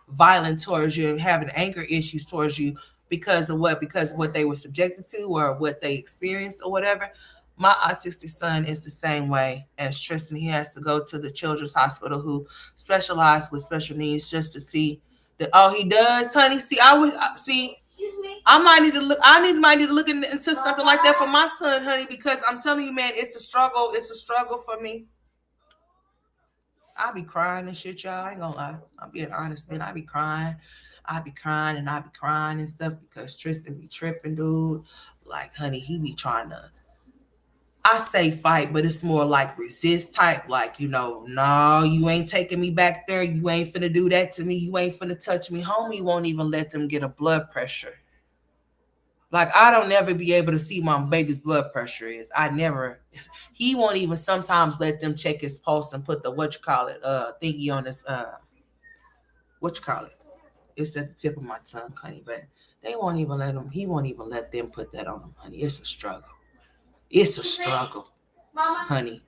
violent towards you and having anger issues towards you because of what? Because of what they were subjected to or what they experienced or whatever. My autistic son is the same way as Tristan. He has to go to the children's hospital who specialize with special needs just to see that. Oh, he does, honey. See, I would see. I might need to look. Might need to look into something like that for my son, honey, because I'm telling you, man, it's a struggle. It's a struggle for me. I be crying and shit, y'all. I ain't gonna lie. I'm being honest, man. I be crying. I be crying and I be crying and stuff because Tristan be tripping, dude. Like, honey, he be trying to. I say fight, but it's more like resist type. Like, no, you ain't taking me back there. You ain't finna do that to me. You ain't finna touch me. Homie won't even let them get a blood pressure. Like, I don't never be able to see my baby's blood pressure is. I never. He won't even sometimes let them check his pulse and put the thingy on his It's at the tip of my tongue, honey. But they won't even let him. He won't even let them put that on him, honey. It's a struggle. It's a struggle, honey.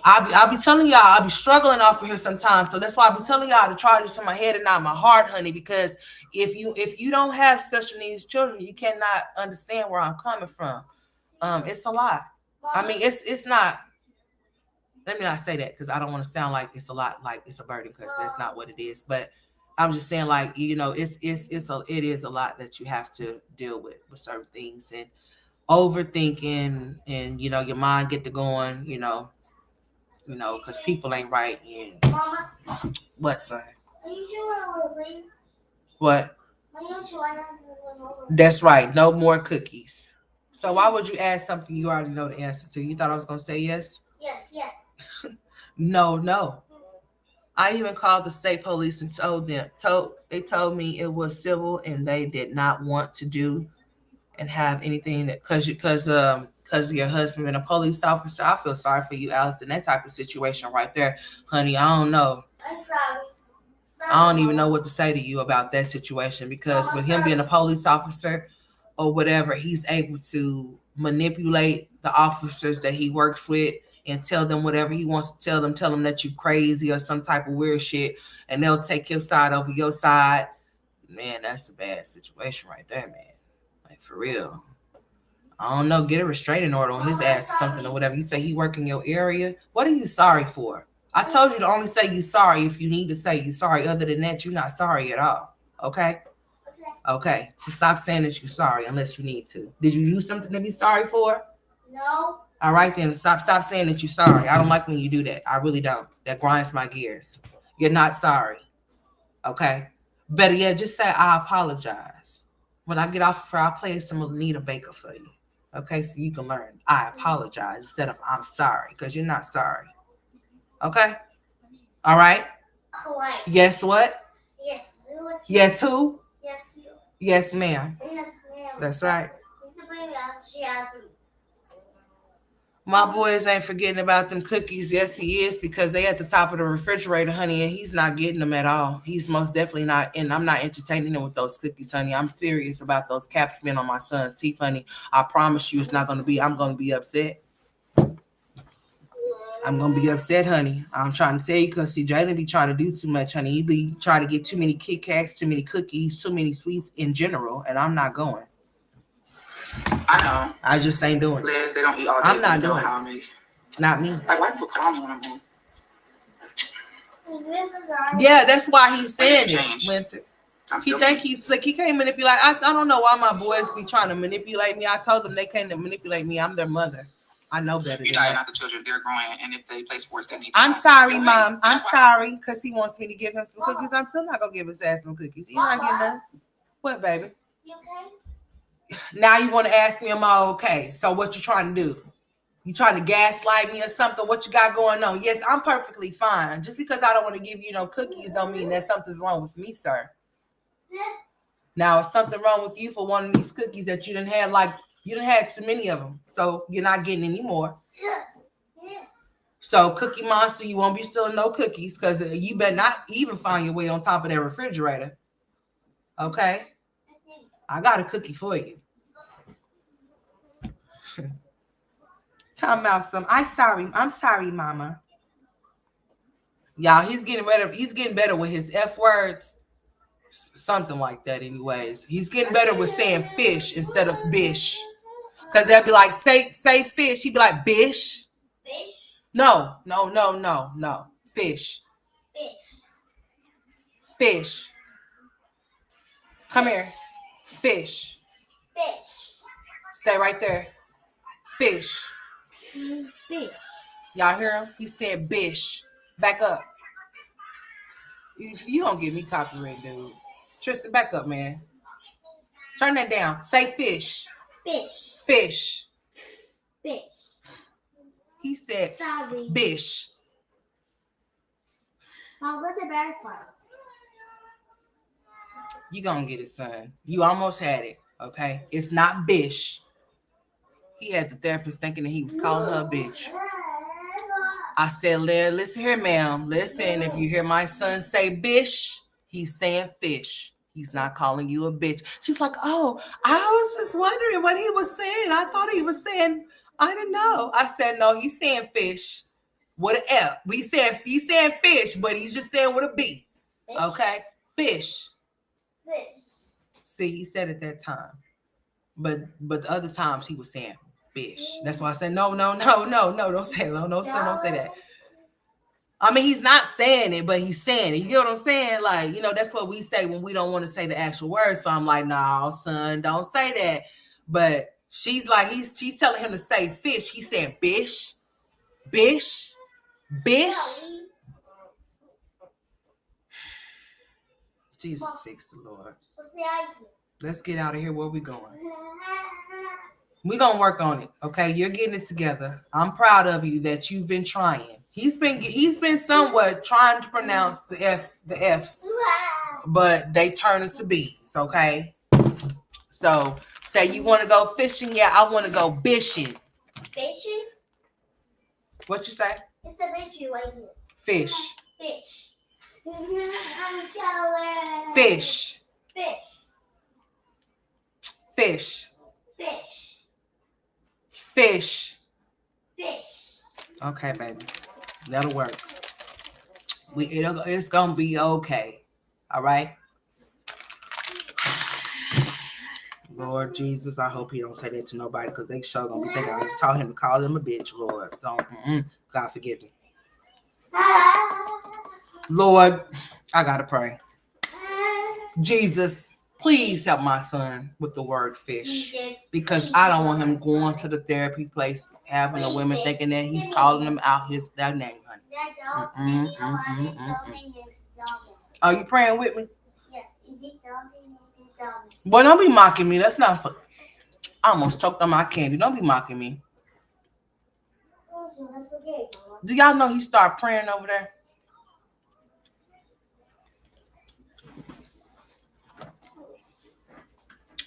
I'll be telling y'all, I'll be struggling off of here sometimes. So that's why I'll be telling y'all to try this to my head and not my heart, honey. Because if you don't have special needs children, you cannot understand where I'm coming from. It's a lot. I mean, it's not. Let me not say that because I don't want to sound like it's a lot, like it's a burden, because that's not what it is. But I'm just saying, like, it is a lot that you have to deal with certain things and overthinking, and your mind get to going, because people ain't right. And what, son? What? That's right. No more cookies. So why would you ask something you already know the answer to? You thought I was gonna say yes? Yes. No. I even called the state police and they told me it was civil and they did not want to do and have anything that because your husband been a police officer. I feel sorry for you, Alice, in that type of situation right there, honey. I don't know. I'm sorry. I don't even know what to say to you about that situation, because with him being a police officer or whatever, he's able to manipulate the officers that he works with and tell them whatever he wants to tell them that you crazy or some type of weird shit, and they'll take his side over your side. Man, that's a bad situation right there, man. Like, for real. I don't know, get a restraining order on his ass or something or whatever. You say he work in your area. What are you sorry for? I told you to only say you sorry if you need to say you sorry. Other than that, you're not sorry at all. Okay? Okay. So stop saying that you're sorry unless you need to. Did you do something to be sorry for? No. All right then. Stop saying that you're sorry. I don't like when you do that. I really don't. That grinds my gears. You're not sorry. Okay? Better yet, just say I apologize. When I get off for, I'll play some Anita Baker for you. Okay, so you can learn I apologize instead of I'm sorry, because you're not sorry. Okay? All right? Hawaii. Yes, what? Yes. Yes, who? Yes, you. Yes, ma'am. Yes, ma'am. That's right. My boys ain't forgetting about them cookies. Yes, he is, because they at the top of the refrigerator, honey, and he's not getting them at all. He's most definitely not, and I'm not entertaining him with those cookies, honey. I'm serious about those caps being on my son's teeth, honey. I promise you it's not going to be, I'm going to be upset. I'm going to be upset, honey. I'm trying to tell you, because see, Jalen be trying to do too much, honey. He be trying to get too many Kit Kats, too many cookies, too many sweets in general, and I'm not going. I know. I just ain't doing it. Liz, they don't eat all day. I'm not doing it. Not me. Like, why people call me when I'm home? Yeah, that's why he's saying it, Winter. He think he's slick. He can't manipulate. I don't know why my boys be trying to manipulate me. I told them they can't manipulate me. I'm their mother. I know better than that. Not the children. They're growing, and if they play sports, that needs. I'm sorry, Mom. I'm sorry, because he wants me to give him some cookies. I'm still not gonna give his ass some cookies. He's not getting none. What, baby? You okay? Now you want to ask me, am I okay? So what you trying to do? You trying to gaslight me or something? What you got going on? Yes, I'm perfectly fine. Just because I don't want to give you no cookies don't mean that something's wrong with me, sir. Now, is something wrong with you for one of these cookies that you didn't have like You done had too many of them, so you're not getting any more. So Cookie Monster, you won't be stealing no cookies because you better not even find your way on top of that refrigerator. Okay? I got a cookie for you. Talking about some, I'm sorry, mama. Y'all, he's getting better with his F words. Something like that, anyways. He's getting better with saying fish instead of bish. Cause they'll be like, say fish. He'd be like, bish. Fish. No. Fish. Fish. Fish. Come here. Fish. Fish. Stay right there. Fish. Fish. Y'all hear him? He said bish. Back up. You don't give me copyright, dude. Tristan, back up, man. Turn that down. Say fish. Fish. Fish. Fish. He said Sorry. bish. Mom, what's the better for? You gonna get it, son. You almost had it, okay? It's not bish. He had the therapist thinking that he was calling her a bitch. I said, listen here, ma'am. Listen, if you hear my son say bish, he's saying fish. He's not calling you a bitch. She's like, oh, I was just wondering what he was saying. I thought he was saying, I didn't know. I said, no, he's saying fish with an F. He's saying fish, but he's just saying with a B. Okay? Fish. Fish. See, he said it that time. But the other times he was saying bish. That's why I said, no, don't say it. No, son, don't say that. I mean, he's not saying it, but he's saying it. You get what I'm saying? Like, that's what we say when we don't want to say the actual words. So I'm like, no, son, don't say that. But she's like, she's telling him to say fish. He's saying bish. Jesus fix the Lord. Let's get out of here. Where we going? We're going to work on it. Okay. You're getting it together. I'm proud of you that you've been trying. He's been somewhat trying to pronounce the F's, but they turn into B's. Okay. So say you want to go fishing. Yeah, I want to go bishing. Fishing? What you say? It's a fishing right here. Fish. Fish. Fish. Fish. Fish. Fish. Fish. Fish. Okay, baby. That'll work. It's gonna be okay. All right. Lord Jesus, I hope he don't say that to nobody because they sure gonna be thinking I taught him to call them a bitch. Lord, don't. God forgive me. Lord, I gotta pray. Jesus, please help my son with the word fish, because I don't want him going to the therapy place having the women thinking that he's calling them out their name, honey. Are you praying with me? Yes. Boy, don't be mocking me. That's not fun. I almost choked on my candy. Don't be mocking me. Do y'all know he started praying over there?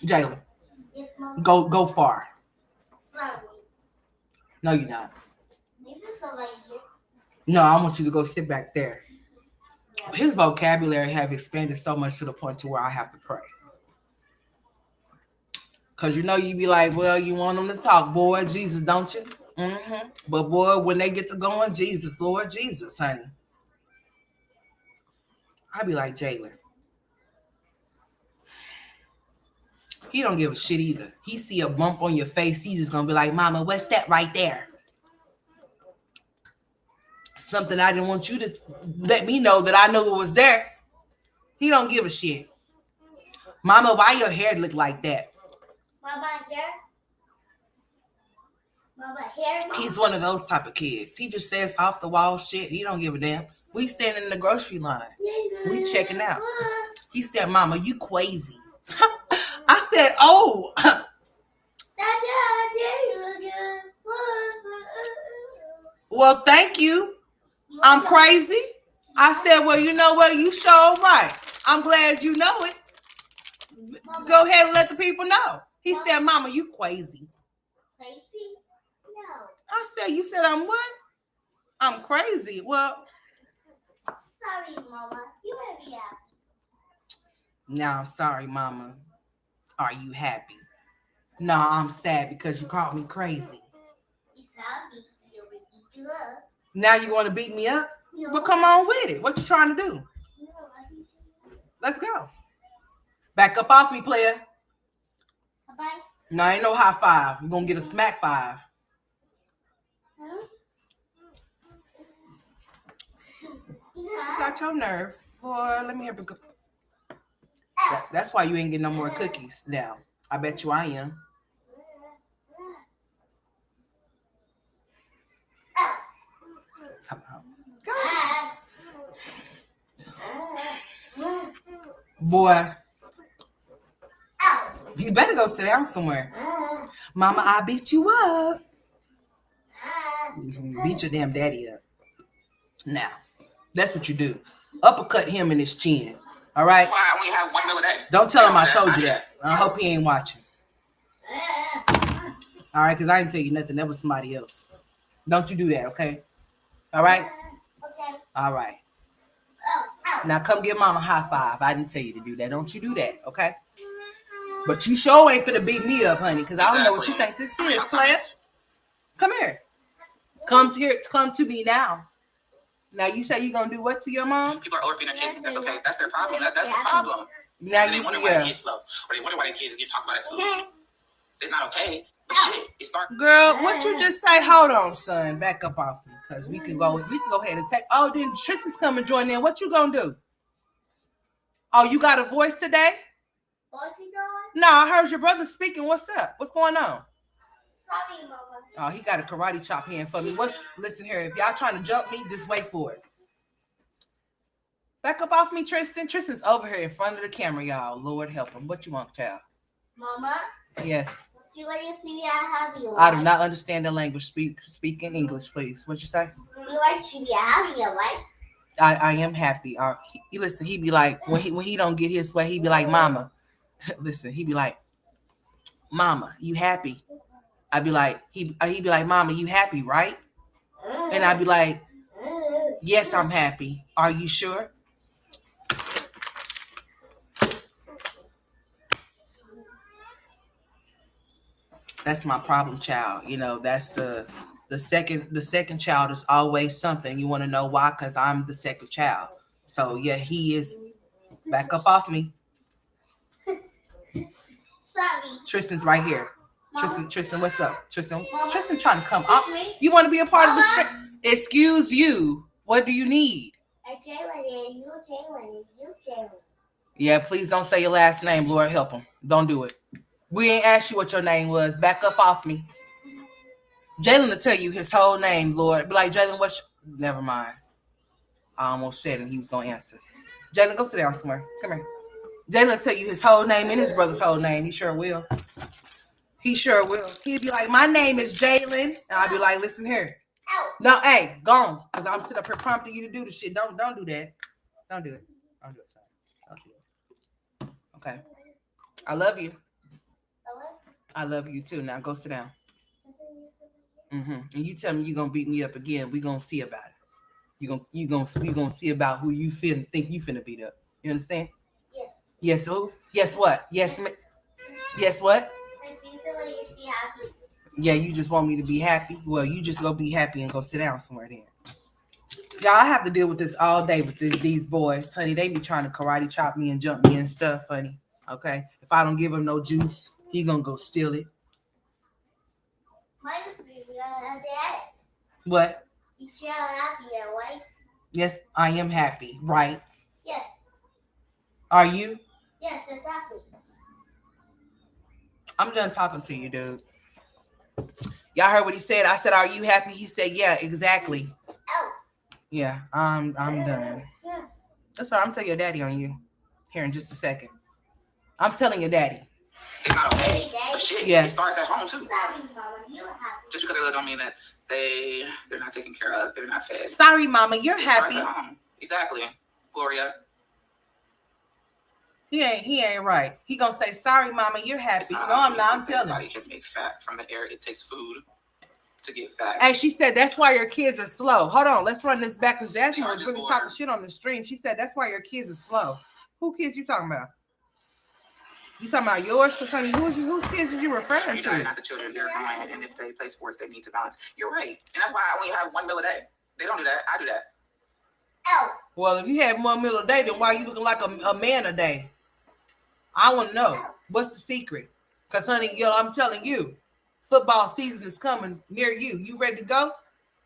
Jalen, Yes, Mom. go far. Sorry. No, you're not. This is somebody here. No, I want you to go sit back there. His vocabulary have expanded so much to the point to where I have to pray. Because you be like, well, you want them to talk, boy, Jesus, don't you? But boy, when they get to going, Jesus, Lord Jesus, honey. I be like, Jalen. He don't give a shit either. He see a bump on your face, he's just gonna be like, Mama, what's that right there? Something I didn't want you to let me know that I knew it was there. He don't give a shit. Mama, why your hair look like that? Mama, hair? Mama, hair? Mama? He's one of those type of kids. He just says off the wall shit. He don't give a damn. We standing in the grocery line. We checking out. He said, Mama, you crazy. I said, oh. Well, thank you. I'm crazy. I said, well, you know what? You sure right. I'm glad you know it. Go ahead and let the people know. He said, Mama, you crazy. I said, you said I'm what? I'm crazy. Well, Sorry, Mama. You better be happy. now, sorry, Mama. Are you happy? No, I'm sad because you called me crazy. He's happy. He'll beat you up. Now you want to beat me up? No. Well, come on with it. What you trying to do? No, I think you. Let's go. Back up off me, player. Bye. No, ain't no high five. You're going to get a smack five. Huh? You got your nerve. Boy, let me hear it. That's why you ain't getting no more cookies now. I bet you I am. Boy, you better go sit down somewhere. Mama, I beat you up. Beat your damn daddy up. Now, that's what you do. Uppercut him in his chin. All right? Why? I only have 1 meal a day. Don't tell him I told you that. I hope he ain't watching. All right? Because I didn't tell you nothing. That was somebody else. Don't you do that, okay? All right? Okay. All right. Now come give Mama a high five. I didn't tell you to do that. Don't you do that, okay? But you sure ain't finna beat me up, honey, because I don't know what you think this is, player. Come here. Come to me now. Now you say you're gonna do what to your mom? People are overfeeding their kids. That's okay. That's their problem. That's the problem. Now they wonder why their kids slow, or they wonder why their kids get talked about at school. It's not okay. Shit, it starts. Girl, what you just say? Hold on, son. Back up off me, cause we can go ahead and take. Oh, then Tristan's coming join in. What you gonna do? Oh, you got a voice today? What's he doing? No, I heard your brother speaking. What's up? What's going on? Sorry, Mama. Oh, he got a karate chop hand for me. Listen here, if y'all trying to jump me, just wait for it. Back up off me, Tristan. Tristan's over here in front of the camera, y'all. Lord help him. What you want, child? Mama? Yes. You want to see me happy? I do not understand the language. Speak in English, please. What you say? You want to be happy, right? I am happy. Listen, he be like, when he don't get his way, he be like, Mama. Listen, he be like, Mama, you happy? I'd be like, he'd be like, Mama, you happy, right? And I'd be like, yes, I'm happy. Are you sure? That's my problem child. You know, that's the second child is always something. You want to know why? Because I'm the second child. So yeah, he is. Back up off me. Sorry. Tristan's right here. Mama. Tristan, what's up? Tristan Mama. Trying to come up. You want to be a part of the stream? Excuse you. What do you need? Jalen. Yeah, please don't say your last name. Lord help him. Don't do it. We ain't asked you what your name was. Back up off me. Jalen will tell you his whole name, Lord. Be like, Jalen, never mind. I almost said it. He was going to answer. Jalen, go sit down somewhere. Come here. Jalen will tell you his whole name and his brother's whole name. He sure will. He sure will. He'd be like, my name is Jalen. And I'll be like, listen here. No, hey, go on. Because I'm sitting up here prompting you to do the shit. Don't do that. Don't do it. Don't do it. Don't do it. Okay. I love you. I love you too. Now go sit down. And you tell me you're gonna beat me up again. We gonna see about it. We gonna see about who you think you finna beat up. You understand? Yeah. Yes. Who? Yes. What? Yes. Yes. What? I see somebody you see happy. Yeah. You just want me to be happy. Well, you just go be happy and go sit down somewhere then. Y'all, I have to deal with this all day with these boys, honey. They be trying to karate chop me and jump me and stuff, honey. Okay. If I don't give him no juice, he gonna go steal it. What? You feel happy, right? Yes, I am happy, right? Yes. Are you? Yes, exactly. I'm done talking to you, dude. Y'all heard what he said? I said, are you happy? He said, yeah, exactly. Oh. Yeah, I'm done. Yeah. That's all right. I'm telling your daddy on you here in just a second. I'm telling your daddy. It's not okay. But shit, yes. It starts at home too. Sorry, Mama, you're happy. Just because they live don't mean that they're not taken care of, they're not fed. Sorry, Mama, you're it happy. Starts at home. Exactly, Gloria. He ain't right. He gonna say, sorry, Mama, you're happy. No, I'm not. I'm telling you. Everybody can make fat from the air. It takes food. to get fat. Hey, she said that's why your kids are slow. Hold on, let's run this back because Jasmine was really talking shit on the stream. She said that's why your kids are slow. Who kids you talking about? You talking about yours? Because honey, whose kids did you referring to? Not the children. They're fine, and if they play sports, they need to balance. You're right, and that's why I only have 1 meal a day. They don't do that. I do that. Well, if you had 1 meal a day, then why you looking like a man a day? I want to know what's the secret. Because honey, yo, I'm telling you, football season is coming near you. You ready to go?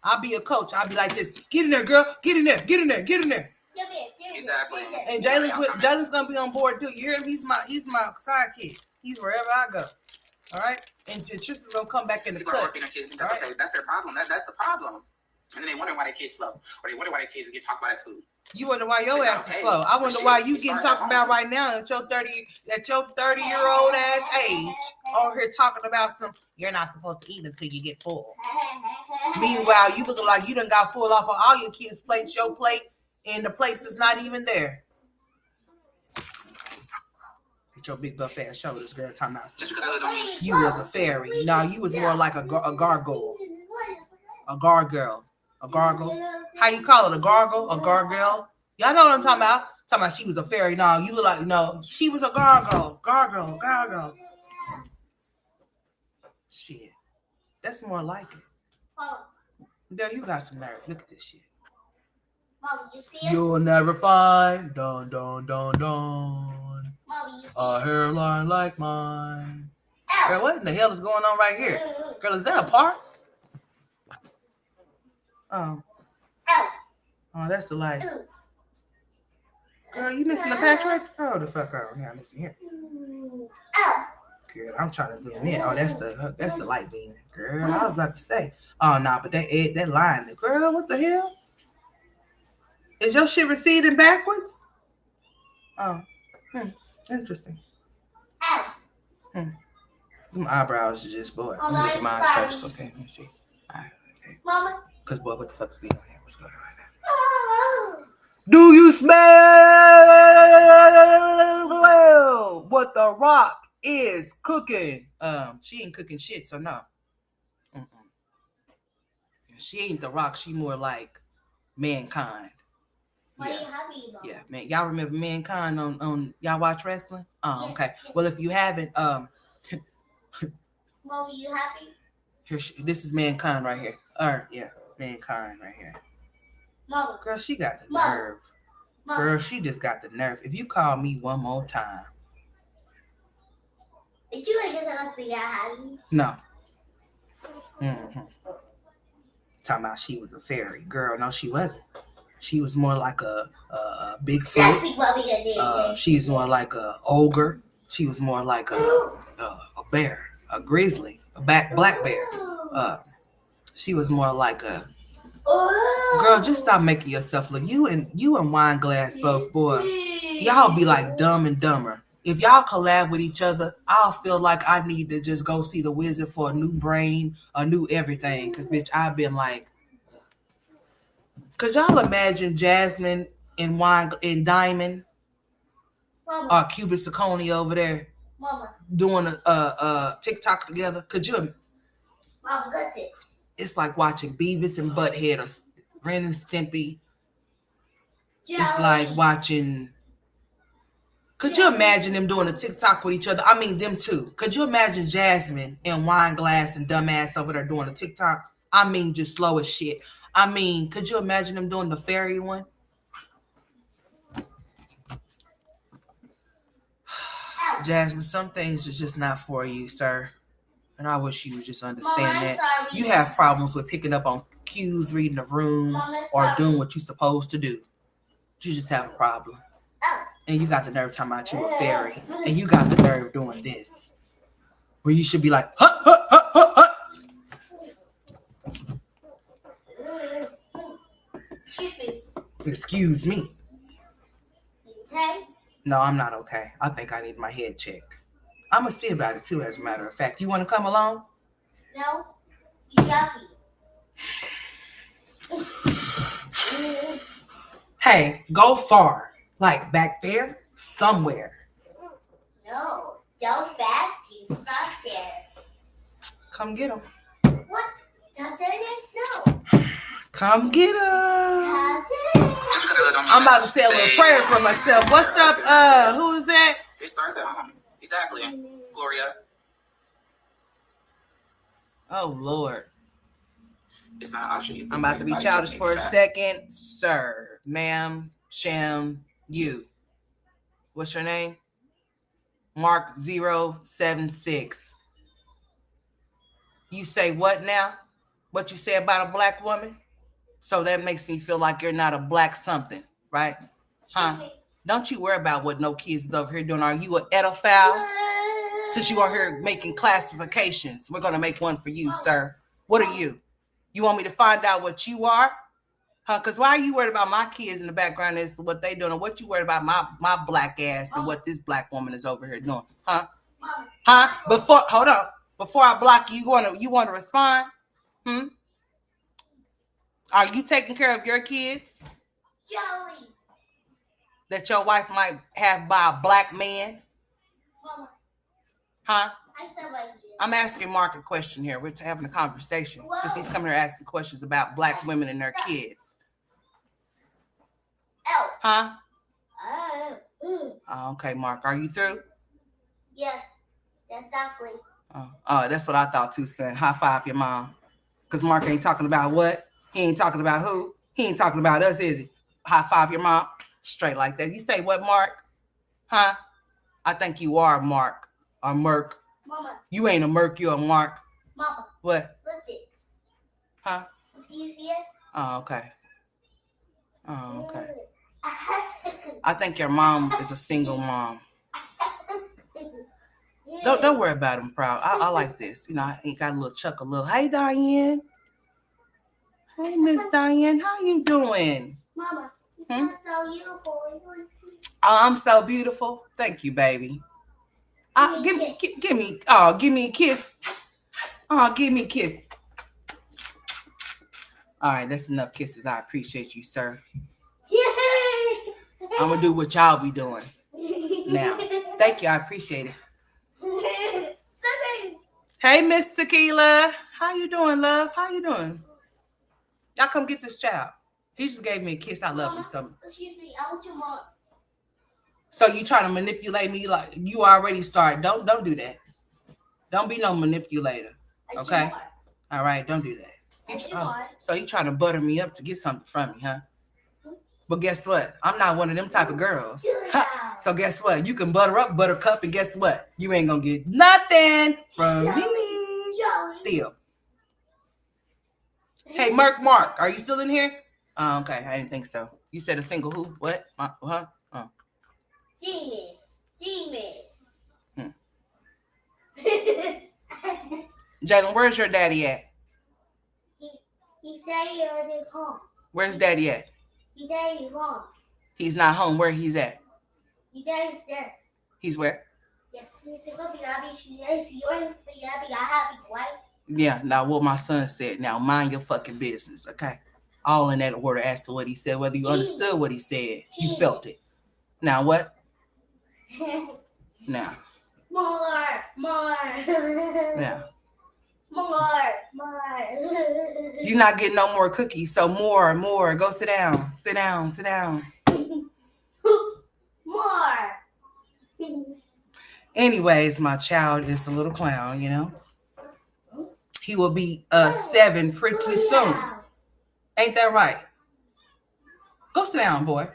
I'll be a coach. I'll be like this. Get in there, girl. Get in there. Get in there. Get in there. Exactly. And Jalen's gonna be on board too. You hear him? He's my sidekick. He's wherever I go. All right. And Tristan's gonna come back in the People are working their kids. That's okay. That's their problem. That's the problem. And then they wonder why their kids slow, or they wonder why their kids get talked about at school. You wonder why your ass is slow. I wonder why you getting talked about right now at your 30-year-old ass age on here talking about some. You're not supposed to eat until you get full. Meanwhile, you looking like you done got full off of all your kids' plates, your plate, and the place is not even there. Get your big buff ass shoulders, girl. Talking about you was a fairy. No, you was more like a gargoyle. A gargoyle. A gargle. How you call it? A gargle? A gargoyle? Y'all know what I'm talking about? Talking about she was a fairy. No, you look like, no, she was a gargoyle. Gargoyle. Shit. That's more like it. There, you got some nerve. Look at this shit. Mom, you see it? You'll never find a hairline like mine. Girl, what in the hell is going on right here? Girl, is that a park? Oh, that's the light. Girl, you missing the patch right? Oh, the fuck out. Now listen here. Girl, I'm trying to zoom in. Oh, that's the light beam. Girl, I was about to say. Oh, nah, but that line. Girl, what the hell? Is your shit receding backwards? Oh, interesting. My eyebrows are just, boy. Let me look at mine first. Okay, let me see. All right, okay. Mama. Because, boy, what the fuck is going on here? What's going on right now? Do you smell what the Rock is cooking? She ain't cooking shit, so no. She ain't the Rock. She more like Mankind. Yeah, man. Y'all remember Mankind on y'all watch wrestling? Oh, okay. Well, if you haven't, Mom, you happy? Here, this is Mankind right here. Yeah, Mankind right here. Mama. Girl, she got the nerve. Mama. Girl, she just got the nerve. If you call me one more time. Did you like tell us to get happy? No. Talking about she was a fairy. Girl, no, she wasn't. She was more like a Bigfoot. She's more like a ogre. She was more like a bear, a grizzly, a black bear. She was more like a girl. Just stop making yourself look. You and Wine Glass both, boy. Y'all be like Dumb and Dumber. If y'all collab with each other, I'll feel like I need to just go see the wizard for a new brain, a new everything. Cause bitch, I've been like. Could y'all imagine Jasmine and Diamond, or Cuban Ciccone over there, doing a TikTok together? Could you? It's like watching Beavis and Butthead or Ren and Stimpy. It's like watching. Could you imagine them doing a TikTok with each other? I mean, them two. Could you imagine Jasmine and Wine Glass and Dumbass over there doing a TikTok? I mean, just slow as shit. I mean, could you imagine them doing the fairy one? Jasmine, some things are just not for you, sir. And I wish you would just understand that. You have problems with picking up on cues, reading the room, or doing what you're supposed to do. You just have a problem. And you got the nerve talking about you a fairy. And you got the nerve doing this. Where you should be like, hut, hut, hut, hut, hut. Excuse me. Okay? No, I'm not okay. I think I need my head checked. I'm going to see about it too, as a matter of fact. You want to come along? No. You happy? Hey, go far. Like back there, somewhere. No, don't back you suck there. Come get him. What? No. Come get her. Just because they don't mean I'm that about to say a little they prayer for have myself. to What's care up? about Who is that? it starts at home. Exactly. Gloria. Oh Lord. It's not an option. You think I'm about to be everybody childish can for a make that. second. Sir, ma'am, sham, you. What's your name? Mark 076. You say what now? What you say about a black woman? So that makes me feel like you're not a black something, right? Huh? Don't you worry about what no kids is over here doing. Are you an edophile? Since you are here making classifications, we're going to make one for you, sir. What are you? You want me to find out what you are? Huh? Because why are you worried about my kids in the background as to what they doing? And what you worried about my black ass and what this black woman is over here doing? Huh? Huh? Hold on. Before I block you, you want to respond? Are you taking care of your kids Joey. that your wife might have by a black man? Mama, Huh? I said what you. I'm asking Mark a question here. We're having a conversation since he's coming here asking questions about black women and their kids. Oh. Huh? Oh. Oh, okay, Mark. Are you through? Yes. Exactly. Oh, that's what I thought too, son. High five your mom. Because Mark ain't talking about what? He ain't talking about who? He ain't talking about us, is he? High five your mom. Straight like that. You say what, Mark? Huh? I think you are Mark. Or Merk. Mama. You ain't a Merk, you're a Mark. Mama. What? Look it. Huh? You see it? Oh, okay. Oh, okay. I think your mom is a single mom. Don't worry about him, proud. I like this. You know, I ain't got a little chuckle, little. Hey, Diane. Hey, Miss Diane. How you doing? Mama, you sound so beautiful. Oh, I'm so beautiful. Thank you, baby. Give me a kiss. Oh, give me a kiss. All right, that's enough kisses. I appreciate you, sir. I'm gonna do what y'all be doing now. Thank you. I appreciate it. Hey, Miss Tequila. How you doing, love? How you doing? Y'all come get this child. He just gave me a kiss. I love him so. Excuse me, I want your mom. So you trying to manipulate me like you already started. Don't do that. Don't be no manipulator. Okay? All right, don't do that. So you trying to butter me up to get something from me, huh? But guess what? I'm not one of them type of girls. So guess what? You can butter up Buttercup, and guess what? You ain't gonna get nothing from me. Still. Hey, Mark, are you still in here? Oh, okay, I didn't think so. You said a single who? What? Huh? Oh. Demons. Jalen, where's your daddy at? He said he was home. Where's daddy at? He said he's home. He's not home. Where he's at? He said he's there. He's where? Yes, he's going to be happy, right? Yeah, now what my son said. Now mind your fucking business, okay? All in that order as to what he said, whether you understood what he said, you felt it. Now what? Now. More. Yeah. More. You're not getting no more cookies, so more. Go sit down. Sit down. More. Anyways, my child is a little clown, you know. He will be 7 pretty soon. Ain't that right? Go sit down, boy.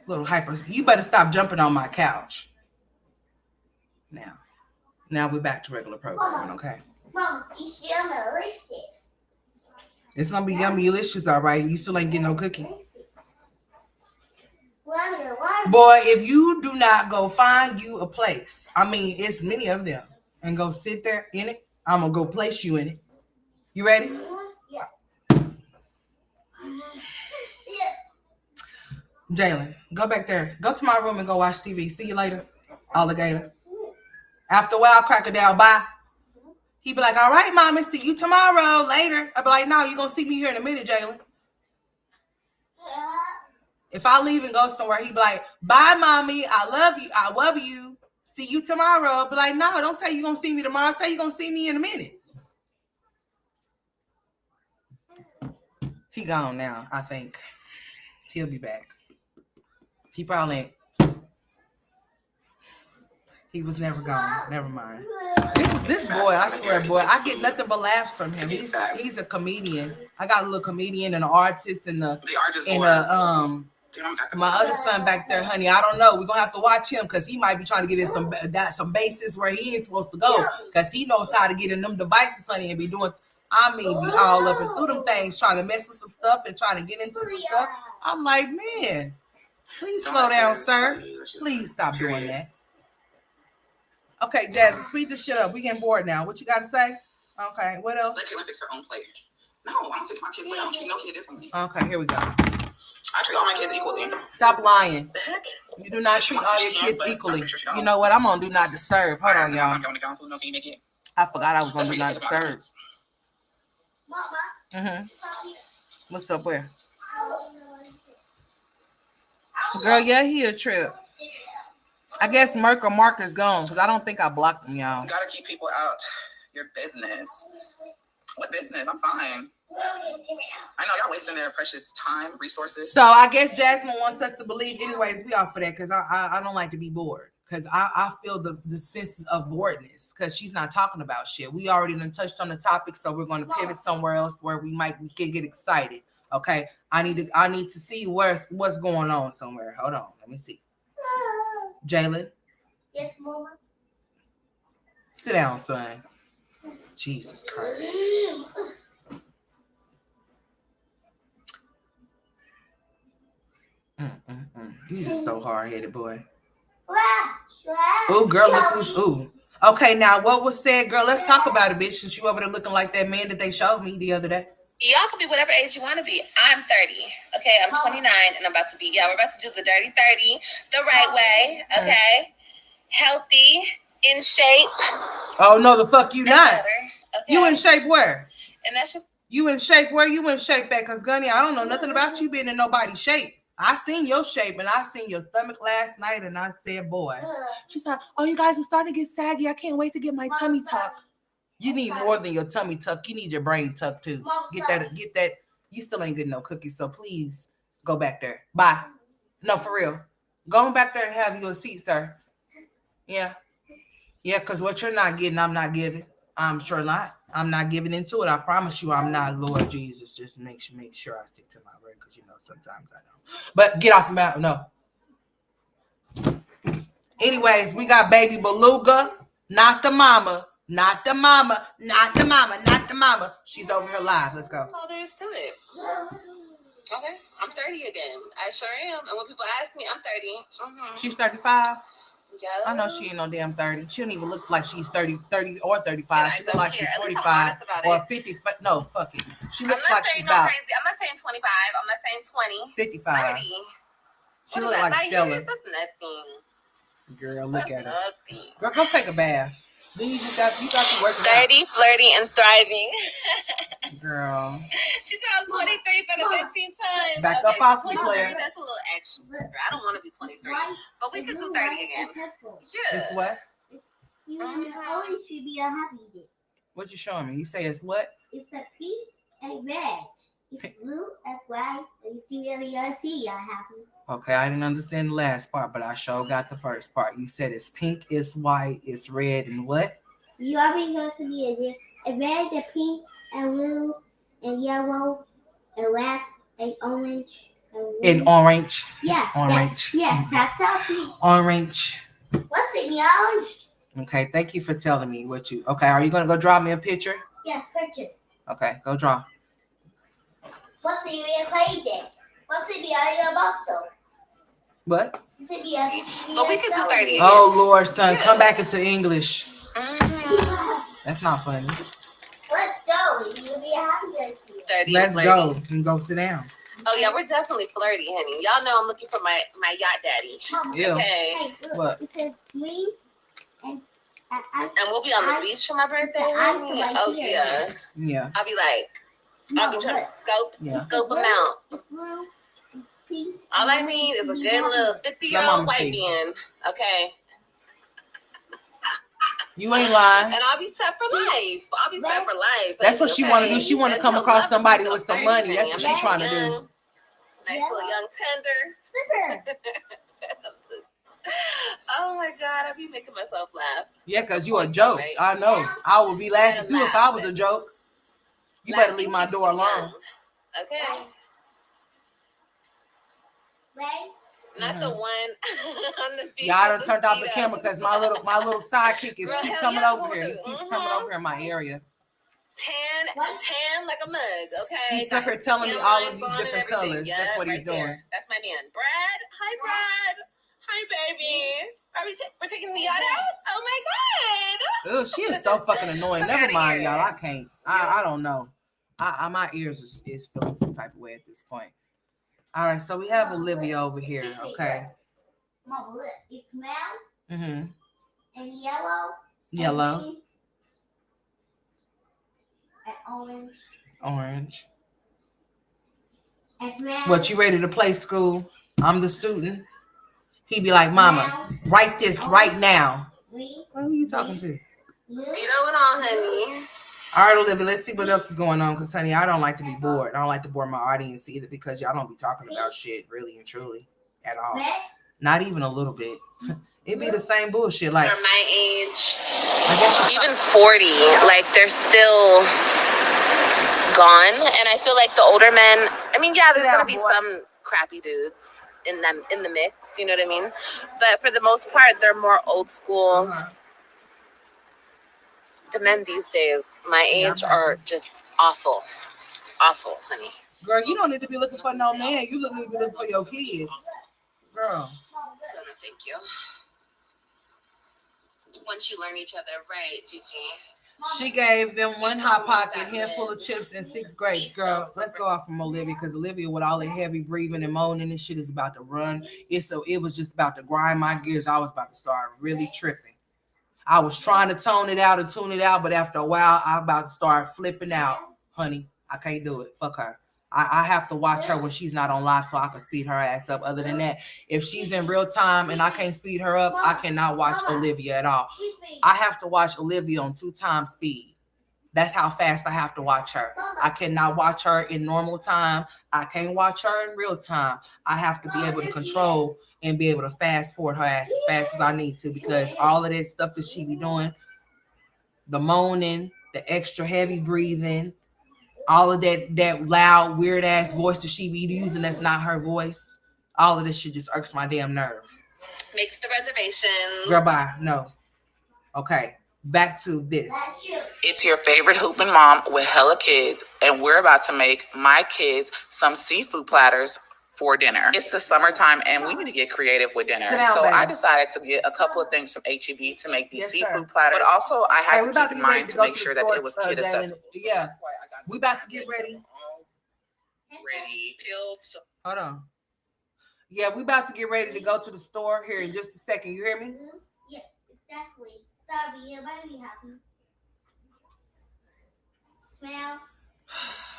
Little hyper. You better stop jumping on my couch. Now we're back to regular programming, okay? Mom, you still delicious. It's gonna be yummy delicious, all right. You still ain't getting no cookie. Boy, if you do not go find you a place, I mean, it's many of them, and go sit there in it, I'm gonna go place you in it. You ready? Yeah. Jalen, go back there. Go to my room and go watch TV. See you later, alligator. After a while, crocodile, bye. He be like, all right, mommy, see you tomorrow, later. I be like, no, you're going to see me here in a minute, Jalen. If I leave and go somewhere, he be like, bye, mommy, I love you. see you tomorrow. But like, no, don't say you're gonna see me tomorrow. Say you're gonna see me in a minute. He gone now, I think. He'll be back. He probably ain't. He was never gone. Never mind. This boy, I swear, boy, I get nothing but laughs from him. He's a comedian. I got a little comedian and an artist and my other son back there, honey. I don't know. We're gonna have to watch him because he might be trying to get in some bases where he ain't supposed to go because he knows how to get in them devices, honey, and be doing. I mean, be all up and through them things, trying to mess with some stuff and trying to get into some stuff. I'm like, man, please slow down, sir. Please stop doing that. Okay, Jasmine, speed this shit up. We getting bored now. What you got to say? Okay, what else? Let Kaylin fix her own plate. No, I don't fix my kids' plate. I don't treat no kid differently. Okay, here we go. I treat all my kids equally. Stop lying. The heck? You do not treat all your kids equally. You know what? I'm on Do Not Disturb. Hold on, y'all. I forgot I was on Do Not Disturb. Mama. What's up, where? Girl, yeah, he a trip. I guess Mark is gone because I don't think I blocked him, y'all. You gotta keep people out your business. What business? I'm fine. I know y'all wasting their precious time, resources. So I guess Jasmine wants us to believe. Anyways, we off for that because I don't like to be bored because I feel the sense of boredness because she's not talking about shit. We already done touched on the topic, so we're going to pivot somewhere else where we can get excited. Okay, I need to see what's going on somewhere. Hold on, let me see. Jalen. Yes, Mama. Sit down, son. Jesus Christ. You just so hard-headed, boy. Oh, girl, look who's ooh. Okay, now what was said, girl? Let's talk about it, bitch. Since you over there looking like that man that they showed me the other day. Y'all can be whatever age you want to be. I'm 30. Okay, I'm 29 and I'm about to be. Yeah, we're about to do the dirty 30 the right way. Okay, healthy, in shape. Oh no, the fuck you not. Okay. You in shape where? And that's just you in shape where? You in shape at? Cause Gunny, I don't know nothing about you being in nobody's shape. I seen your shape and I seen your stomach last night and I said, boy. She said, oh, you guys are starting to get saggy. I can't wait to get my tummy tuck. You need more than your tummy tuck. You need your brain tuck too. Get that. You still ain't getting no cookies, so please go back there. Bye. No, for real. Go back there and have you a seat, sir. Yeah. Yeah, because what you're not getting, I'm not giving. I'm sure not. I'm not giving into it. I promise you I'm not, Lord Jesus. Just make sure I stick to my word because, sometimes I don't. But get off the map. No. Anyways, we got baby Beluga. Not the mama. Not the mama. Not the mama. Not the mama. She's over here live. Let's go. all there is to it. Okay, I'm 30 again. I sure am. And when people ask me, I'm 30. Mm-hmm. She's 35. Yeah. I know she ain't no damn 30. She don't even look like she's 30 or 35. She looks like she's 45 or 50. No, fuck it. She looks like she's about. Crazy. I'm not saying 25. I'm not saying 20. 55. 30. She looks like Stella. That's nothing. Girl, look at her. Nothing. Girl, go take a bath. Then you got to work 30, flirty, and thriving. Girl. She said I'm 23 for the 15th time. Back up off me, Claire. That's a little extra. I don't want to be 23. But we could do 30 again. Yeah. It's what? You always should be a happy day. What you showing me? You say it's what? It's a pink and red. It's blue and white. And you see where you're gonna see you're happy. Okay, I didn't understand the last part, but I sure got the first part. You said it's pink, it's white, it's red, and what? You already know to be a red, and pink, and blue, and yellow, and red, and orange. And orange. Yes. Orange. Yes, that's how orange. What's in the orange? Okay, thank you for telling me what you. Okay, are you gonna go draw me a picture? Yes, picture. Okay, go draw. What's in your play day? What's in the other Boston? What? But we could do 30 again. Oh Lord, son, come back into English. That's not funny. Let's go. You'll be happy to see it. 30. Let's go and go sit down. Oh yeah, we're definitely flirty, honey. Y'all know I'm looking for my yacht daddy. Yeah. Okay. Hey, look, What? it says green and And we'll be on the beach for my birthday. Honey. Oh yeah. Yeah. I'll be trying to scope them out. It's blue, pink. All I need is a good little 50-year-old white man. Okay. You ain't lying. And I'll be set for life. I'll be set for life. That's what she want to do. She want to come across somebody with some money. That's what she's trying to do. Nice little young tender. Oh my God, I be making myself laugh. Yeah, because you a joke. Right? I know. I would be laughing too if I was a joke. You better leave my door alone. Okay. Not the one on the beach. Y'all done turned off the camera because my little sidekick is keep coming over here. He keeps coming over here in my area. Tan like a mug. Okay. He's up here telling me all of these different colors. That's what he's doing. There. That's my man, Brad. Hi, Brad. Hi, baby. We're taking the yacht out? Oh my God. Oh, she is so fucking annoying. Never mind, y'all. I can't. I don't know. My ears is feeling some type of way at this point. All right, so we have Olivia over here. Okay. Mama, look. It smells. Mm-hmm. And yellow. Yellow. And orange. Orange. And brown. What, you ready to play school? I'm the student. He be like, Mama, write this right now. Who are you talking to? You know what on, honey? All right, Olivia, let's see what else is going on. Because, honey, I don't like to be bored. I don't like to bore my audience either because y'all don't be talking about shit really and truly at all. Not even a little bit. It be the same bullshit. Like, for my age, even 40, like, they're still gone. And I feel like the older men, I mean, yeah, there's going to be some crappy dudes in the mix, you know what I mean? But for the most part, they're more old school. The men these days, my age, are just awful, honey. Girl, you don't need to be looking for no man. You need to be looking for your kids, girl. So no, thank you. Once you learn each other, right, Gigi? She gave them one hot pocket, handful of chips, and 6 grapes. Girl, let's go off from Olivia because Olivia, with all the heavy breathing and moaning and shit, is about to run. It was just about to grind my gears. I was about to start really tripping. I was trying to tone it out and tune it out, but after a while, I'm about to start flipping out. Honey, I can't do it. Fuck her. I have to watch her when she's not on live so I can speed her ass up. Other than that, if she's in real time and I can't speed her up, I cannot watch Olivia at all. I have to watch Olivia on 2x speed. That's how fast I have to watch her. I cannot watch her in normal time. I can't watch her in real time. I have to be able to control and be able to fast forward her ass as fast as I need to because all of that stuff that she be doing, the moaning, the extra heavy breathing, all of that loud, weird ass voice that she be using that's not her voice. All of this shit just irks my damn nerve. Makes the reservation. Girl, bye. No. Okay. Back to this. It's your favorite hooping mom with hella kids, and we're about to make my kids some seafood platters for dinner. It's the summertime, and we need to get creative with dinner. Down, so baby. I decided to get a couple of things from HEB to make these seafood platters. But also, I had to keep in mind to make sure that it was kid accessible. Yeah. So that's why I got we about to get ready. Ready. Peeled. Hold on. Yeah, we about to get ready to go to the store here in just a second. You hear me? Yes, exactly. Sorry, you're very happy. Well.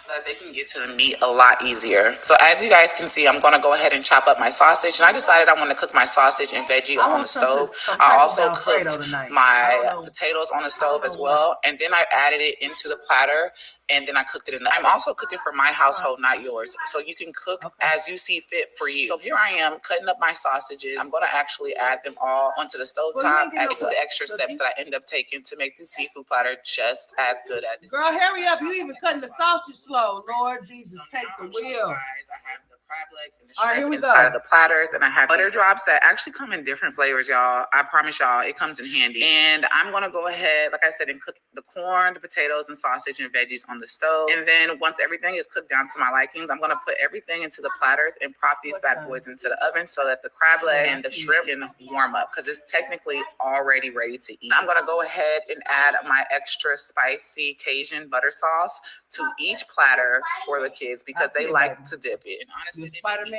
That they can get to the meat a lot easier. So as you guys can see, I'm going to go ahead and chop up my sausage. And I decided I want to cook my sausage and veggie on the stove. I also cooked my potatoes on the stove as well. And then I added it into the platter. And then I cooked it in the... I'm also cooking for my household, not yours. So you can cook as you see fit for you. So here I am cutting up my sausages. I'm going to actually add them all onto the stovetop. It's the extra steps that I end up taking to make this seafood platter just as good as it. Girl, hurry up. You even cutting the sausage slow. Lord Jesus, take the wheel. I have the crab legs and the shrimp inside of the platters, and I have butter drops that actually come in different flavors, y'all. I promise y'all, it comes in handy. And I'm gonna go ahead, like I said, and cook the corn, the potatoes, and sausage and veggies on the stove. And then once everything is cooked down to my likings, I'm gonna put everything into the platters and prop these bad boys into the oven so that the crab leg and the shrimp can warm up because it's technically already ready to eat. I'm gonna go ahead and add my extra spicy Cajun butter sauce to each platter for the kids because they like to dip it. And honestly, Spider-Man.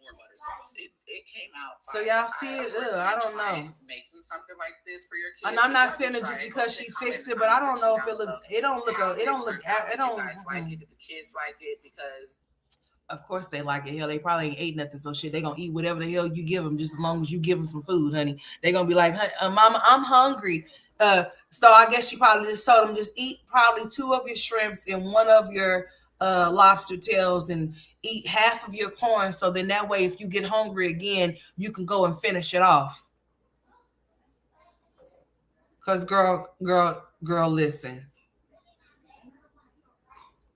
More butter sauce. It came out. So y'all see it? I don't know. Making something like this for your kids. And I'm not saying it just because she fixed it, but I don't know if it looks. It don't look. It don't look. It don't. Like it. The kids like it because. Of course they like it. Hell, they probably ain't ate nothing, so shit. They gonna eat whatever the hell you give them, just as long as you give them some food, honey. They gonna be like, Mama, I'm hungry. So I guess you probably just told them just eat probably 2 of your shrimps and 1 of your lobster tails and eat half of your corn. So then that way, if you get hungry again, you can go and finish it off. Cause girl, listen.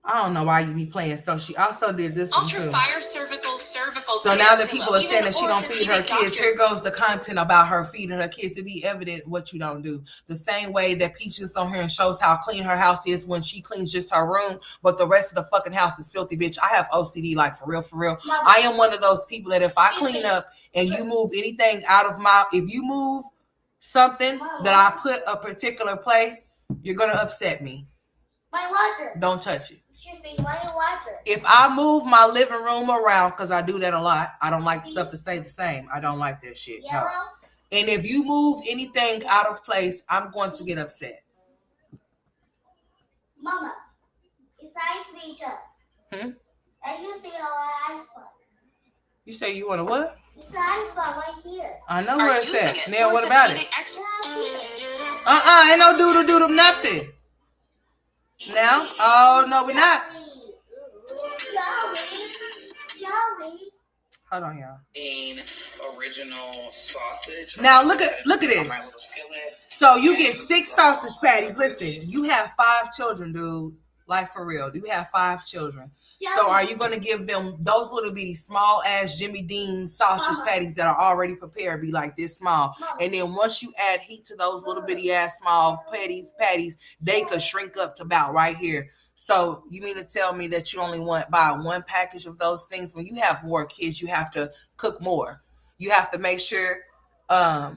I don't know why you be playing. So she also did this one too. Ultra fire cervical. So now that people are saying that she don't feed her kids, here goes the content about her feeding her kids to be evident what you don't do. The same way that Peaches on here and shows how clean her house is when she cleans just her room, but the rest of the fucking house is filthy, bitch. I have OCD, like for real. I am one of those people that if I clean up and you move anything out of if you move something that I put a particular place, you're gonna upset me. My water. Don't touch it. Excuse me, my water. If I move my living room around, because I do that a lot, I don't like stuff to stay the same. I don't like that shit. Yellow. No. And if you move anything out of place, I'm going to get upset. Mama, it's ice feature. And you see our ice spot. You say you want to what? It's an ice spot right here. I know where it's at. Now what about it? Ain't no doodle nothing. Now? Oh, no, we're not. Jelly. Hold on, y'all. Original sausage. Now look at this. So you get 6 sausage patties. Listen, you have 5 children, dude. Like for real. You have 5 children. So are you going to give them those little bitty small ass Jimmy Dean sausage patties that are already prepared, be like this small? And then once you add heat to those little bitty ass small patties, they could shrink up to about right here. So you mean to tell me that you only buy 1 package of those things? When you have more kids, you have to cook more. You have to make sure. No,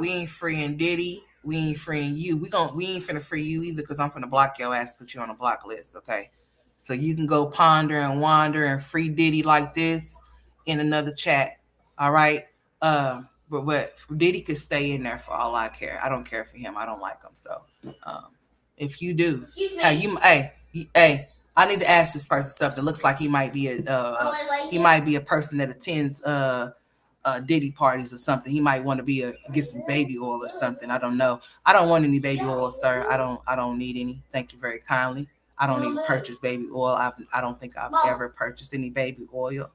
we ain't freeing Diddy. We ain't freeing you. We ain't finna free you either, because I'm finna block your ass, put you on a block list, okay? So you can go ponder and wander and free Diddy like this in another chat, all right? But Diddy could stay in there for all I care. I don't care for him. I don't like him. So if you do, hey, I need to ask this person something. Looks like he might be a person that attends Diddy parties or something. He might want to get some baby oil or something. I don't know. I don't want any baby oil, sir. I don't need any. Thank you very kindly. I don't even purchase baby oil. I don't think I've ever purchased any baby oil.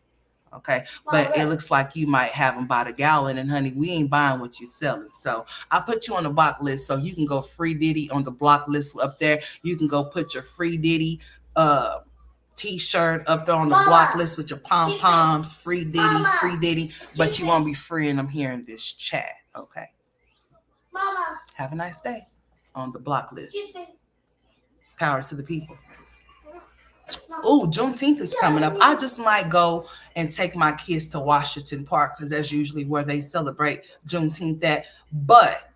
Okay. But it looks like you might have them by the gallon, and honey, we ain't buying what you're selling. So I put you on the block list so you can go free Diddy on the block list up there. You can go put your free Diddy t-shirt up there on the block list with your pom-poms, free Diddy, but you won't be freeing them here in this chat. Okay. Mama. Have a nice day on the block list. Power to the people. Oh, Juneteenth is coming up. I just might go and take my kids to Washington Park, because that's usually where they celebrate Juneteenth at. But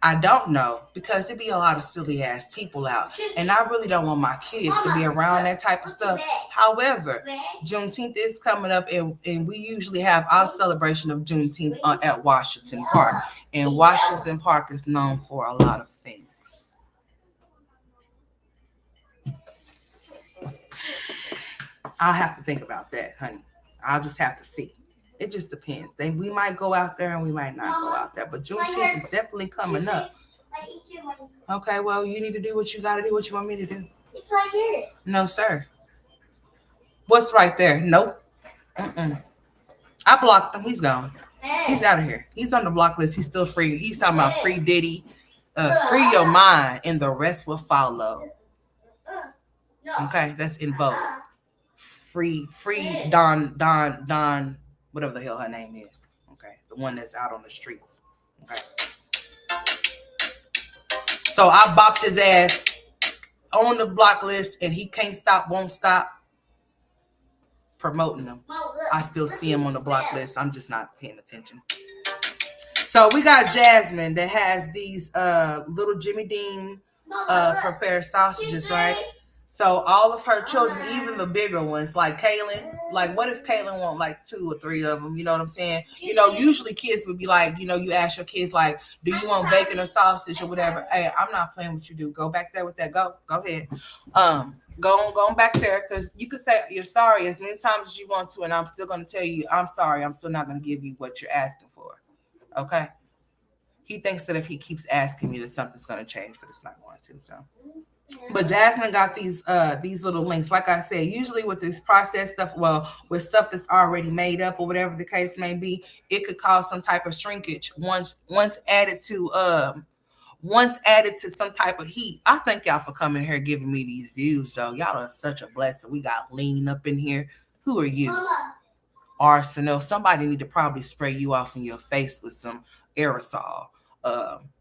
I don't know, because there be a lot of silly ass people out, and I really don't want my kids to be around that type of stuff. However, Juneteenth is coming up, and we usually have our celebration of Juneteenth at Washington Park. And Washington Park is known for a lot of things. I'll have to think about that, honey. I'll just have to see. It just depends. We might go out there and we might not go out there. But Juneteenth is definitely coming up. Okay, well, you need to do what you got to do. What you want me to do? It's right here. No, sir. What's right there? Nope. I blocked him. He's gone. He's out of here. He's on the block list. He's still free. He's talking about free Diddy. Free your mind and the rest will follow. Okay, that's in vogue. Free Don, whatever the hell her name is. Okay, the one that's out on the streets. Okay. So I bopped his ass on the block list, and he can't stop, won't stop promoting him. I still see him on the block list. I'm just not paying attention. So we got Jasmine that has these little Jimmy Dean prepared sausages, right? So all of her children, even the bigger ones, like Kaylin, like what if Kaylin want like 2 or 3 of them? You know what I'm saying? You know, usually kids would be like, you ask your kids like, do you want bacon or sausage or whatever? Hey, I'm not playing what you do. Go back there with that. Go ahead. Go on back there, because you could say you're sorry as many times as you want to, and I'm still going to tell you I'm sorry. I'm still not going to give you what you're asking for. Okay? He thinks that if he keeps asking me that something's going to change, but it's not going to. So, but Jasmine got these little links. Like I said, usually with this processed stuff, well, with stuff that's already made up or whatever the case may be, it could cause some type of shrinkage once added to some type of heat. I thank y'all for coming here giving me these views, though. Y'all are such a blessing. We got Lean up in here. Who are you? Arsenal. Somebody need to probably spray you off in your face with some aerosol,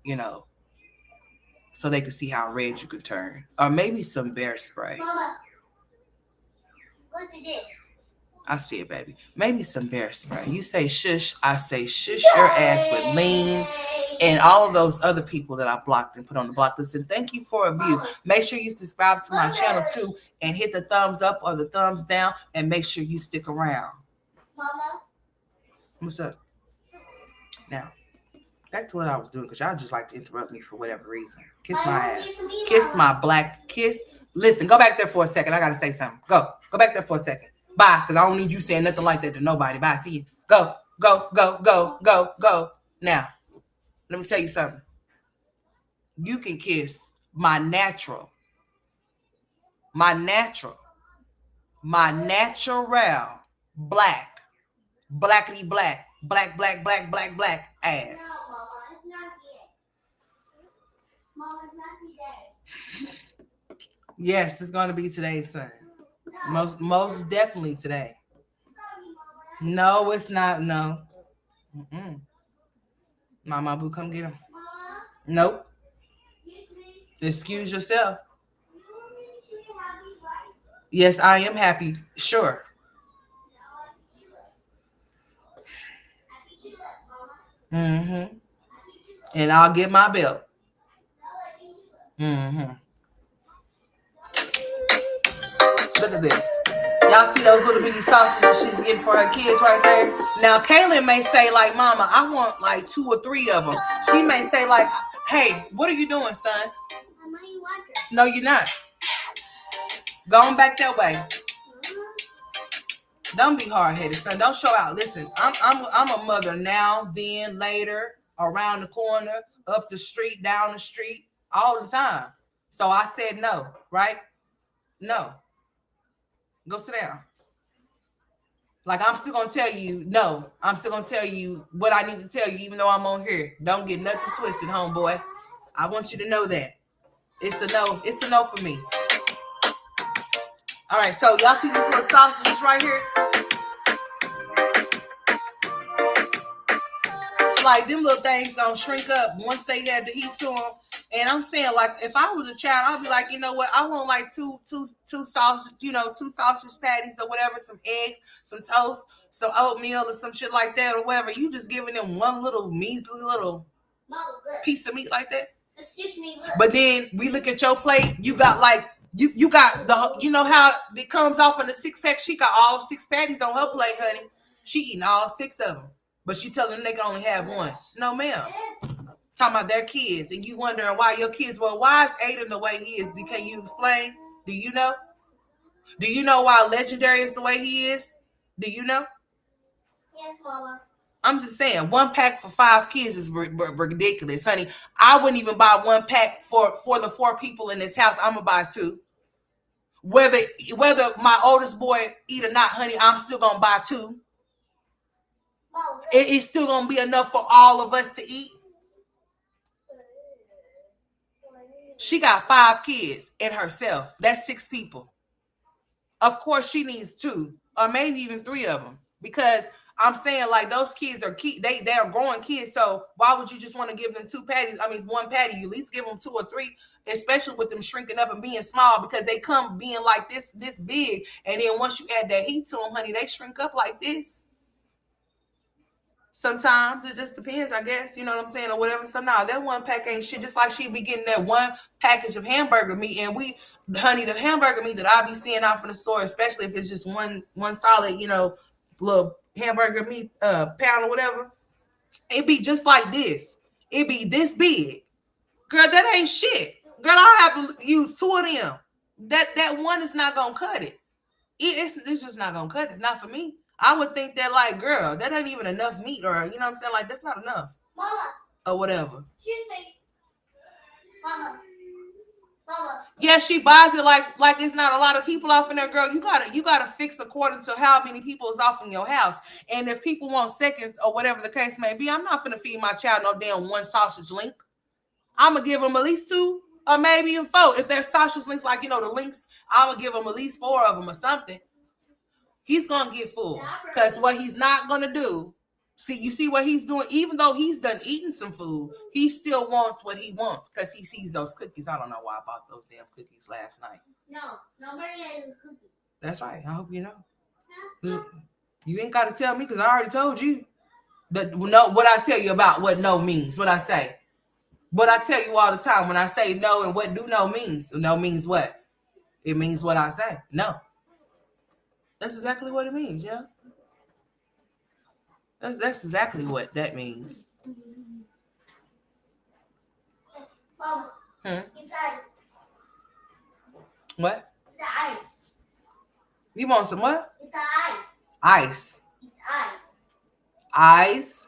you know, so they can see how red you could turn. Or maybe some bear spray. Mama, what's this? I see it, baby. Maybe some bear spray. You say shush, I say shush your ass with Lean and all of those other people that I blocked and put on the block list. And thank you for a view. Make sure you subscribe to my channel too and hit the thumbs up or the thumbs down and make sure you stick around. Mama. What's up? Now, back to what I was doing, because y'all just like to interrupt me for whatever reason. Kiss my ass. Kiss my black kiss. Listen, go back there for a second. I got to say something. Go back there for a second. Bye, because I don't need you saying nothing like that to nobody. Bye, see you. Go. Now, let me tell you something. You can kiss my natural, blackity black ass. No, Mama, it's not yet. Mama, it's not today. Yes, it's going to be today, son. Most definitely today. No, it's not. No. Mama Boo, come get him. Nope. Excuse yourself. Yes, I am happy. Sure. And I'll get my belt. Look at this. Y'all see those little bitty sausages she's getting for her kids right there? Now, Kaylin may say, like, Mama, I want like 2 or 3 of them. She may say, like, hey, what are you doing, son? I'm eating water. No, you're not. Going back that way. Don't be hard-headed, son. Don't show out. Listen, I'm a mother now, then, later, around the corner, up the street, down the street, all the time. So I said no, right? No. Go sit down. Like, I'm still going to tell you no. I'm still going to tell you what I need to tell you, even though I'm on here. Don't get nothing twisted, homeboy. I want you to know that. It's a no. It's a no for me. All right, so y'all see these little sausages right here? Like, them little things gonna shrink up once they had the heat to them. And I'm saying, like, if I was a child, I'd be like, you know what? I want like two sausage, two sausage patties or whatever, some eggs, some toast, some oatmeal or some shit like that or whatever. You just giving them one little measly little piece of meat like that. Excuse me, look. But then we look at your plate. You got like you got the, you know how it comes off in the 6-pack. She got all 6 patties on her plate, honey. She eating all 6 of them, but she telling them they can only have 1. No, ma'am. Talking about their kids, and you wondering why your kids. Well, why is Aiden the way he is? Can you explain? Do you know? Do you know why Legendary is the way he is? Do you know? Yes, Mama. I'm just saying, 1 pack for 5 kids is ridiculous, honey. I wouldn't even buy 1 pack for the 4 people in this house. I'm gonna buy 2. Whether my oldest boy eat or not, honey, I'm still gonna buy 2. Mama, It's still gonna be enough for all of us to eat. She got 5 kids and herself. That's 6 people. Of course, she needs 2 or maybe even 3 of them, because I'm saying, like, those kids are they are growing kids. So why would you just want to give them 2 patties? I mean, 1 patty. You at least give them 2 or 3, especially with them shrinking up and being small, because they come being like this big, and then once you add that heat to them, honey, they shrink up like this. Sometimes it just depends, I guess, you know what I'm saying, or whatever. So now that 1 pack ain't shit. Just like she be getting that 1 package of hamburger meat, and honey, the hamburger meat that I be seeing off in the store, especially if it's just one solid, little hamburger meat pound or whatever, it be just like this. It be this big, girl. That ain't shit, girl. I have to use 2 of them. That 1 is not gonna cut it. It's just not gonna cut it. Not for me. I would think that, like, girl, that ain't even enough meat, or, you know what I'm saying? Like, that's not enough. Mama. or whatever. She's like, Mama. Yeah, she buys it like it's not a lot of people off in there, girl. You gotta fix according to how many people is off in your house. And if people want seconds or whatever the case may be, I'm not gonna feed my child no damn one sausage link. I'm gonna give them at least 2 or maybe even 4. If they're sausage links, like the links, I'm gonna give them at least 4 of them or something. He's gonna get full because what he's not gonna do. You see what he's doing? Even though he's done eating some food, he still wants what he wants because he sees those cookies. I don't know why I bought those damn cookies last night. No, nobody has a cookie. That's right. I hope you know. You ain't got to tell me because I already told you. No, what I tell you about what no means, what I say. What I tell you all the time when I say no and what do no means. No means what? It means what I say. No. That's exactly what it means, yeah. That's exactly what that means. Mama, it's ice. What? It's ice. You want some what? It's ice. Ice. It's ice. Eyes?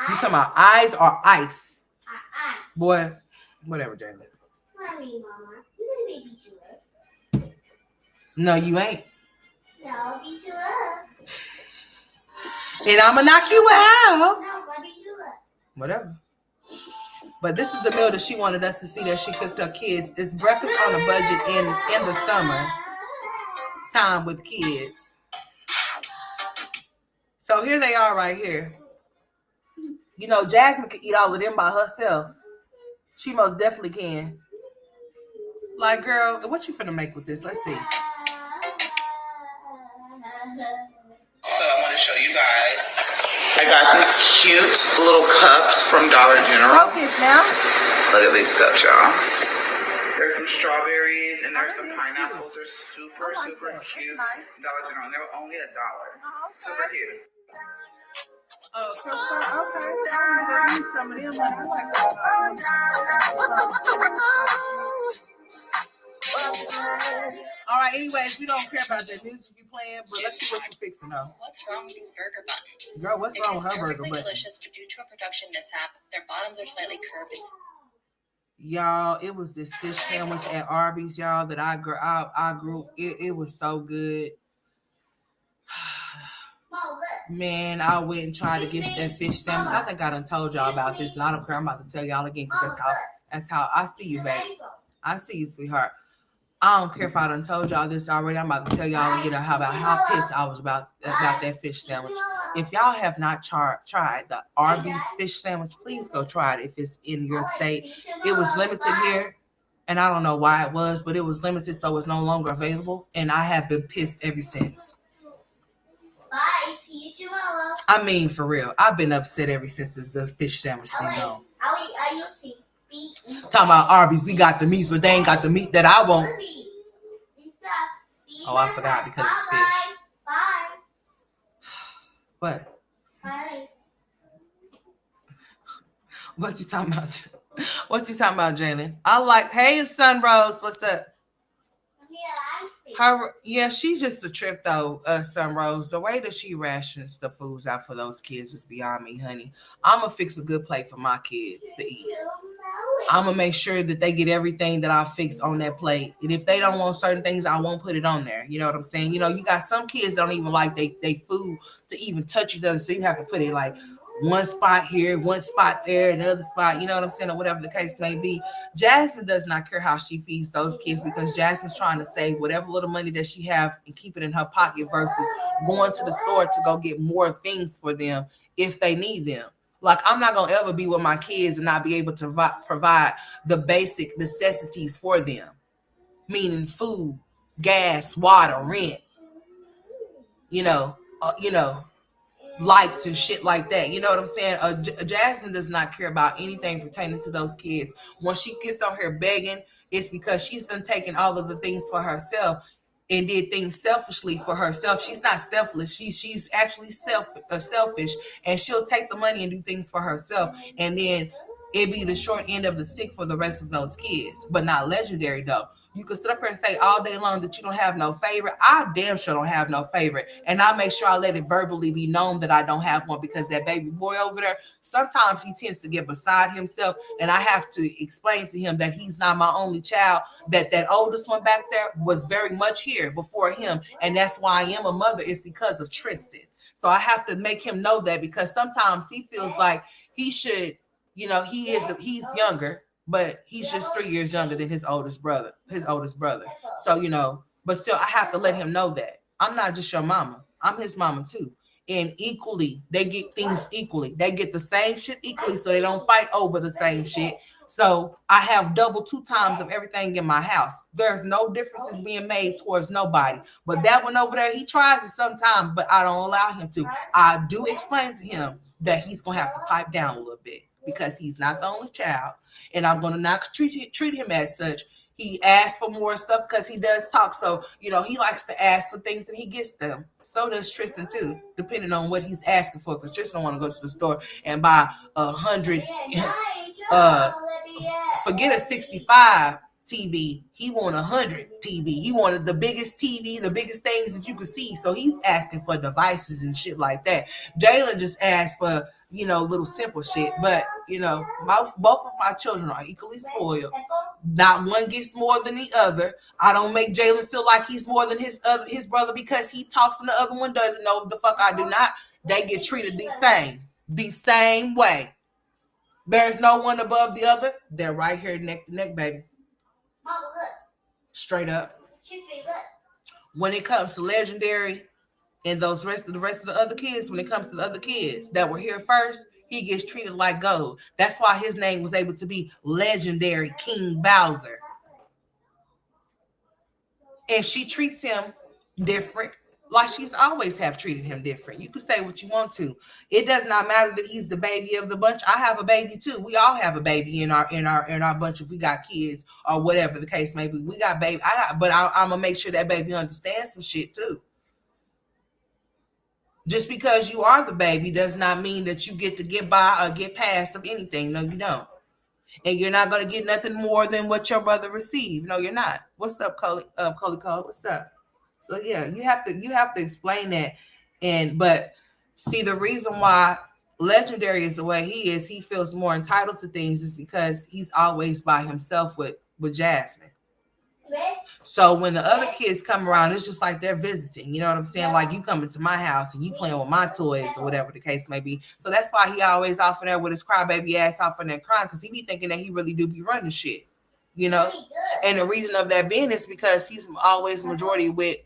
You talking about eyes or ice? Ice. Boy, whatever, Jalen. Sorry, Mama. You may beat you up. No, you ain't. No, I'll beat you up. And I'm gonna knock you out. No, I'll beat you up. Whatever. But this is the meal that she wanted us to see that she cooked her kids. It's breakfast on a budget in the summer time with kids. So here they are right here. Jasmine can eat all of them by herself. She most definitely can. Like, girl, what you finna make with this? Let's see. So I want to show you guys. I got these cute little cups from Dollar General. Focus now. Look at these cups, y'all. There's some strawberries and there's some pineapples. They're super cute. Dollar General. And they were only $1. Super cute. Oh, okay. I need some of them. I like those. All right, anyways, we don't care about that music you playing, but let's see what you're fixing though. What's wrong with these burger buns? Girl, what's wrong with her burger perfectly bun? delicious, but due to a production mishap, their bottoms are slightly curved. Y'all, it was this fish sandwich at Arby's, y'all, that I grew. It was so good. Man, I went and tried to get that fish sandwich. I think I done told y'all about this, and I don't care. I'm about to tell y'all again because that's how I see you, baby. I see you, sweetheart. I don't care if I done told y'all this already. I'm about to tell y'all again how pissed I was about that fish sandwich. If y'all have not tried the Arby's fish sandwich, please go try it if it's in your state. It was limited here, and I don't know why it was, but it was limited, so it's no longer available, and I have been pissed ever since. Bye. See you tomorrow. I mean, for real. I've been upset ever since the fish sandwich been gone. Talking about Arby's, we got the meats, but they ain't got the meat that I want. Oh, I forgot because it's fish. Bye. What? Bye. What you talking about? What you talking about, Jalen? I like, hey, Sunrose, what's up? She's just a trip though, Sunrose. The way that she rations the foods out for those kids is beyond me, honey. I'm gonna fix a good plate for my kids to eat. I'm gonna make sure that they get everything that I fix on that plate. And if they don't want certain things, I won't put it on there. You know what I'm saying? You got some kids don't even like they food to even touch each other, so you have to put it like one spot here, one spot there, another spot, you know what I'm saying, or whatever the case may be. Jasmine does not care how she feeds those kids because Jasmine's trying to save whatever little money that she have and keep it in her pocket versus going to the store to go get more things for them if they need them. Like, I'm not going to ever be with my kids and not be able to provide the basic necessities for them, meaning food, gas, water, rent, lights and shit like that. You know what I'm saying? Jasmine does not care about anything pertaining to those kids. When she gets on here begging, it's because she's done taken all of the things for herself and did things selfishly for herself. She's not selfless. She's actually selfish, and she'll take the money and do things for herself, and then it'd be the short end of the stick for the rest of those kids. But not Legendary though. You can sit up here and say all day long that you don't have no favorite. I damn sure don't have no favorite. And I make sure I let it verbally be known that I don't have one, because that baby boy over there, sometimes he tends to get beside himself. And I have to explain to him that he's not my only child, that oldest one back there was very much here before him. And that's why I am a mother, is because of Tristan. So I have to make him know that, because sometimes he feels like he should, he's younger, but he's just 3 years younger than his oldest brother. So, but still I have to let him know that I'm not just your mama. I'm his mama too. And equally, they get things equally. They get the same shit equally, so they don't fight over the same shit. So I have double 2 times of everything in my house. There's no differences being made towards nobody. But that one over there, he tries it sometimes, but I don't allow him to. I do explain to him that he's going to have to pipe down a little bit, because he's not the only child. And I'm going to not treat him as such. He asks for more stuff because he does talk. So, he likes to ask for things and he gets them. So does Tristan too, depending on what he's asking for. Because Tristan don't want to go to the store and buy 100, forget a 65 TV. He want 100 TV. He wanted the biggest TV, the biggest things that you could see. So he's asking for devices and shit like that. Jalen just asked for, little simple shit. But, both of my children are equally spoiled. Not one gets more than the other. I don't make Jalen feel like he's more than his brother because he talks and the other one doesn't. No, the fuck I do not. They get treated the same way. There's no one above the other. They're right here neck to neck, baby. Straight up. When it comes to Legendary and the rest of the other kids, when it comes to the other kids that were here first, he gets treated like gold. That's why his name was able to be Legendary King Bowser. And she treats him different, like she's always have treated him different. You can say what you want to. It does not matter that he's the baby of the bunch. I have a baby too. We all have a baby in our bunch if we got kids or whatever the case may be. We got baby. But I'm gonna make sure that baby understands some shit too. Just because you are the baby does not mean that you get to get by or get past of anything. No, you don't. And you're not going to get nothing more than what your brother received. No, you're not. What's up, Coley? What's up? So yeah, you have to explain that. But see, the reason why Legendary is the way he is, he feels more entitled to things, is because he's always by himself with Jasmine. So when the other kids come around, it's just like they're visiting. You know what I'm saying? Like you coming to my house and you playing with my toys or whatever the case may be. So that's why he always off in there with his crybaby ass off in there crying, because he be thinking that he really do be running shit. And the reason of that being is because he's always majority with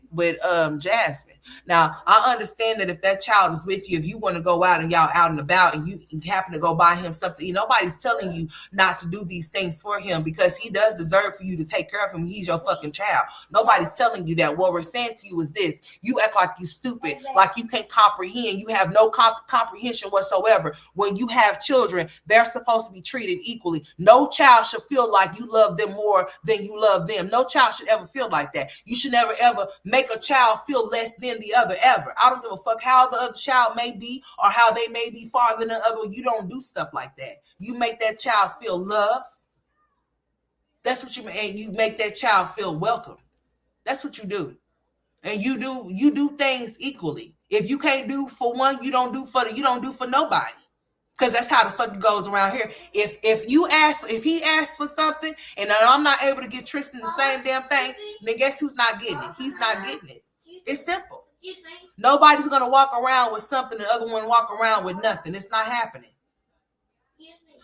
Jasmine. Now, I understand that if that child is with you, if you want to go out and y'all out and about and you happen to go buy him something, nobody's telling you not to do these things for him, because he does deserve for you to take care of him. He's your fucking child. Nobody's telling you that. What we're saying to you is this: you act like you're stupid, like you can't comprehend. You have no comprehension whatsoever. When you have children, they're supposed to be treated equally. No child should feel like you love them more than you love them. No child should ever feel like that. You should never ever make a child feel less than the other, ever. I don't give a fuck how the other child may be or how they may be farther than the other. You don't do stuff like that. You make that child feel love. That's what you mean. And you make that child feel welcome. That's what you do. And you do things equally. If you can't do for one, you don't do for nobody. Because that's how the fuck it goes around here. If he asks for something and I'm not able to get Tristan the same damn thing, then guess who's not getting it? He's not getting it. It's simple. Nobody's gonna walk around with something and the other one walk around with nothing. It's not happening.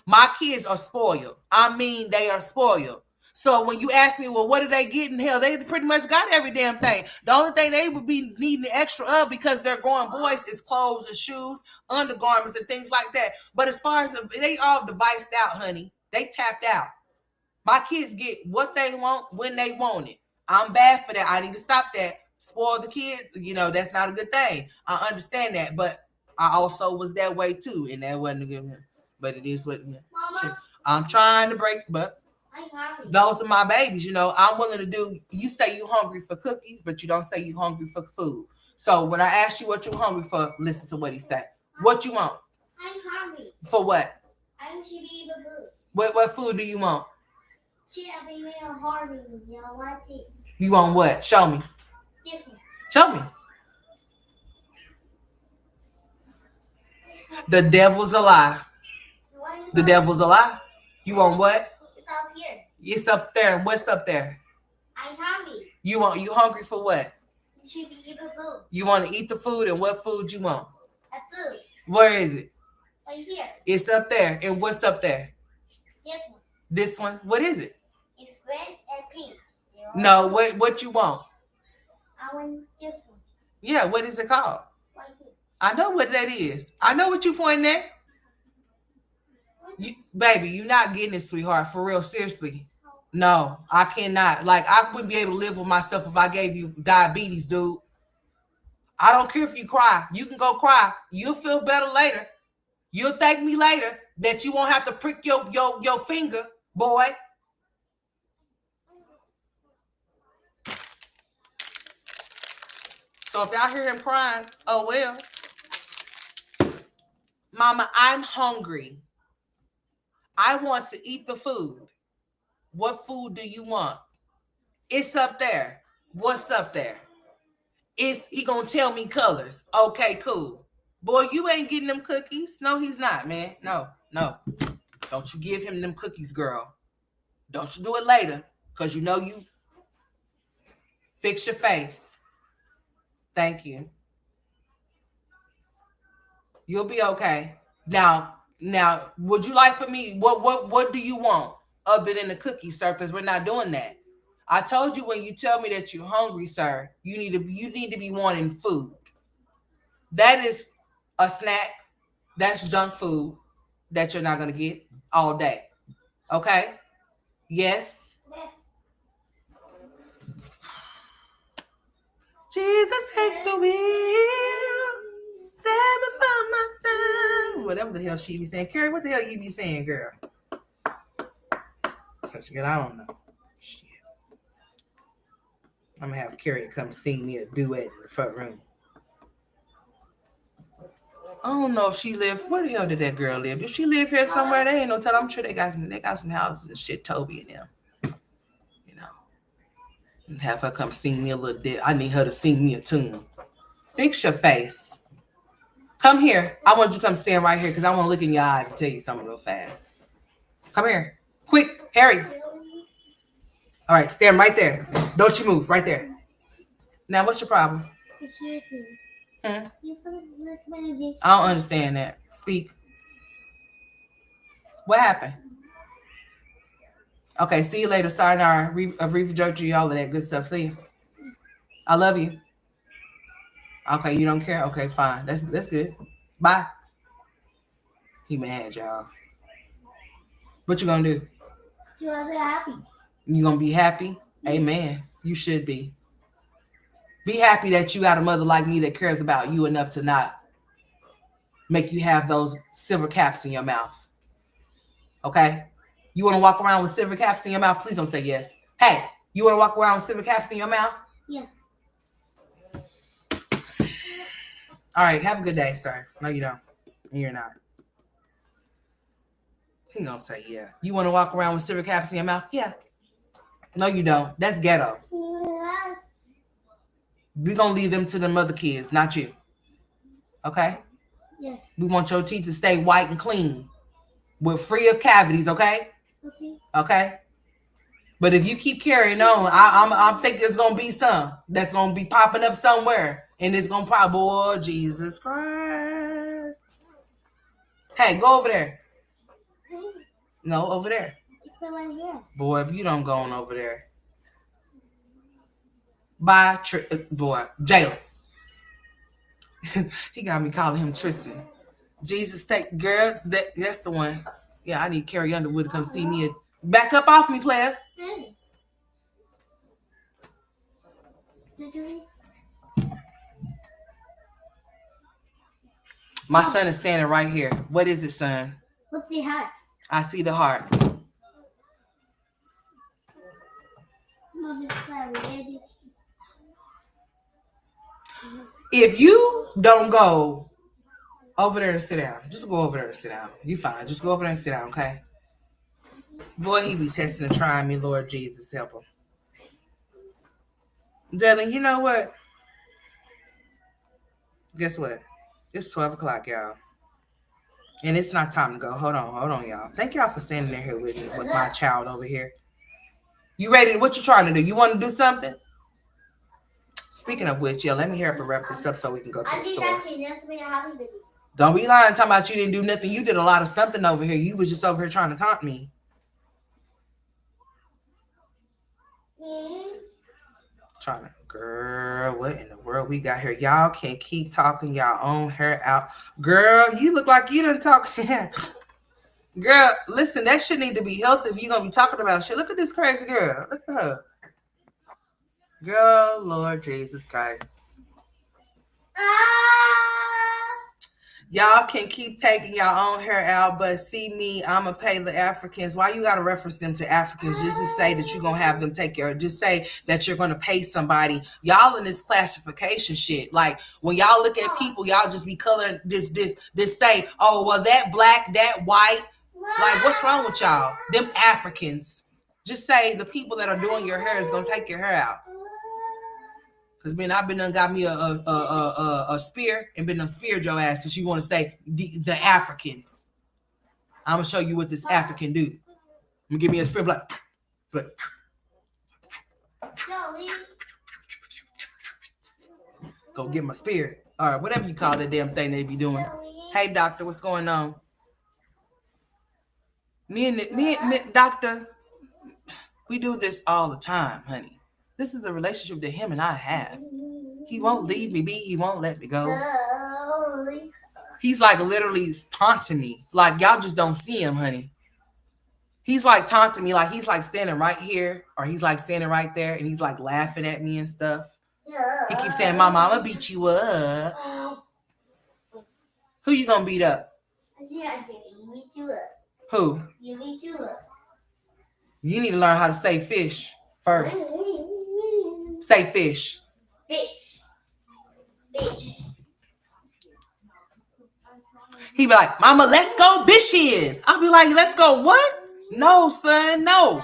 My kids are spoiled. I mean, they are spoiled. So when you ask me, well, what are they getting? Hell, they pretty much got every damn thing. The only thing they would be needing the extra of, because they're growing boys, is clothes and shoes, undergarments and things like that. But as far as they all deviced out, honey, they tapped out. My kids get what they want when they want it. I'm bad for that. I need to stop that. Spoil the kids, that's not a good thing. I understand that, but I also was that way too, and that wasn't a good one. But it is what I'm trying to break, but those are my babies. I'm willing to do. You say you hungry for cookies, but you don't say you hungry for food. So when I ask you what you're hungry for, listen to what he said. What you want? I'm hungry. For what? I want to be able to. What food do you want? You want what? Show me. Show me. The devil's a lie. The devil's a lie. You want what? It's up here. It's up there. What's up there? I'm hungry. You hungry for what? You should be eating food. You want to eat the food, and what food you want? A food. Where is it? Right here. It's up there. And what's up there? This one. This one? What is it? It's red and pink. No, what you want? I want this one. Yeah, what is it called? Right here. I know what that is. I know what you pointing at. Baby, you're not getting it, sweetheart. For real, seriously. No, I cannot. Like, I wouldn't be able to live with myself if I gave you diabetes, dude. I don't care if you cry. You can go cry. You'll feel better later. You'll thank me later that you won't have to prick your finger, boy. So if y'all hear him crying, oh well. Mama, I'm hungry. I want to eat the food. What food do you want? It's up there. What's up there? He gonna tell me colors. Okay, cool. Boy, you ain't getting them cookies. No, he's not, man. No. Don't you give him them cookies, girl. Don't you do it later, because you know you fix your face. Thank you. You'll be okay. Now, would you like for me? What do you want other than the cookie, sir? Because we're not doing that. I told you when you tell me that you're hungry, sir, you need to be wanting food. That is a snack. That's junk food that you're not gonna get all day. Okay? Yes. Jesus, take the wheel. Save me from myself. Whatever the hell she be saying. Carrie, what the hell you be saying, girl? Girl, I don't know. Shit. I'm gonna have Carrie come sing me a duet in the front room. I don't know if she live. Where the hell did that girl live? If she live here somewhere, they ain't no tell. I'm sure they got some houses and shit. Toby and them, you know. And have her come sing me a little bit. I need her to sing me a tune. Fix your face. Come here. I want you to come stand right here because I want to look in your eyes and tell you something real fast. Come here, quick, Harry. All right, stand right there. Don't you move. Right there. Now, what's your problem? I don't understand that. Speak. What happened? Okay, see you later. Sayonara. Arrivederci, all of that good stuff. See you. I love you. Okay, you don't care? Okay, fine. That's good. Bye. He mad, y'all. What you gonna do? You want to be happy. You gonna be happy? Amen. You should be. Be happy that you got a mother like me that cares about you enough to not make you have those silver caps in your mouth. Okay? You want to walk around with silver caps in your mouth? Please don't say yes. Hey, you want to walk around with silver caps in your mouth? Yeah. All right. Have a good day, sir. No, you don't. You're not. He gonna say yeah. You want to walk around with silver caps in your mouth? Yeah. No, you don't. That's ghetto. We're going to leave them to the mother kids, not you. Okay? Yes. We want your teeth to stay white and clean. We're free of cavities, okay? Okay? But if you keep carrying on, I think there's going to be some that's going to be popping up somewhere. And it's going to probably, boy, Jesus Christ. Hey, go over there. No, over there. It's right here. Boy, if you don't go on over there. Bye, boy, Jalen. He got me calling him Tristan. Jesus, take girl. That's the one. Yeah, I need Carrie Underwood to come see me. Back up off me, player. My son is standing right here. What is it, son? What's the heart? I see the heart. If you don't go over there and sit down, just go over there and sit down. You fine. Just go over there and sit down, okay? Boy, he be testing and trying me, Lord Jesus, help him. Jalen, you know what? Guess what? It's 12 o'clock, y'all. And it's not time to go. Hold on, y'all. Thank y'all for standing there here with me, with my child over here. You ready? What you trying to do? You want to do something? Speaking of which, yeah, let me hurry up and wrap this up so we can go to the store. Don't be lying talking about you didn't do nothing. You did a lot of something over here. You was just over here trying to taunt me. Trying to, girl, what in the world we got here? Y'all can't keep talking y'all own hair out. Girl, you look like you done talk. Girl, listen, that shit need to be healthy if you're going to be talking about shit. Look at this crazy girl. Look at her. Girl, Lord Jesus Christ. Y'all can keep taking y'all own hair out, but see me, I'ma pay the Africans. Why you gotta reference them to Africans just to say that you're gonna have them take care? Just say that you're gonna pay somebody. Y'all in this classification shit. Like when y'all look at people, y'all just be coloring this say, oh well, that black, that white. Like what's wrong with y'all? Them Africans. Just say the people that are doing your hair is gonna take your hair out. Cause man, I've been done got me a spear and been done speared your ass. Since you want to say the Africans, I'm gonna show you what this African do. You give me a spear, like. Go get my spear. All right, whatever you call that damn thing they be doing. Hey, doctor, what's going on? Me and doctor, we do this all the time, honey. This is a relationship that him and I have. He won't leave me be. He won't let me go. He's like literally taunting me. Like y'all just don't see him, honey. He's like taunting me. Like he's like standing right here or he's like standing right there and he's like laughing at me and stuff. He keeps saying, Mama, I'm going to beat you up. Who you going to beat up? Who? You beat you up. You need to learn how to say fish first. Say fish. Fish. Fish. He be like, Mama, let's go bishing. I'll be like, let's go what? No, son, no.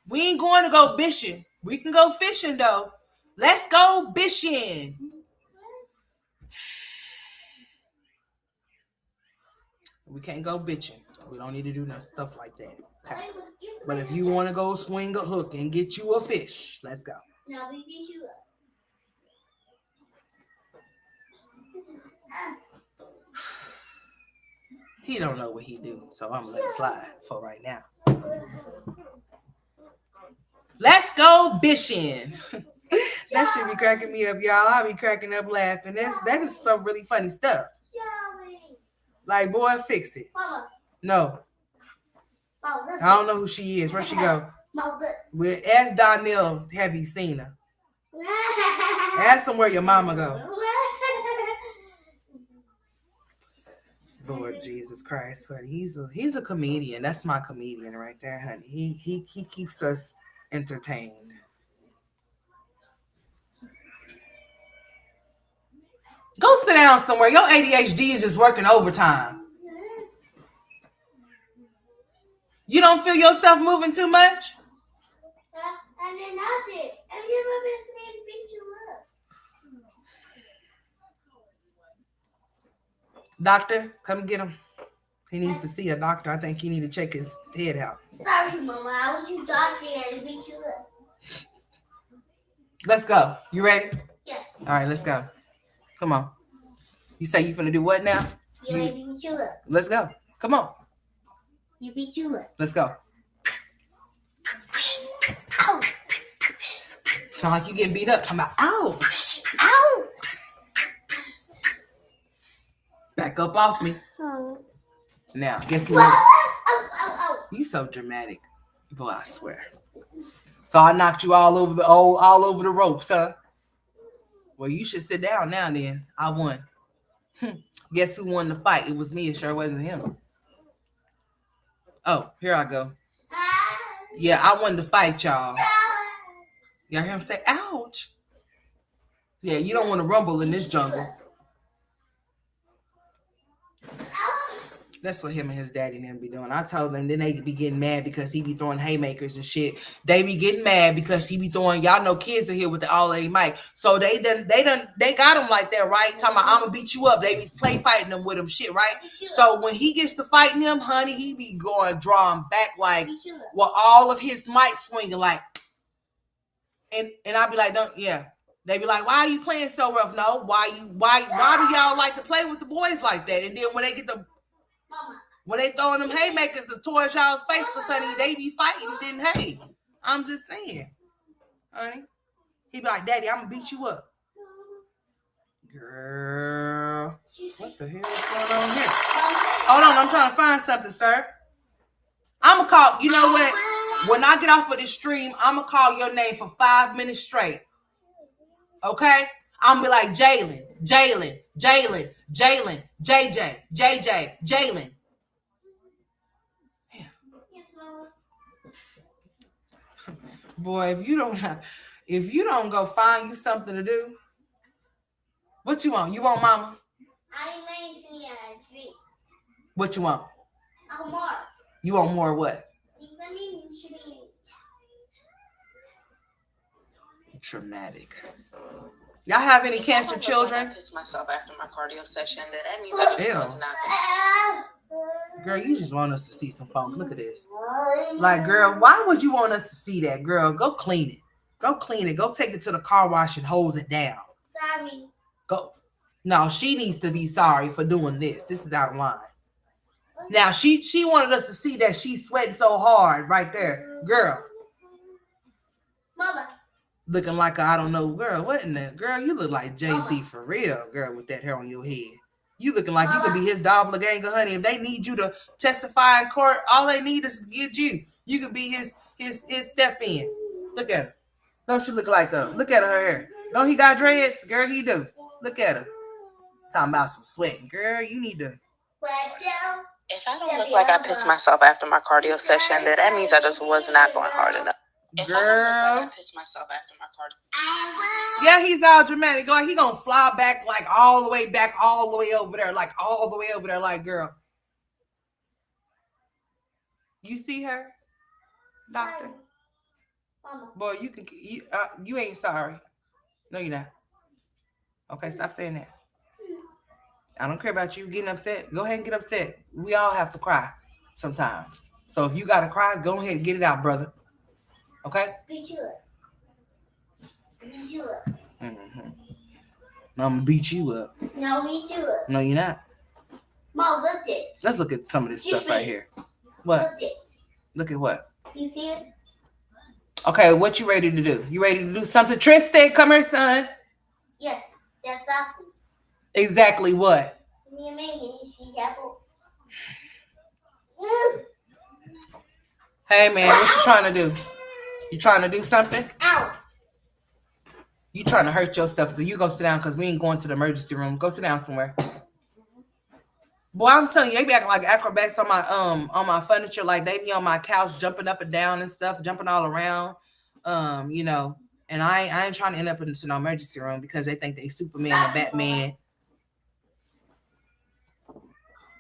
We ain't going to go bishing. We can go fishing, though. Let's go bishing. We can't go bitching. We don't need to do no stuff like that. Okay. But if you want to go swing a hook and get you a fish, let's go. Now we beat you up. He don't know what he do, so I'm gonna let him slide for right now. Let's go bishing. That should be cracking me up, y'all. I'll be cracking up laughing. That is some really funny stuff. Like, boy, fix it. No. I don't know who she is. Where'd she go? Well, ask Donnell, have you seen her? Ask him where your mama go. Lord Jesus Christ, honey. He's a comedian. That's my comedian right there, honey. He keeps us entertained. Go sit down somewhere. Your ADHD is just working overtime. You don't feel yourself moving too much? And then I did. Have you ever been seen beat you up? Doctor, come get him. He needs to see a doctor. I think he need to check his head out. Sorry, Mama. I was your doctor and beat you up. Let's go. You ready? Yeah. All right, let's go. Come on. You say you finna do what now? You beat you up. Let's go. Come on. You beat you up. Let's go. Ow. Sound like you getting beat up. Talking about, ow. Ow. Back up off me. Oh. Now, guess who? Ow. You so dramatic. Boy, I swear. So I knocked you all over the ropes, huh? Well, you should sit down now then. I won. Guess who won the fight? It was me. It sure wasn't him. Oh, here I go. Yeah, I won the fight, y'all. Y'all hear him say, ouch. Yeah, you don't want to rumble in this jungle. That's what him and his daddy and them be doing. I told them, then they be getting mad because he be throwing haymakers and shit. They be getting mad because he be throwing, y'all know kids are here with the all A mic. So they got him like that, right? Talking about, I'm gonna beat you up. They be play fighting them with him shit, right? So when he gets to fighting them, honey, he be drawing back like with all of his mic swinging like, and I be like, don't, yeah. They be like, why are you playing so rough? No, why do y'all like to play with the boys like that? And then when they throwing them haymakers towards y'all's face, because honey, they be fighting, then hey, I'm just saying, honey. He be like, Daddy, I'm gonna beat you up. Girl, what the hell is going on here? Hold on, I'm trying to find something, sir. I'm gonna call, you know what? When I get off of this stream, I'm gonna call your name for 5 minutes straight. Okay? I'm gonna be like, Jalen, JJ, Jalen. Boy, if you don't go find you something to do, what you want? You want mama? I made me a drink. What you want? I want more. You want more what? Traumatic. Y'all have any cancer children? I pissed myself after my cardio session. That means I just was not. Girl, you just want us to see some funk. Look at this. Like, girl, why would you want us to see that? Girl, go clean it. Go clean it. Go take it to the car wash and hose it down. Sorry. Go. No, she needs to be sorry for doing this. This is out of line. Now, she wanted us to see that she's sweating so hard right there. Girl. Mama. Looking like I don't know, girl. What in the girl? You look like Jay-Z for real, girl, with that hair on your head. You looking like you could be his doppelganger, honey. If they need you to testify in court, all they need is to get you. You could be his step in. Look at her. Don't she look like her? Look at her hair. Don't he got dreads? Girl, he do. Look at her. Talking about some sweating. Girl, you need to. If I don't look like I pissed myself after my cardio session, then that means I just was not going hard enough. Girl, I pissed myself after my cardio. Yeah, he's all dramatic. Like he gonna fly back, like all the way back, all the way over there, like all the way over there. Like, girl, you see her, doctor? Boy, you ain't sorry. No, you're not. Okay, stop saying that. I don't care about you getting upset. Go ahead and get upset. We all have to cry sometimes. So if you gotta cry, go ahead and get it out, brother. Okay? Beat you up. Beat you up. Mm-hmm. I'm gonna beat you up. No, beat you up. No, you're not. Mom, look at it. Let's look at some of this stuff right here. What? Look at it. Look at what? You see it? Okay, what you ready to do? You ready to do something? Tristan, come here, son. Yes, that's something. Exactly what? Hey, man, what you trying to do? You trying to do something? Ow. You trying to hurt yourself, so you go sit down because we ain't going to the emergency room. Go sit down somewhere. Boy, I'm telling you, they be acting like acrobats on my furniture, like they be on my couch jumping up and down and stuff, jumping all around. You know, and I ain't trying to end up into no emergency room because they think they Superman or Batman.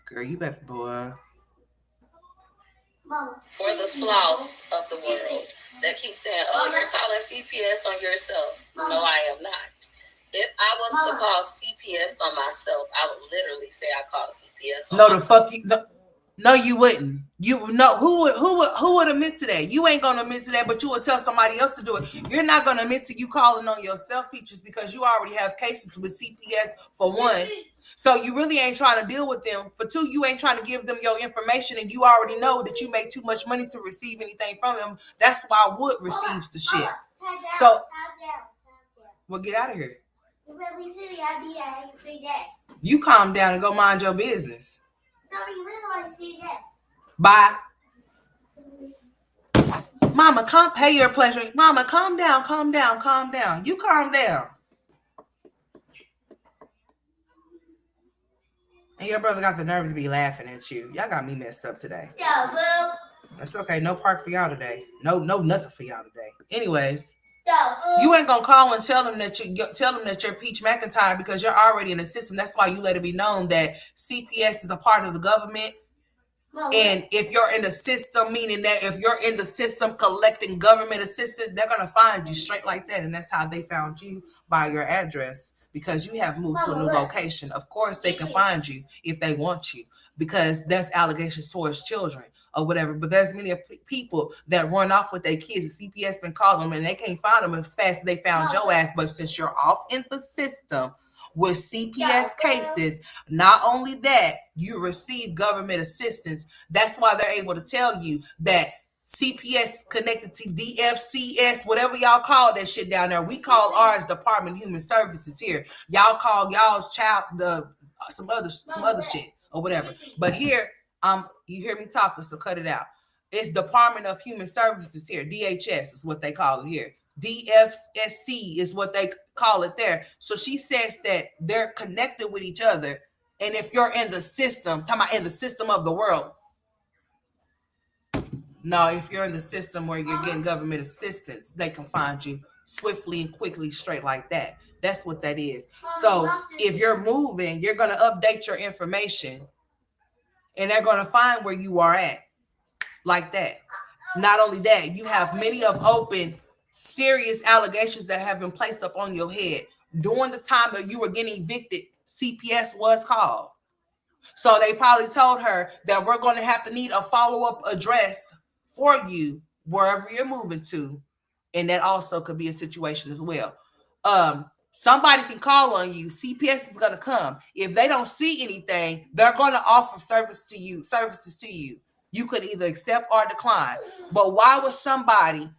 Girl, you better, boy. For the sloths of the world that keep saying, oh, you're calling CPS on yourself. No, I am not. If I was to call CPS on myself, I would literally say I called CPS on myself. No, the fuck you. No, you wouldn't. You no. Who would admit to that? You ain't gonna admit to that, but you will tell somebody else to do it. You're not gonna admit to you calling on yourself, Peaches, because you already have cases with CPS for one. So you really ain't trying to deal with them. For two, you ain't trying to give them your information, and you already know that you make too much money to receive anything from them. That's why Wood receives the shit. So, well, get out of here. You calm down and go mind your business. Bye. Mama, hey, your pleasure. Mama, calm down. You calm down. And your brother got the nerve to be laughing at you. Y'all got me messed up today. Yeah, boo. That's okay. No park for y'all today. No, nothing for y'all today. Anyways, Yeah, boo. you ain't gonna call and tell them that you're Peach McIntyre because you're already in the system. That's why you let it be known that CPS is a part of the government. And if you're in the system, meaning that if you're in the system collecting government assistance, they're going to find you straight like that. And that's how they found you, by your address, because you have moved to a new location. Of course, they can find you if they want you, because that's allegations towards children or whatever. But there's many people that run off with their kids. The CPS been calling them and they can't find them as fast as they found your ass. But since you're off in the system with CPS cases, not only that, you receive government assistance. That's why they're able to tell you that CPS connected to DFCS, whatever y'all call that shit down there. We call ours Department of Human Services here. Y'all call y'all's child some other shit or whatever. But here, you hear me talking, so cut it out. It's Department of Human Services here. DHS is what they call it here. DFSC is what they call it there. So she says that they're connected with each other. And if you're in the system, talking about in the system of the world. No, if you're in the system where you're getting government assistance, they can find you swiftly and quickly, straight like that. That's what that is. So if you're moving, you're going to update your information and they're going to find where you are at like that. Not only that, you have many of open serious allegations that have been placed up on your head. During the time that you were getting evicted, CPS was called. So they probably told her that we're going to have to need a follow-up address for you wherever you're moving to. And that also could be a situation as well. Somebody can call on you. CPS is going to come. If they don't see anything, they're going to offer services to you. You could either accept or decline. But why would somebody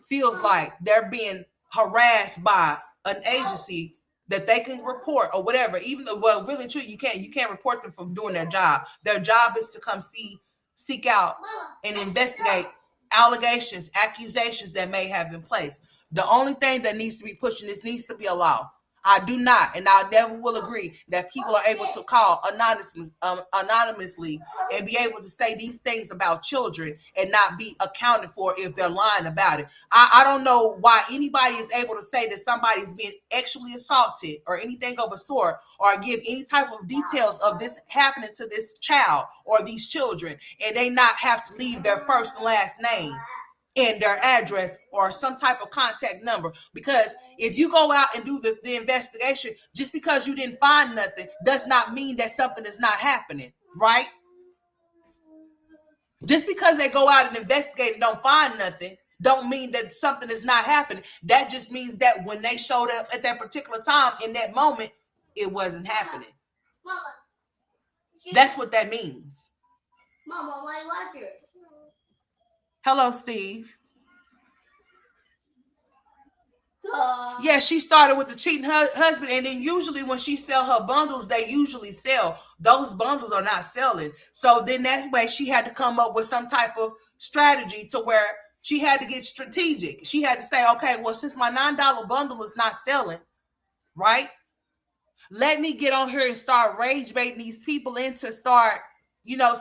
feels like they're being harassed by an agency that they can report or whatever, even though, well, really true, you can't report them from doing their job. Their job is to come seek out and investigate allegations, accusations that may have been placed. The only thing that needs to be pushing this needs to be a law. I do not, and I never will agree that people are able to call anonymously and be able to say these things about children and not be accounted for if they're lying about it. I don't know why anybody is able to say that somebody's being actually assaulted or anything of a sort, or give any type of details of this happening to this child or these children, and they not have to leave their first and last name and their address or some type of contact number. Because if you go out and do the investigation, just because you didn't find nothing does not mean that something is not happening, right? Just because they go out and investigate and don't find nothing don't mean that something is not happening. That just means that when they showed up at that particular time in that moment, it wasn't happening. That's what that means. Mama, why you watch it? Hello, Steve. Yeah, she started with the cheating husband, and then usually when she sell her bundles, they usually sell. Those bundles are not selling. So then that way she had to come up with some type of strategy to where she had to get strategic. She had to say, okay, well, since my $9 bundle is not selling, right? Let me get on here and start rage baiting these people into start,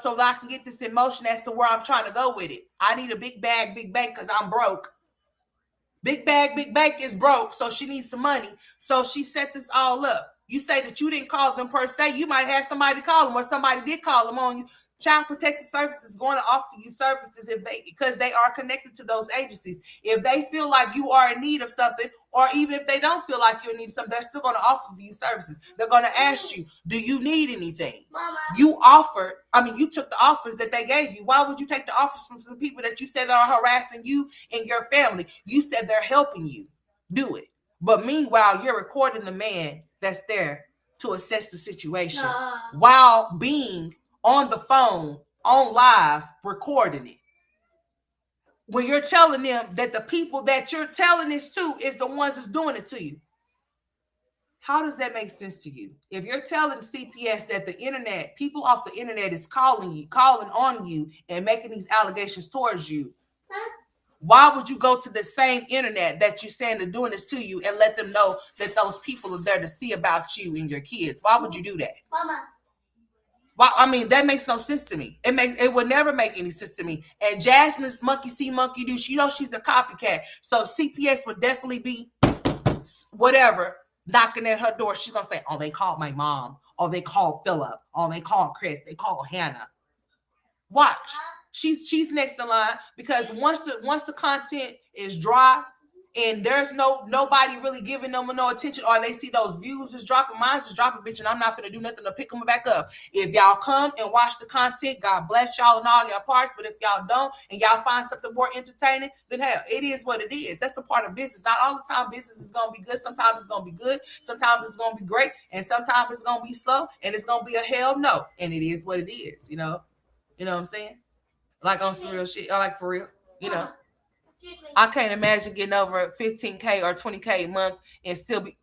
so that I can get this emotion as to where I'm trying to go with it. I need a big bag, because I'm broke. Big bag is broke, so she needs some money. So she set this all up. You say that you didn't call them per se. You might have somebody call them, or somebody did call them on you. Child Protective Services is going to offer you services because they are connected to those agencies. If they feel like you are in need of something, or even if they don't feel like you're in need of something, they're still going to offer you services. They're going to ask you, do you need anything? Mama. You took the offers that they gave you. Why would you take the offers from some people that you said are harassing you and your family? You said they're helping you do it. But meanwhile, you're recording the man that's there to assess the situation while being on the phone, on live, recording it. When you're telling them that the people that you're telling this to is the ones that's doing it to you. How does that make sense to you? If you're telling CPS that the internet, people off the internet is calling on you and making these allegations towards you, why would you go to the same internet that you're saying they're doing this to you and let them know that those people are there to see about you and your kids? Why would you do that? Mama. Well, that makes no sense to me. It would never make any sense to me. And Jasmine's monkey see, monkey do. She's a copycat. So CPS would definitely be whatever knocking at her door. She's gonna say, "Oh, they called my mom. Oh, they called Philip. Oh, they called Chris. They called Hannah." Watch. She's next in line because once the content is dry and there's nobody really giving them no attention, or they see those views is dropping, mine is dropping, bitch, and I'm not gonna do nothing to pick them back up. If y'all come and watch the content, God bless y'all in all your parts. But if y'all don't and y'all find something more entertaining, then hell, it is what it is. That's the part of business. Not all the time business is gonna be good. Sometimes it's gonna be good, sometimes it's gonna be great, and sometimes it's gonna be slow, and it's gonna be a hell no. And it is what it is, you know. You know what I'm saying? Like on some real shit. Like for real, you know. I can't imagine getting over 15K or 20K a month and still be.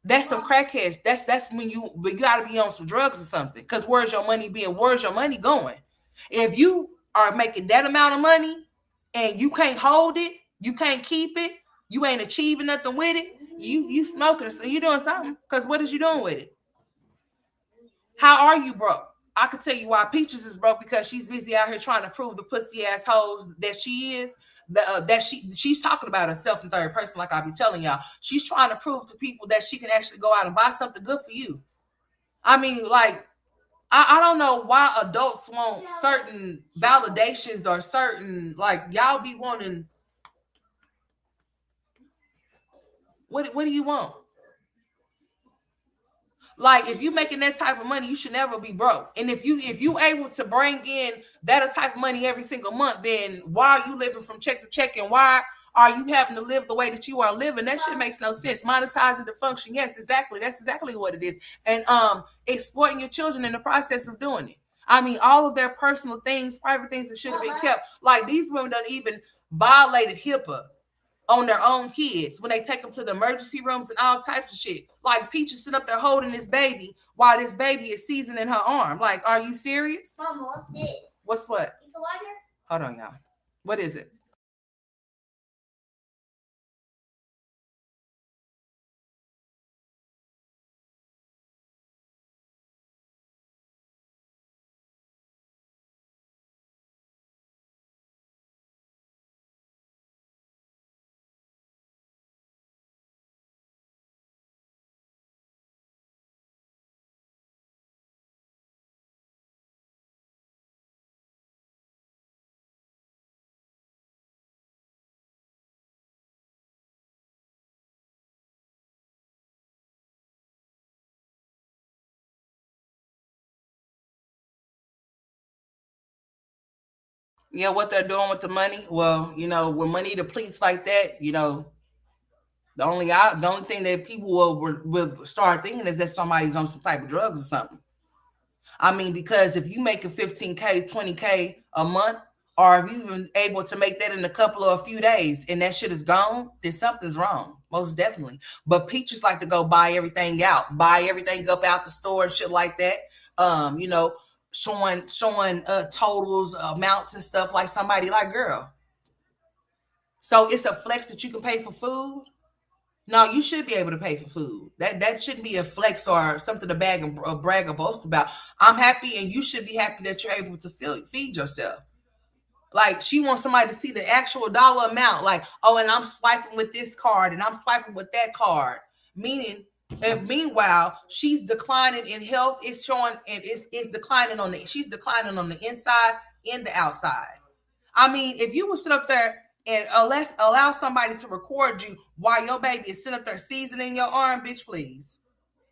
That's some crackheads. That's when you got to be on some drugs or something. Because where's your money being? Where's your money going? If you are making that amount of money and you can't hold it, you can't keep it, you ain't achieving nothing with it, you smoking, so you doing something. Because what is you doing with it? How are you broke? I could tell you why Peaches is broke, because she's busy out here trying to prove the pussy ass hoes that she is. That she's talking about herself in third person, like I be telling y'all. She's trying to prove to people that she can actually go out and buy something good for you. I mean, like, I don't know why adults want certain validations or certain, like, y'all be wanting. What do you want? Like, if you making that type of money, you should never be broke. And if you able to bring in that type of money every single month, then why are you living from check to check, and why are you having to live the way that you are living? That shit makes no sense. Monetizing the function, yes, exactly. That's exactly what it is. And exploiting your children in the process of doing it. I mean, all of their personal things, private things that should have been kept. Like, these women don't even violated HIPAA on their own kids when they take them to the emergency rooms and all types of shit. Like, Peaches sit up there holding this baby while this baby is seizing in her arm. Like, are you serious? Mama, what's this? What's what? It's a water? Hold on, y'all. What is it? Yeah, what they're doing with the money. Well, you know, when money depletes like that, you know, the only thing that people will start thinking is that somebody's on some type of drugs or something. I mean, because if you make a 15K, 20K a month, or if you've been able to make that in a few days and that shit is gone, then something's wrong. Most definitely. But Peaches like to go buy everything out, buy everything up out the store and shit like that. You know, showing totals, amounts and stuff, like somebody like, girl. So it's a flex that you can pay for food. No, you should be able to pay for food. That shouldn't be a flex or something to brag or boast about. I'm happy, and you should be happy that you're able to feed yourself. Like, she wants somebody to see the actual dollar amount. Like, oh, and I'm swiping with this card, and I'm swiping with that card. Meaning, and meanwhile, she's declining in health. It's showing, and it's declining on the. She's declining on the inside and the outside. I mean, if you would sit up there and allow somebody to record you while your baby is sitting up there seasoning your arm, bitch, please.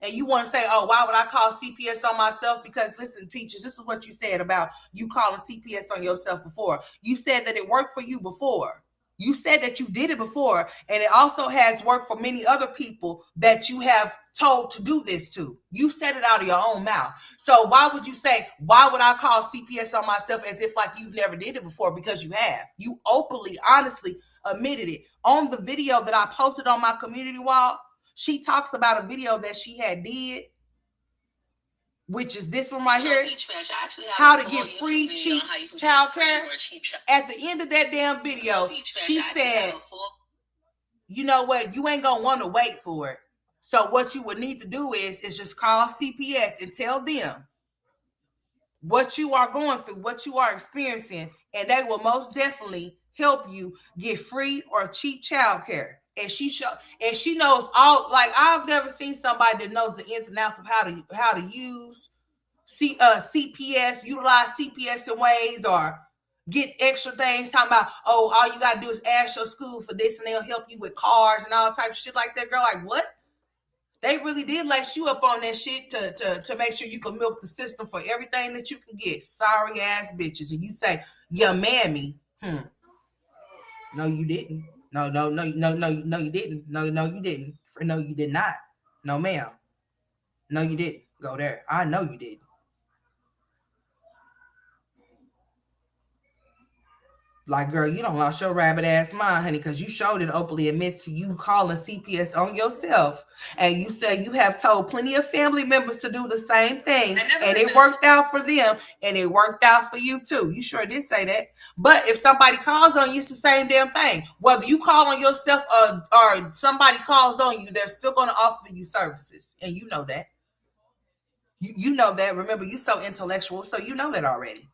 And you want to say, oh, why would I call CPS on myself? Because listen, Peaches, this is what you said about you calling CPS on yourself before. You said that it worked for you before. You said that you did it before, and it also has worked for many other people that you have told to do this to. You said it out of your own mouth. So why would you say, why would I call CPS on myself, as if like you've never did it before? Because you have. You openly, honestly admitted it. On the video that I posted on my community wall, she talks about a video that she had did, which is this one right here. How to get free, cheap child care. At the end of that damn video, she said, you know what? You ain't going to want to wait for it. So what you would need to do is just call CPS and tell them what you are going through, what you are experiencing, and they will most definitely help you get free or cheap child care. And she knows all. Like, I've never seen somebody that knows the ins and outs of how to use CPS, utilize CPS in ways, or get extra things. Talking about, oh, all you gotta do is ask your school for this, and they'll help you with cars and all type of shit like that. Girl, like what? They really did lace you up on that shit to make sure you can milk the system for everything that you can get. Sorry ass bitches, and you say, yeah, mammy. No, you didn't. No, you didn't. No, you didn't. No, you did not. No, ma'am. No, you didn't. Go there. I know you didn't. Like, girl, you don't lost your rabbit ass mind, honey, because you showed it openly admit to you calling CPS on yourself. And you say you have told plenty of family members to do the same thing. And it worked out for them. And it worked out for you too. You sure did say that. But if somebody calls on you, it's the same damn thing. Whether you call on yourself or somebody calls on you, they're still going to offer you services. And you know that. You know that. Remember, you're so intellectual, so you know that already.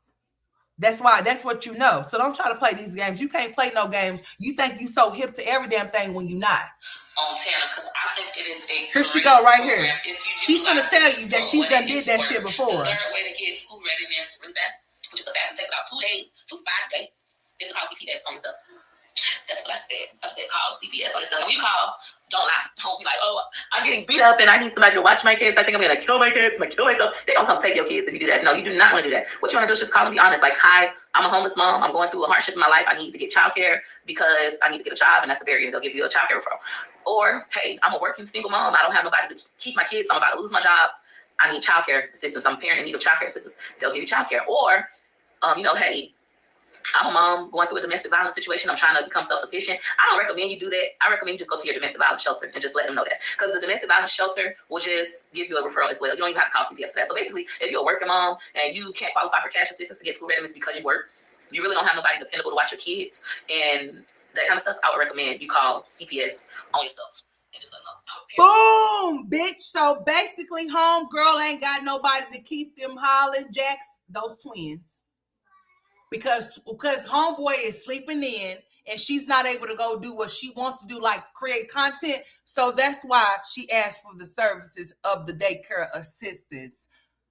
That's what you know. So don't try to play these games. You can't play no games. You think you so hip to every damn thing when you not. On Tana, because I think it is a here she go right here. She's gonna tell you that she's done did that shit before. The third way to get school readiness really fast, which is the fastest, takes about 2 days to 5 days, is to call CPS on yourself. That's what I said. I said call CPS on yourself. And when you call, don't lie. Don't be like, oh, I'm getting beat up and I need somebody to watch my kids. I think I'm gonna kill my kids. I'm gonna kill myself. They don't come take your kids if you do that. No, you do not want to do that. What you want to do is just call and be honest. Like, hi, I'm a homeless mom. I'm going through a hardship in my life. I need to get childcare because I need to get a job, and that's a barrier. They'll give you a childcare referral. Or, hey, I'm a working single mom. I don't have nobody to keep my kids. I'm about to lose my job. I need childcare assistance. I'm a parent in need of childcare assistance. They'll give you childcare. Or, hey, I'm a mom going through a domestic violence situation. I'm trying to become self-sufficient. I don't recommend you do that. I recommend you just go to your domestic violence shelter and just let them know that. Because the domestic violence shelter will just give you a referral as well. You don't even have to call CPS for that. So basically, if you're a working mom and you can't qualify for cash assistance to get school readiness because you work, you really don't have nobody dependable to watch your kids and that kind of stuff, I would recommend you call CPS on yourself. And just let them know. Boom, bitch. So basically, homegirl ain't got nobody to keep them Holland Jacks, those twins. Because homeboy is sleeping in and she's not able to go do what she wants to do, like create content. So that's why she asked for the services of the daycare assistants.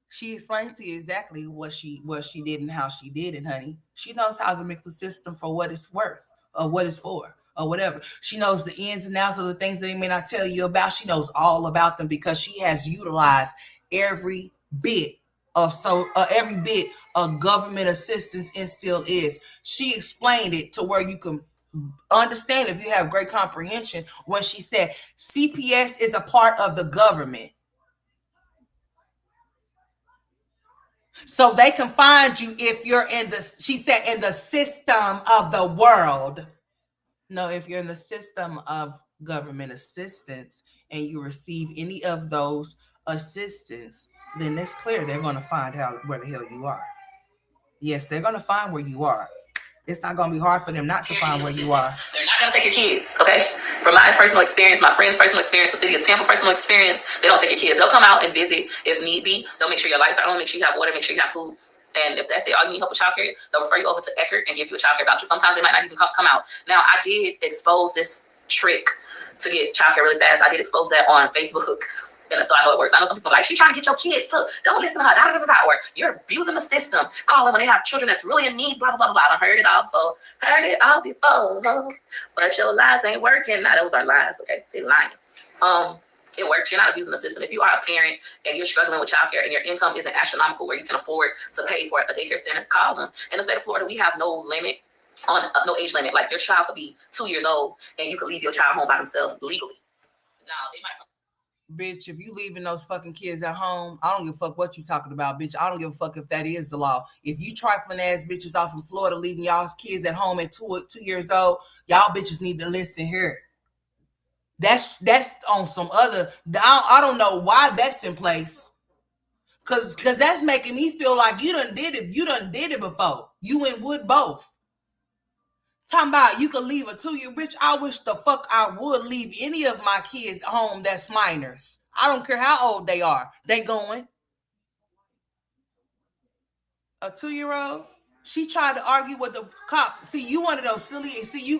She explained to you exactly what she did and how she did it, honey. She knows how to make the system for what it's worth or what it's for or whatever. She knows the ins and outs of the things they may not tell you about. She knows all about them because she has utilized every bit of government assistance and still is. She explained it to where you can understand if you have great comprehension when she said CPS is a part of the government. So they can find you if you're in she said, in the system of the world. No, if you're in the system of government assistance and you receive any of those assistance, then it's clear they're going to find out where the hell you are. Yes, they're going to find where you are. It's not going to be hard for them not to find where you are. They're not going to take your kids, okay? From my personal experience, my friend's personal experience, the city of Tampa personal experience, they don't take your kids. They'll come out and visit if need be. They'll make sure your lights are on, make sure you have water, make sure you have food. And if that's it, all you need help with childcare, they'll refer you over to Eckert and give you a childcare voucher. Sometimes they might not even come out. Now, I did expose this trick to get childcare really fast. I did expose that on Facebook. And so I know it works. I know some people are like, she's trying to get your kids too. Don't listen to her. Da, da, da, da, or you're abusing the system. Call them when they have children that's really in need. Blah, blah, blah, blah. I heard it all before. Heard it all before. But your lies ain't working. Nah, those are lies. Okay, they lying. It works. You're not abusing the system. If you are a parent and you're struggling with childcare and your income isn't astronomical where you can afford to pay for a daycare center, call them. In the state of Florida, we have no limit on no age limit. Like your child could be 2 years old and you could leave your child home by themselves legally. Now they might. Bitch, if you leaving those fucking kids at home, I don't give a fuck what you talking about, bitch. I don't give a fuck if that is the law. If you trifling ass bitches off in Florida leaving y'all's kids at home at 2 years old, y'all bitches need to listen here. That's on some other. I don't know why that's in place. Cause that's making me feel like you done did it. You done did it before. You and Wood both. Talking about you could leave a 2-year, bitch. I wish the fuck I would leave any of my kids home that's minors. I don't care how old they are. They going. A 2-year-old? She tried to argue with the cop. See, you one of those silly. See, you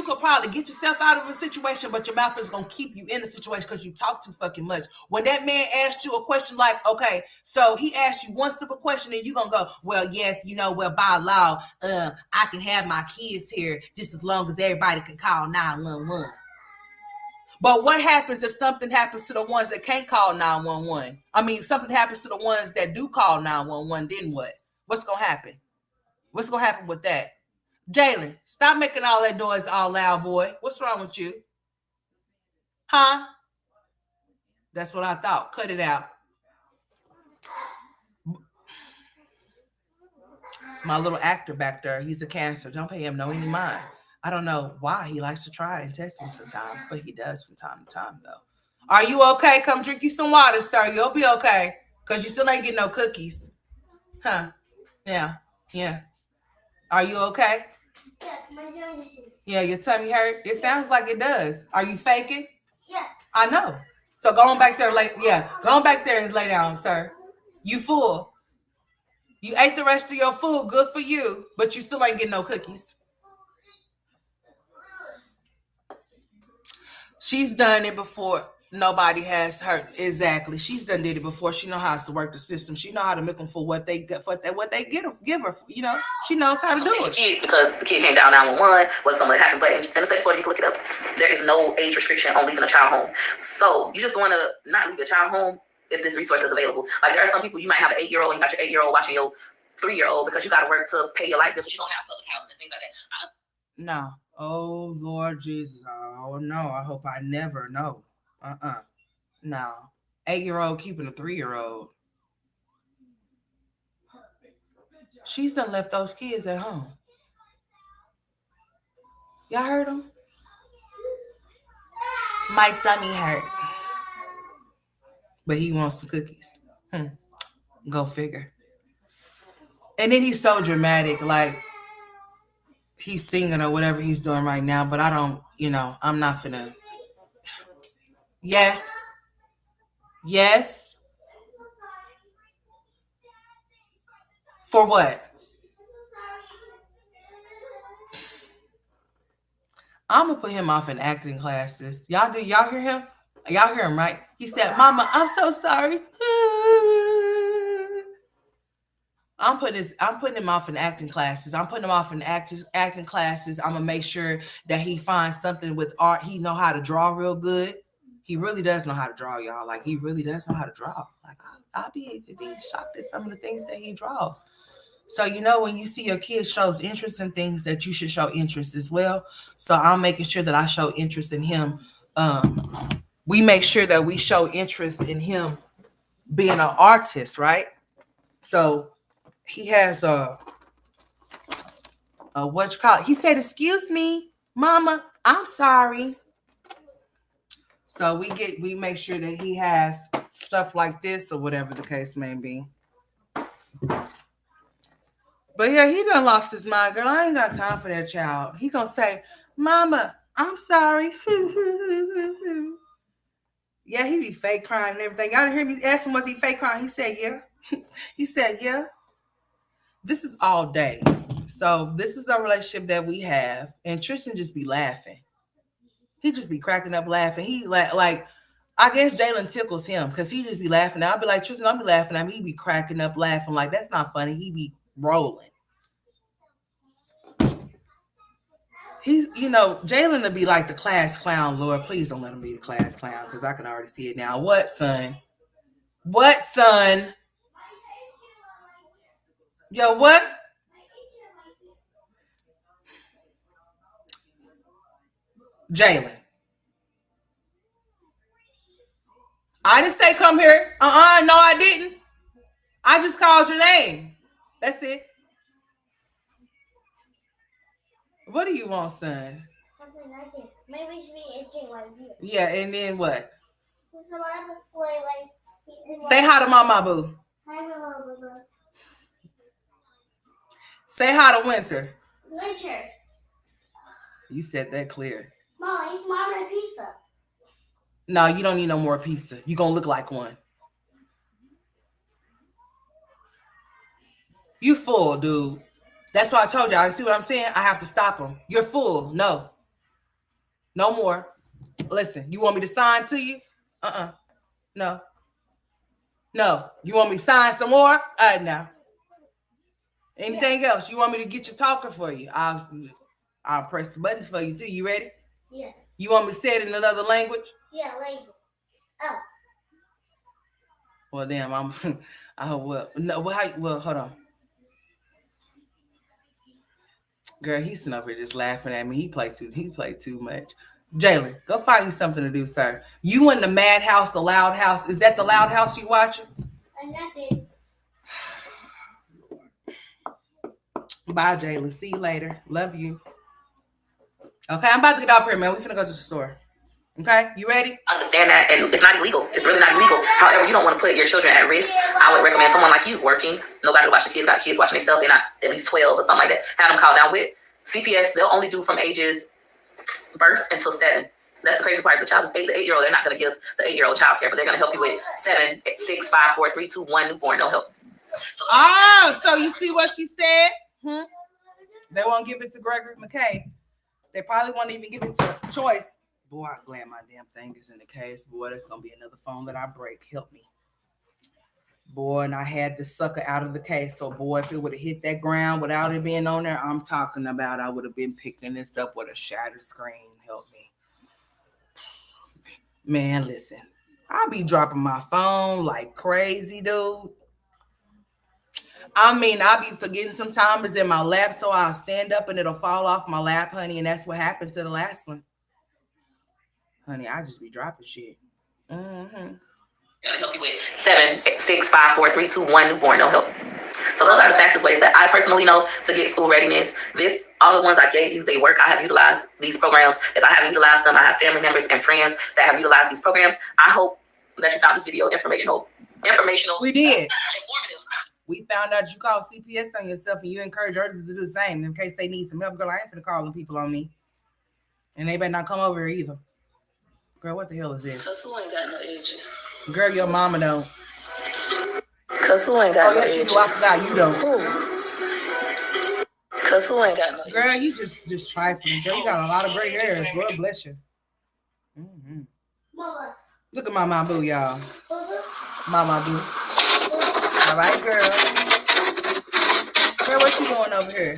could probably get yourself out of a situation, but your mouth is gonna keep you in the situation because you talk too fucking much. When that man asked you a question like, okay, so he asked you one simple question, and you gonna go, well, yes, well, by law, I can have my kids here just as long as everybody can call 911. But what happens if something happens to the ones that can't call 911? I mean, something happens to the ones that do call 911, then what? What's gonna happen? What's gonna happen with that? Jalen, stop making all that noise all loud, boy. What's wrong with you? Huh? That's what I thought. Cut it out. My little actor back there, he's a Cancer. Don't pay him no any mind. I don't know why he likes to try and test me sometimes, but he does from time to time, though. Are you okay? Come drink you some water, sir. You'll be okay. Because you still ain't getting no cookies. Huh? Yeah. Yeah. Are you okay? Yeah, my tummy. Yeah, your tummy hurt? It sounds like it does. Are you faking? Yeah. I know. So go on back there, go on back there and lay down, sir. You full. You ate the rest of your food. Good for you. But you still ain't getting no cookies. She's done it before. Nobody has her. Exactly. She's done did it before. She knows how to work the system. She know how to make them for what they get, what they give her. She knows how to do it. Kids, because the kid came down 911, what something happened. But in the state of Florida, you can look it up. There is no age restriction on leaving a child home. So you just want to not leave a child home if this resource is available. Like there are some people, you might have an 8-year-old and you got your 8-year-old watching your 3-year-old because you got to work to pay your light bill because you don't have public housing and things like that. No. Oh, Lord Jesus. Oh, no. I hope I never know. No. 8-year-old keeping a 3-year-old. She's done left those kids at home. Y'all heard him? My tummy hurt. But he wants some cookies. Go figure. And then he's so dramatic, like he's singing or whatever he's doing right now, but I don't, I'm not finna. Yes. Yes. For what? I'm gonna put him off in acting classes. Y'all hear him? Y'all hear him, right? He said, Mama, I'm so sorry. I'm putting him off in acting classes. I'm putting him off in acting classes. I'm gonna make sure that he finds something with art. He know how to draw real good. He really does know how to draw, y'all. Like he really does know how to draw. Like I'll be shocked at some of the things that he draws. So when you see your kid shows interest in things, that you should show interest as well. So I'm making sure that I show interest in him. We make sure that we show interest in him being an artist, right? So he has what you call it? He said, "Excuse me, Mama, I'm sorry." So we make sure that he has stuff like this or whatever the case may be. But yeah, he done lost his mind, girl. I ain't got time for that child. He gonna say, "Mama, I'm sorry." Yeah, he be fake crying and everything. Y'all hear me ask him, was he fake crying? He said, yeah. He said, yeah. This is all day. So this is a relationship that we have. And Tristan just be laughing. He just be cracking up laughing. He like I guess Jalen tickles him because he just be laughing. I'll be like, Tristan, I'll be laughing at him. He be cracking up laughing. Like, that's not funny. He be rolling. He's, Jalen will be like the class clown. Lord, please don't let him be the class clown because I can already see it now. What, son? What, son? Yo, what? Jalen. I didn't say come here. No, I didn't. I just called your name. That's it. What do you want, son? Maybe we should be itching like you. Yeah, and then what? Like, say hi to Mama Boo. Hi, Mama Boo. Say hi to Winter. Winter. You said that clear. Mom, eat Mama pizza. No, you don't need no more pizza. You're going to look like one. You full, dude. That's why I told you. I see what I'm saying? I have to stop them. You're full. No. No more. Listen, you want me to sign to you? No. No. You want me to sign some more? No. Anything else? You want me to get you talking for you? I'll press the buttons for you too. You ready? Yeah. You want me to say it in another language? Yeah, language. Oh. Well, damn, I'm. Oh well, no. Well, hold on, girl. He's sitting up here just laughing at me. He played too much. Jalen, go find you something to do, sir. You in the madhouse, the loud house. Is that the loud house you watching? Nothing. Bye, Jalen. See you later. Love you. Okay, I'm about to get off here, man. We finna go to the store. Okay, you ready? I understand that, and it's not illegal. It's really not illegal. However, you don't want to put your children at risk. I would recommend someone like you working. Nobody to watch the kids. Got kids watching their stuff. They're not at least 12 or something like that. Have them call down with CPS. They'll only do from ages birth until 7. That's the crazy part. The child is 8. The 8-year-old, they're not going to give the 8-year-old child care, but they're going to help you with 7, 6, 5, 4, 3, 2, 1 newborn. They'll help. So you see what she said? They won't give it to Gregory McKay. They probably won't even give it to Choice. Boy, I'm glad my damn thing is in the case. Boy, that's going to be another phone that I break. Help me. Boy, and I had the sucker out of the case. So, boy, if it would have hit that ground without it being on there, I'm talking about I would have been picking this up with a shattered screen. Help me. Man, listen. I be dropping my phone like crazy, dude. I mean, I be forgetting sometimes it's in my lap, so I'll stand up and it'll fall off my lap, honey, and that's what happened to the last one. Honey, I just be dropping shit. Gonna help you with 7, 6, 5, 4, 3, 2, 1 newborn. They'll help. So those are the fastest ways that I personally know to get school readiness. All the ones I gave you, they work. I have utilized these programs. If I haven't utilized them, I have family members and friends that have utilized these programs. I hope that you found this video informational. We did. Informative. We found out you called CPS on yourself and you encourage others to do the same in case they need some help. Girl, I ain't finna call them people on me. And they better not come over here either. Girl, what the hell is this? Cause who ain't got no edges? Girl, your mama don't. Cause who ain't got no edges? Oh, yes, you do. I forgot you don't. Cause who ain't got no edges? Girl, you just trifling. Girl, you got a lot of gray hairs. Lord bless you. Mm-hmm. Mama. Look at Mama Boo, y'all. Mama Boo. All right, girl. Girl, what you doing over here?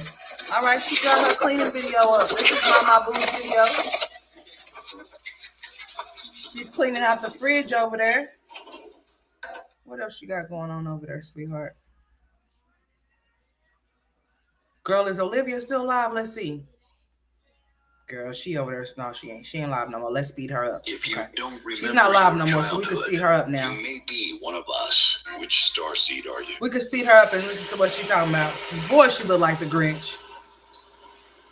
All right, she got her cleaning video up. This is Mama Boo's video. She's cleaning out the fridge over there. What else you got going on over there, sweetheart? Girl, is Olivia still alive? Let's see. Girl, she over there. No, she ain't. She ain't live no more. Let's speed her up. If you don't remember She's not live no more, so we can speed her up now. You may be one of us. Which starseed are you? We can speed her up and listen to what she's talking about. Boy, she look like the Grinch.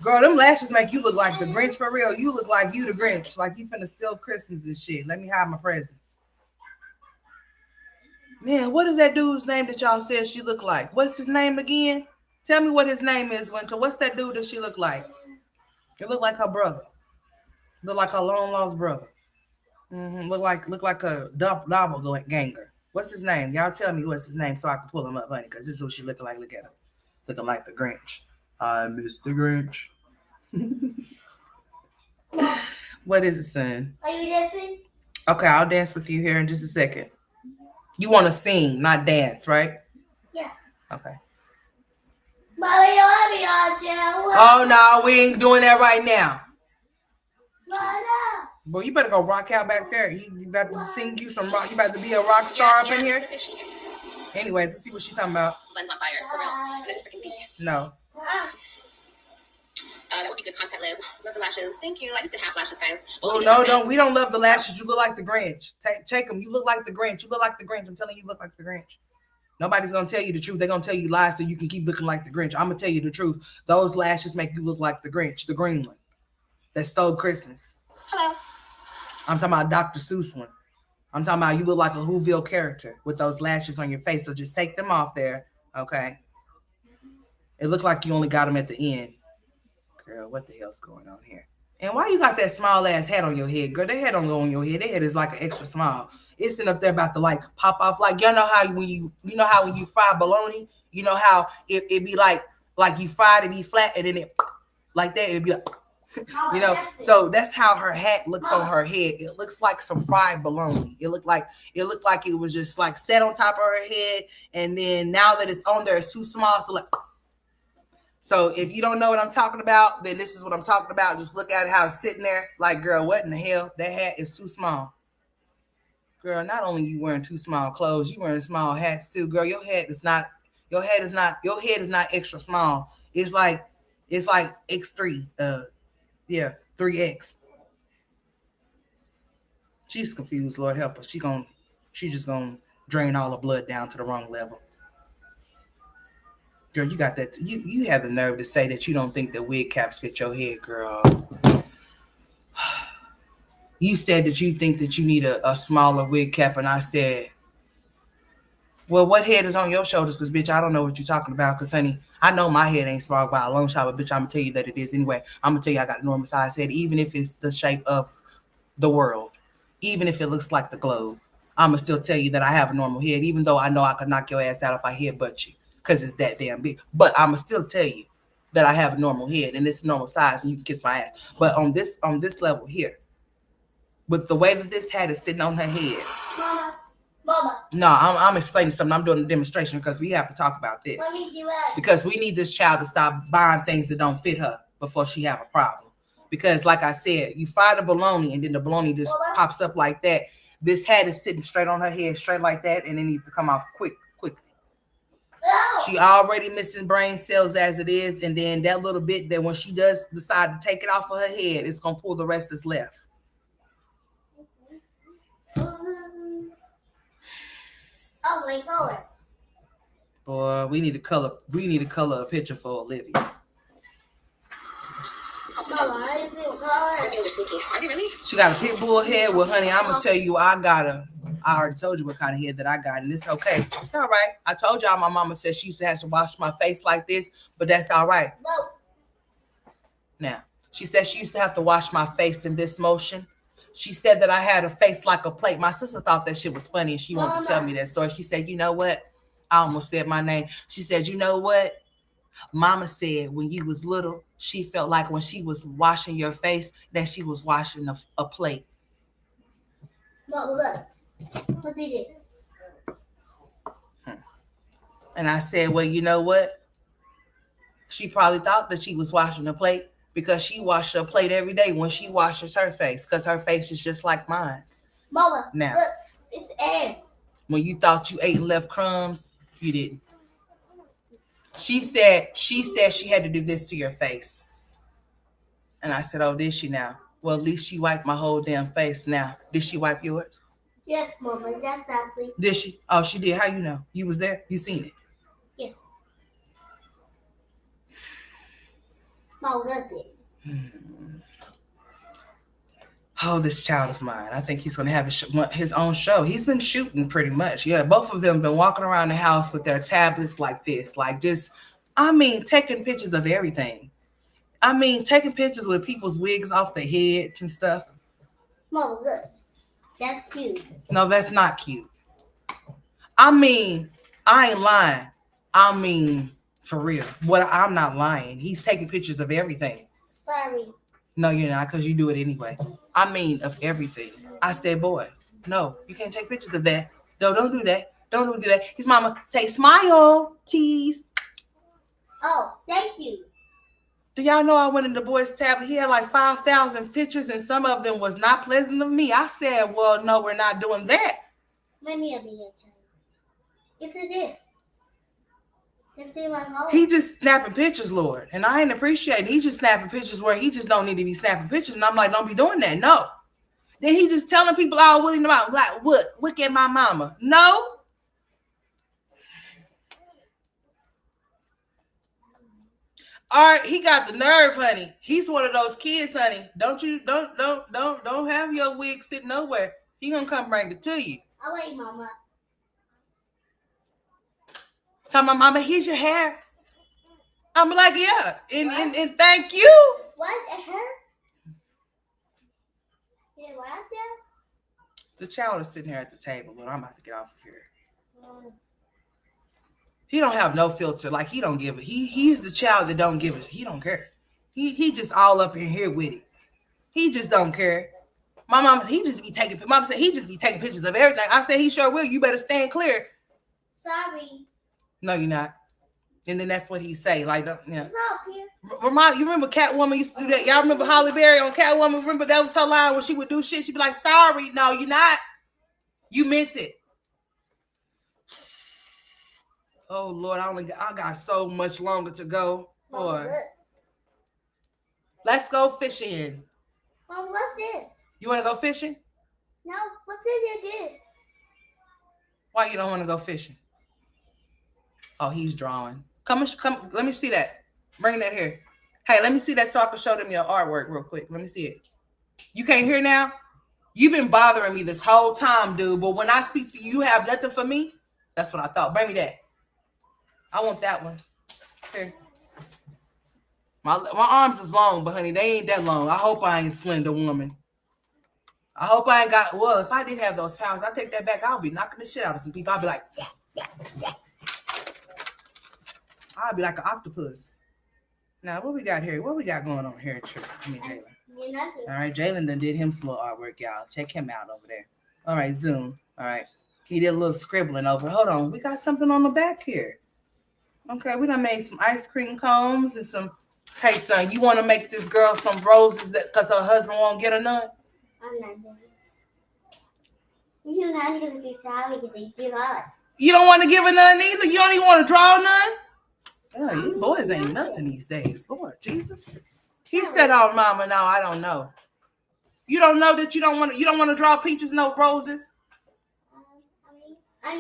Girl, them lashes make you look like the Grinch for real. You look like you the Grinch. Like you finna steal Christmas and shit. Let me hide my presents. Man, what is that dude's name that y'all said she looked like? What's his name again? Tell me what his name is, Winter. What's that dude that she looked like? It looked like her brother. Look like her long lost brother. Look like a doppelganger. What's his name? Y'all tell me what's his name so I can pull him up, honey, because this is what she looking like. Look at her. Looking like the Grinch. I miss the Grinch. What is it, son? Are you dancing? Okay, I'll dance with you here in just a second. You want to sing, not dance, right? Yeah. Okay. Mommy, you want me on channel? Oh, no, we ain't doing that right now. Mama. Boy, you better go rock out back there. You about to sing you some rock. You about to be a rock star up in here? Anyways, let's see what she's talking about. Buns on fire, for real. And it's freaking deep. No. That would be good content, Liv. Love the lashes. Thank you. I just did half lashes, guys. Oh, no, don't. We don't love the lashes. You look like the Grinch. Take them. You look like the Grinch. You look like the Grinch. I'm telling you, you look like the Grinch. Nobody's going to tell you the truth. They're going to tell you lies so you can keep looking like the Grinch. I'm going to tell you the truth. Those lashes make you look like the Grinch, the green one that stole Christmas. Hello. I'm talking about Dr. Seuss one. I'm talking about you look like a Whoville character with those lashes on your face. So just take them off there, okay? It looked like you only got them at the end. Girl, what the hell's going on here? And why you got that small ass hat on your head, girl? That head don't go on your head. That head is like an extra small. It's sitting up there about to like pop off. Like y'all know how when you fry bologna, you know how it be like like you fried it, be flat, and then it like that, it'd be like, you know. So that's how her hat looks on her head. It looks like some fried bologna. It looked like it was just like set on top of her head, and then now that it's on there, it's too small. So like, so if you don't know what I'm talking about, then this is what I'm talking about. Just look at how it's sitting there. Like, girl, what in the hell? That hat is too small. Girl, not only you wearing too small clothes, you wearing small hats too. Girl, your head is not extra small. It's like X3. Yeah, 3X. She's confused, Lord help her. She just gonna drain all the blood down to the wrong level. Girl, you got that. You have the nerve to say that you don't think that wig caps fit your head, girl. You said that you think that you need a smaller wig cap, and I said, well, what head is on your shoulders? Because, bitch, I don't know what you're talking about. Because, honey, I know my head ain't small by a long shot, but, bitch, I'm going to tell you that it is anyway. I'm going to tell you I got a normal size head, even if it's the shape of the world, even if it looks like the globe. I'm going to still tell you that I have a normal head, even though I know I could knock your ass out if I headbutt you, because it's that damn big. But I'm going to still tell you that I have a normal head, and it's normal size, and you can kiss my ass. But on this level here, with the way that this hat is sitting on her head. Mama. No, I'm explaining something. I'm doing a demonstration because we have to talk about this. Because we need this child to stop buying things that don't fit her before she have a problem. Because like I said, you fry the bologna and then the bologna just pops up like that. This hat is sitting straight on her head, straight like that, and it needs to come off quickly. She already missing brain cells as it is, and then that little bit that when she does decide to take it off of her head, it's gonna pull the rest that's left. Oh my God. Boy, we need to color a picture for Olivia. Scorpions are sneaky. Are they really? She got a pit bull head. Well, honey, I'm gonna tell you, I already told you what kind of head that I got, and it's okay. It's all right. I told y'all my mama said she used to have to wash my face like this, but that's all right. No. Now, she said she used to have to wash my face in this motion. She said that I had a face like a plate. My sister thought that shit was funny, and she wanted to tell me that story. She said, you know what? I almost said my name. She said, you know what? Mama said when you was little, she felt like when she was washing your face that she was washing a plate. Mama, look. Look at this. And I said, well, you know what? She probably thought that she was washing a plate because she washes her plate every day when she washes her face, because her face is just like mine. Mama, now, look, it's air. When you thought you ate and left crumbs, you didn't. She said she had to do this to your face. And I said, oh, did she now? Well, at least she wiped my whole damn face now. Did she wipe yours? Yes, Mama, that's exactly. Did she? Oh, she did. How you know? You was there? You seen it? Yeah. Mama, look it. Oh, this child of mine. I think he's going to have his own show. He's been shooting pretty much. Yeah, both of them been walking around the house with their tablets like this. Like just, taking pictures of everything. Taking pictures with people's wigs off their heads and stuff. Mama, look. That's cute. No, that's not cute. I ain't lying. For real. I'm not lying. He's taking pictures of everything. Sorry. No, you're not, because you do it anyway. Of everything. I said, boy, no, you can't take pictures of that. No, don't do that. Don't do that. His mama say, smile, cheese. Oh, thank you. Do y'all know I went in the boy's tablet? He had like 5,000 pictures, and some of them was not pleasant of me. I said, well, no, we're not doing that. Let me be your child. Listen to this. He just snapping pictures, Lord. And I ain't appreciating. He just snapping pictures where he just don't need to be snapping pictures. And I'm like, don't be doing that. No. Then he just telling people all willing about, like, look at my mama. No. All right, he got the nerve, honey. He's one of those kids, honey. Don't have your wig sitting nowhere. He gonna come bring it to you. Oh wait, Mama. Tell my mama, here's your hair. I'm like, yeah, and thank you. What, a hair? Yeah, what there? The child is sitting here at the table, but I'm about to get off of here. He don't have no filter. Like he don't give it. He's the child that don't give it. He don't care. He just all up in here with it. He just don't care. My mom, he just be taking. Mom said he just be taking pictures of everything. I said he sure will. You better stand clear. Sorry. No, you're not. And then that's what he say. Like, yeah. It's up here. You remember Catwoman used to do that? Y'all remember Halle Berry on Catwoman? Remember that was her line when she would do shit? She'd be like, "Sorry, no, you're not. You meant it." Oh Lord, I got so much longer to go. Boy, let's go fishing. Mom, what's this? You want to go fishing? No, what's in this? Why you don't want to go fishing? Oh, he's drawing. Come. Let me see that. Bring that here. Hey, let me see that so I can show them your artwork real quick. Let me see it. You can't hear now? You've been bothering me this whole time, dude. But when I speak to you, you have nothing for me? That's what I thought. Bring me that. I want that one. Here. My arms is long, but honey, they ain't that long. I hope I ain't Slender Woman. I hope I ain't got, well, if I did have those powers, I take that back. I'll be knocking the shit out of some people. I'll be like, I'll be like an octopus. Now, what we got here? What we got going on here, Tristan? I mean, Jalen. All right, Jalen done did him some little artwork, y'all. Check him out over there. All right, zoom. All right. He did a little scribbling over. Hold on. We got something on the back here. Okay, we done made some ice cream cones and some. Hey, son, you want to make this girl some roses because her husband won't get her none? I'm not doing it. You're not going to be sorry because they give up. You don't want to give her none either? You don't even want to draw none? Oh, you boys ain't nothing these days. Lord Jesus. He said, "Oh, Mama, no, I don't know. You don't know that you don't want to draw Peaches no roses?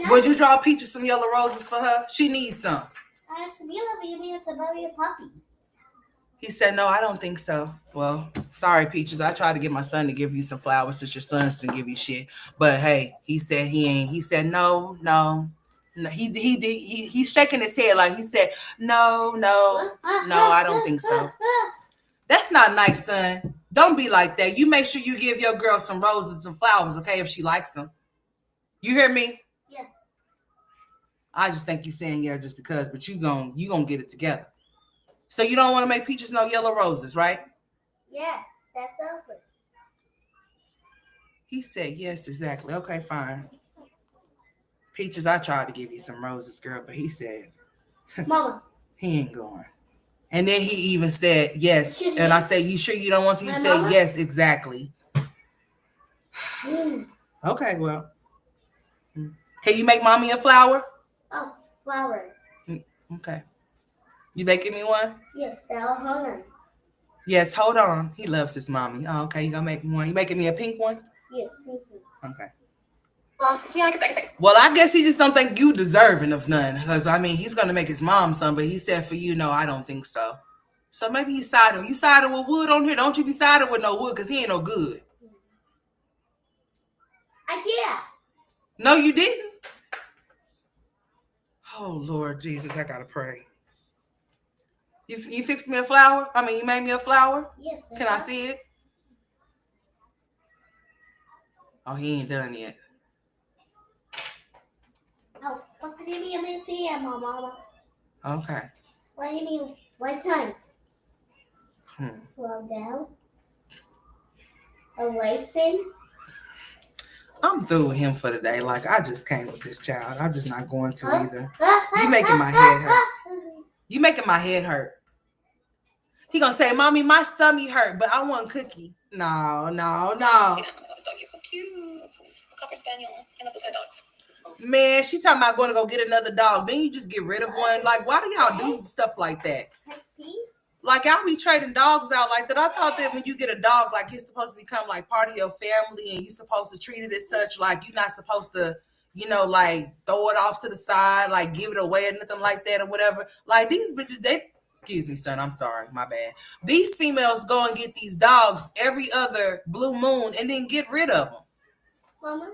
Would you draw Peaches some yellow roses for her? She needs some." He said, "No, I don't think so." Well, sorry, Peaches. I tried to get my son to give you some flowers since your sons didn't give you shit. But hey, he said he ain't. He said, no. He's shaking his head like he said, no, I don't think so. That's not nice, son. Don't be like that. You make sure you give your girl some roses and flowers, okay, if she likes them. You hear me? Yeah. I just think you're saying yeah just because, but you gonna get it together. So you don't want to make Peaches no yellow roses, right? Yes, that's over. He said yes, exactly. Okay, fine. Peaches, I tried to give you some roses, girl, but he said, Mama, he ain't going. And then he even said yes. And I said, you sure you don't want to? He said yes, exactly. Okay, well. Can you make mommy a flower? Oh, flower. Okay. You making me one? Yes, hold on. Yes, hold on. He loves his mommy. Oh, okay, you gonna make me one. You making me a pink one? Yes, pink one. Okay. Well, yeah, I can say. Well, I guess he just don't think you deserving of none. Because, I mean, he's going to make his mom some, but he said for you, no, I don't think so. So maybe you sided with Wood on here. Don't you be sided with no Wood because he ain't no good. Yeah. No, you didn't. Oh, Lord Jesus, I got to pray. You fixed me a flower? I mean, you made me a flower? Yes. Can I see it? Oh, he ain't done yet. Oh, what's the name of your museum, Mama? Okay. What do you mean? What times? Slow down. Erasing. I'm through with him for the day. Like, I just can't with this child. I'm just not going to either. You making my head hurt. You making my head hurt. He gonna say, "Mommy, my stomach hurt, but I want cookie." No. This dog is so cute. A cocker spaniel. I love those kind of dogs. Man, she talking about going to go get another dog. Then you just get rid of one. Like, why do y'all do stuff like that? Like, y'all be trading dogs out like that. I thought that when you get a dog, like, it's supposed to become like part of your family and you're supposed to treat it as such. Like, you're not supposed to, like, throw it off to the side, like, give it away or nothing like that or whatever. Like, these bitches, excuse me, son, I'm sorry, my bad. These females go and get these dogs every other blue moon and then get rid of them. Mama?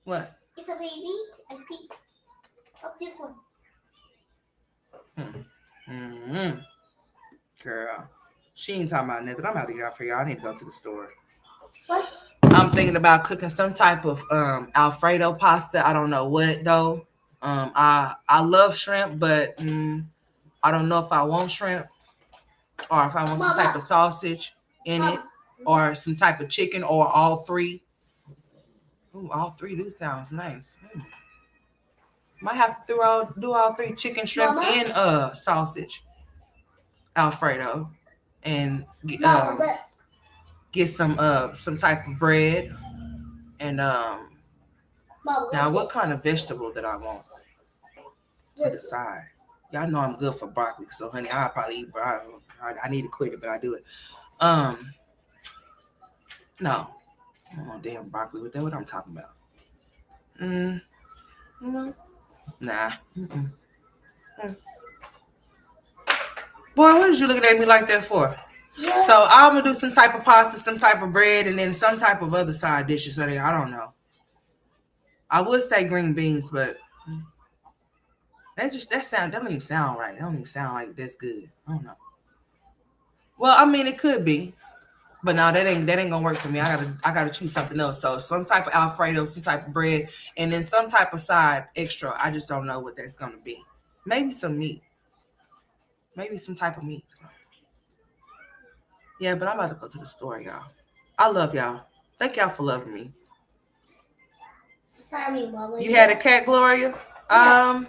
What? It's a baby and pink. Oh, this one. Girl, she ain't talking about nothing. I'm about to get off for y'all. I need to go to the store. What? I'm thinking about cooking some type of Alfredo pasta. I don't know what though. I love shrimp, but I don't know if I want shrimp or if I want some type of sausage in it or some type of chicken or all three. Ooh, all three do sounds nice. Might have to do all three: chicken, shrimp, and sausage Alfredo, and get some type of bread and now what kind of vegetable that I want to the side? Y'all know I'm good for broccoli, so honey, I'll probably eat broccoli. I need to quit it, but I do it. No, I don't want damn broccoli with that. What I'm talking about? Nah. Boy, what is you looking at me like that for? Yeah. So I'm gonna do some type of pasta, some type of bread, and then some type of other side dishes. So I don't know. I would say green beans, but that don't even sound right. That don't even sound like that's good. I don't know. Well, I mean, it could be, but no, that ain't gonna work for me. I gotta choose something else. So some type of Alfredo, some type of bread, and then some type of side extra. I just don't know what that's gonna be. Maybe some meat. Maybe some type of meat. Yeah, but I'm about to go to the store, y'all. I love y'all. Thank y'all for loving me. Sorry, Mama. You had a cat, Gloria? Yeah.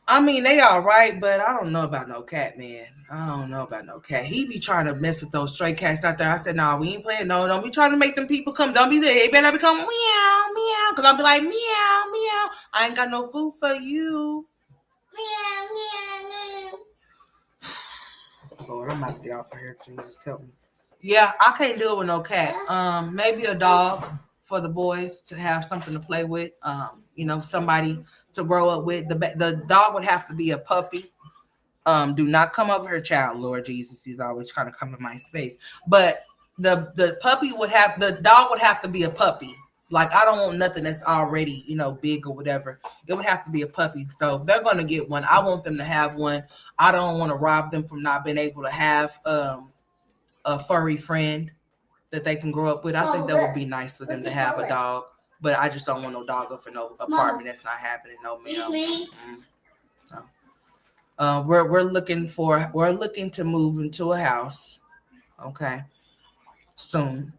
I mean, they all right, but I don't know about no cat, man. I don't know about no cat. He be trying to mess with those stray cats out there. I said, nah, we ain't playing. No, don't be trying to make them people come. Don't be there. They better become meow, meow. Because I'll be like, meow, meow. I ain't got no food for you. Meow, meow, meow. Lord, I'm about to get off of here. Jesus, help me. Yeah, I can't deal with no cat. Maybe a dog for the boys to have something to play with. Somebody to grow up with. The dog would have to be a puppy. Do not come over here, child. Lord Jesus, he's always trying to come in my space. But the dog would have to be a puppy. Like, I don't want nothing that's already, big or whatever. It would have to be a puppy. So they're gonna get one. I want them to have one. I don't want to rob them from not being able to have a furry friend that they can grow up with. I think that would be nice for them to have a dog. But I just don't want no dog up in no apartment. That's not happening. No, ma'am. So, we're looking to move into a house, okay, soon.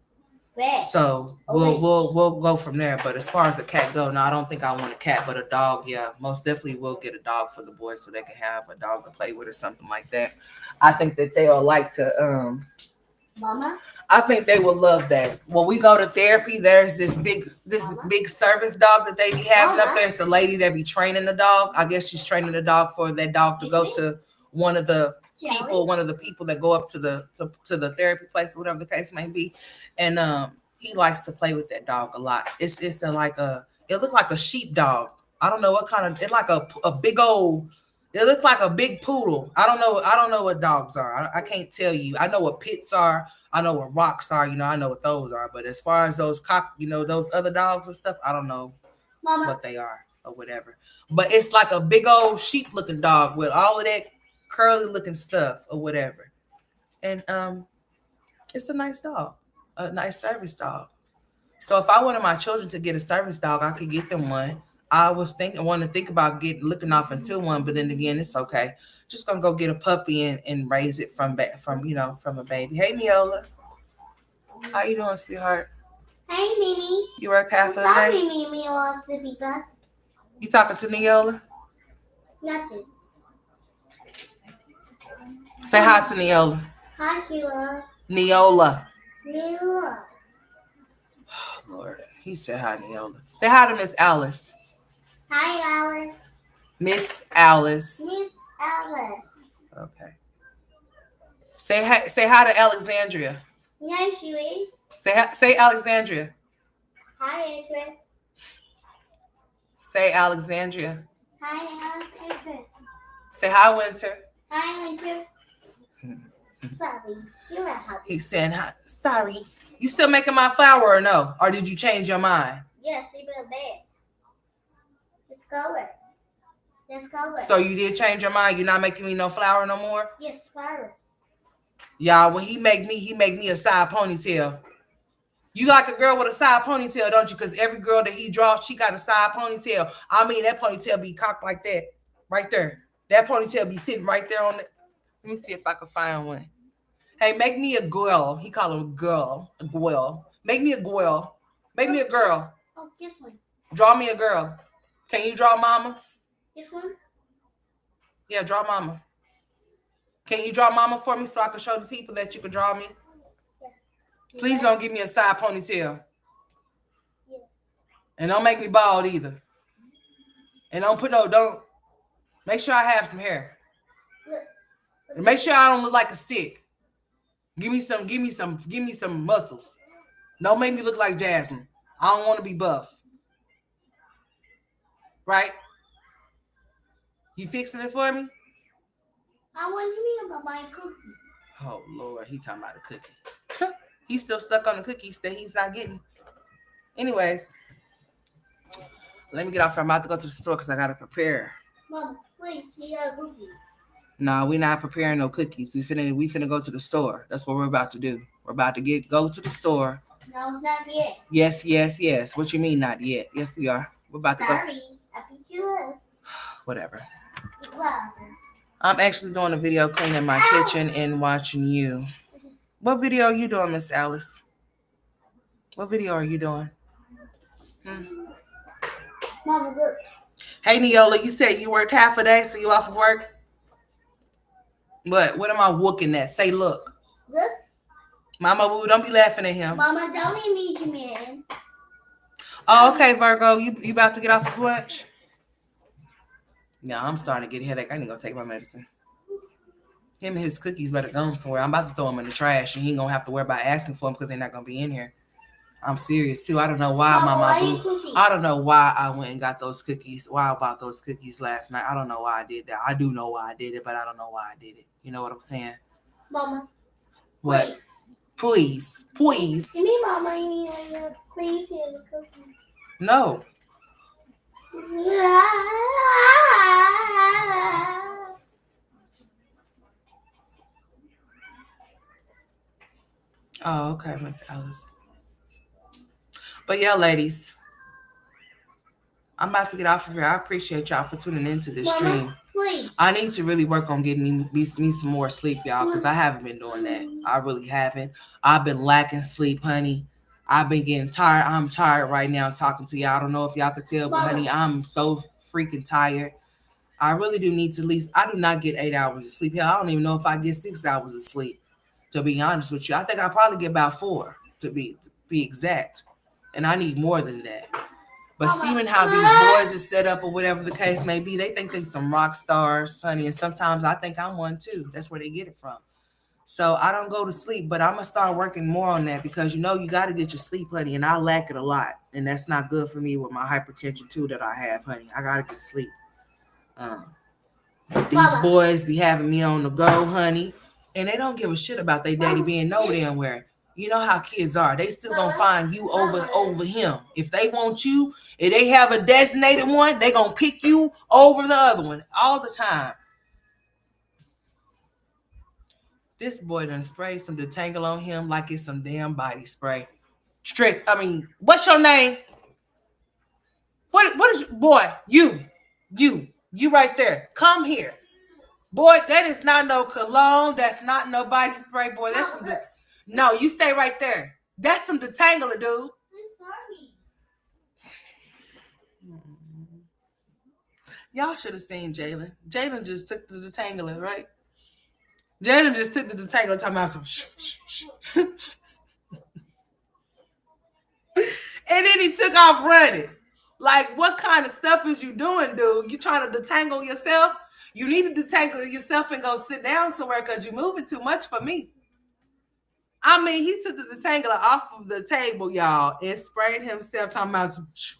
So we'll go from there. But as far as the cat go, no, I don't think I want a cat, but a dog, yeah, most definitely will get a dog for the boys so they can have a dog to play with or something like that. I think that they'll like to Mama? I think they will love that. When we go to therapy, there's this big service dog that they be having up there. It's a lady that be training the dog. I guess she's training the dog for that dog to go to one of the people that go up to the therapy place, or whatever the case may be. And he likes to play with that dog a lot. It looks like a sheep dog. I don't know what kind of, it's like a big old. It looks like a big poodle. I don't know what dogs are. I can't tell you. I know what pits are. I know what rocks are. I know what those are. But as far as those those other dogs and stuff, I don't know what they are or whatever. But it's like a big old sheep looking dog with all of that curly looking stuff or whatever. And it's a nice dog, a nice service dog. So if I wanted my children to get a service dog, I could get them one. I want to think about looking off into one, but then again, it's okay. Just gonna go get a puppy and raise it from a baby. Hey, Neola, how you doing, sweetheart? Hey, Mimi. You work half of the day? Sorry, Mimi wants to be good. You talking to Neola? Nothing. Say hi to Neola. Hi, Sheila. Neola. Neola. Oh, Lord, he said hi, Neola. Say hi to Miss Alice. Hi, Alice. Miss Alice. Miss Alice. Okay. Say hi to Alexandria. Yes, Sheila. Say Alexandria. Hi, Adrian. Say Alexandria. Hi, Alexandria. Say hi, Winter. Hi, Winter. Sorry, you're not happy. He's saying hi. Sorry. You still making my flour or no? Or did you change your mind? Yes, they will bad. It's color. It's color. So you did change your mind? You're not making me no flour no more? Yes, flowers. Y'all, when he make me a side ponytail. You like a girl with a side ponytail, don't you? Because every girl that he draws, she got a side ponytail. I mean, that ponytail be cocked like that, right there. That ponytail be sitting right there on the. Let me see if I can find one. Hey, make me a girl. He call him a girl. A girl. Make me a girl. Make me a girl. Oh, this one. Draw me a girl. Can you draw mama? This one? Yeah, draw mama. Can you draw mama for me so I can show the people that you can draw me? Yes. Please don't give me a side ponytail. Yes. And don't make me bald either. And don't make sure I have some hair. Look. And make sure I don't look like a stick. Give me some muscles. Don't make me look like Jasmine. I don't want to be buff. Right? You fixing it for me? I want to be about my cookie. Oh Lord, he talking about a cookie. He's still stuck on the cookies that he's not getting. Anyways, let me get off here. I'm about to go to the store because I gotta prepare. Mom, please, you got a cookie. No, we're not preparing no cookies. We finna go to the store. That's what we're about to do. We're about to go to the store. No, it's not yet. Yes. What you mean not yet? Yes, we are. We're about to go. Sorry, I beat you up. Whatever. Wow. I'm actually doing a video cleaning my kitchen and watching you. What video are you doing, Miss Alice? What video are you doing? Mama, look. Hey, Neola, you said you worked half a day, so you off of work? What am I looking at? Say, look. Look. Mama, Woo, don't be laughing at him. Mama, don't make me you, man. Oh, okay, Virgo, you about to get off of lunch? Yeah, I'm starting to get a headache. I need to go take my medicine. Him and his cookies better go somewhere. I'm about to throw them in the trash, and he ain't gonna have to worry about asking for them because they're not gonna be in here. I'm serious too. I don't know why, Mama Boo. I don't know why I went and got those cookies. Why I bought those cookies last night. I don't know why I did that. I do know why I did it, but I don't know why I did it. You know what I'm saying? Mama. What? Please. Give me, Mama. You need please hear the cookie. No. Oh, okay, Miss Alice. But yeah, ladies, I'm about to get off of here. I appreciate y'all for tuning into this stream. Please. I need to really work on getting me some more sleep, y'all, because I haven't been doing that. I really haven't. I've been lacking sleep, honey. I've been getting tired. I'm tired right now talking to y'all. I don't know if y'all could tell, but honey, I'm so freaking tired. I really do need to at least, I do not get 8 hours of sleep. Hell, I don't even know if I get 6 hours of sleep, to be honest with you. I think I probably get about 4, to be exact. And I need more than that. But seeing how these boys is set up or whatever the case may be, they think they're some rock stars, honey. And sometimes I think I'm one too. That's where they get it from. So I don't go to sleep, but I'm going to start working more on that because, you got to get your sleep, honey. And I lack it a lot. And that's not good for me with my hypertension too that I have, honey. I got to get sleep. These boys be having me on the go, honey. And they don't give a shit about their daddy being no damn where. You know how kids are. They still gonna find you over him. If they want you, if they have a designated one, they gonna pick you over the other one all the time. This boy done sprayed some detangle on him like it's some damn body spray. What's your name? What is boy? You right there. Come here. Boy, that is not no cologne. That's not no body spray, boy. That's some no, you stay right there. That's some detangler, dude. I'm sorry. Y'all should have seen Jalen. Jalen just took the detangler, right? Jalen just took the detangler talking about some shh. And then he took off running. Like, what kind of stuff is you doing, dude? You trying to detangle yourself? You need to detangle yourself and go sit down somewhere because you're moving too much for me. I mean, he took the detangler off of the table, y'all, and sprayed himself talking about some shh.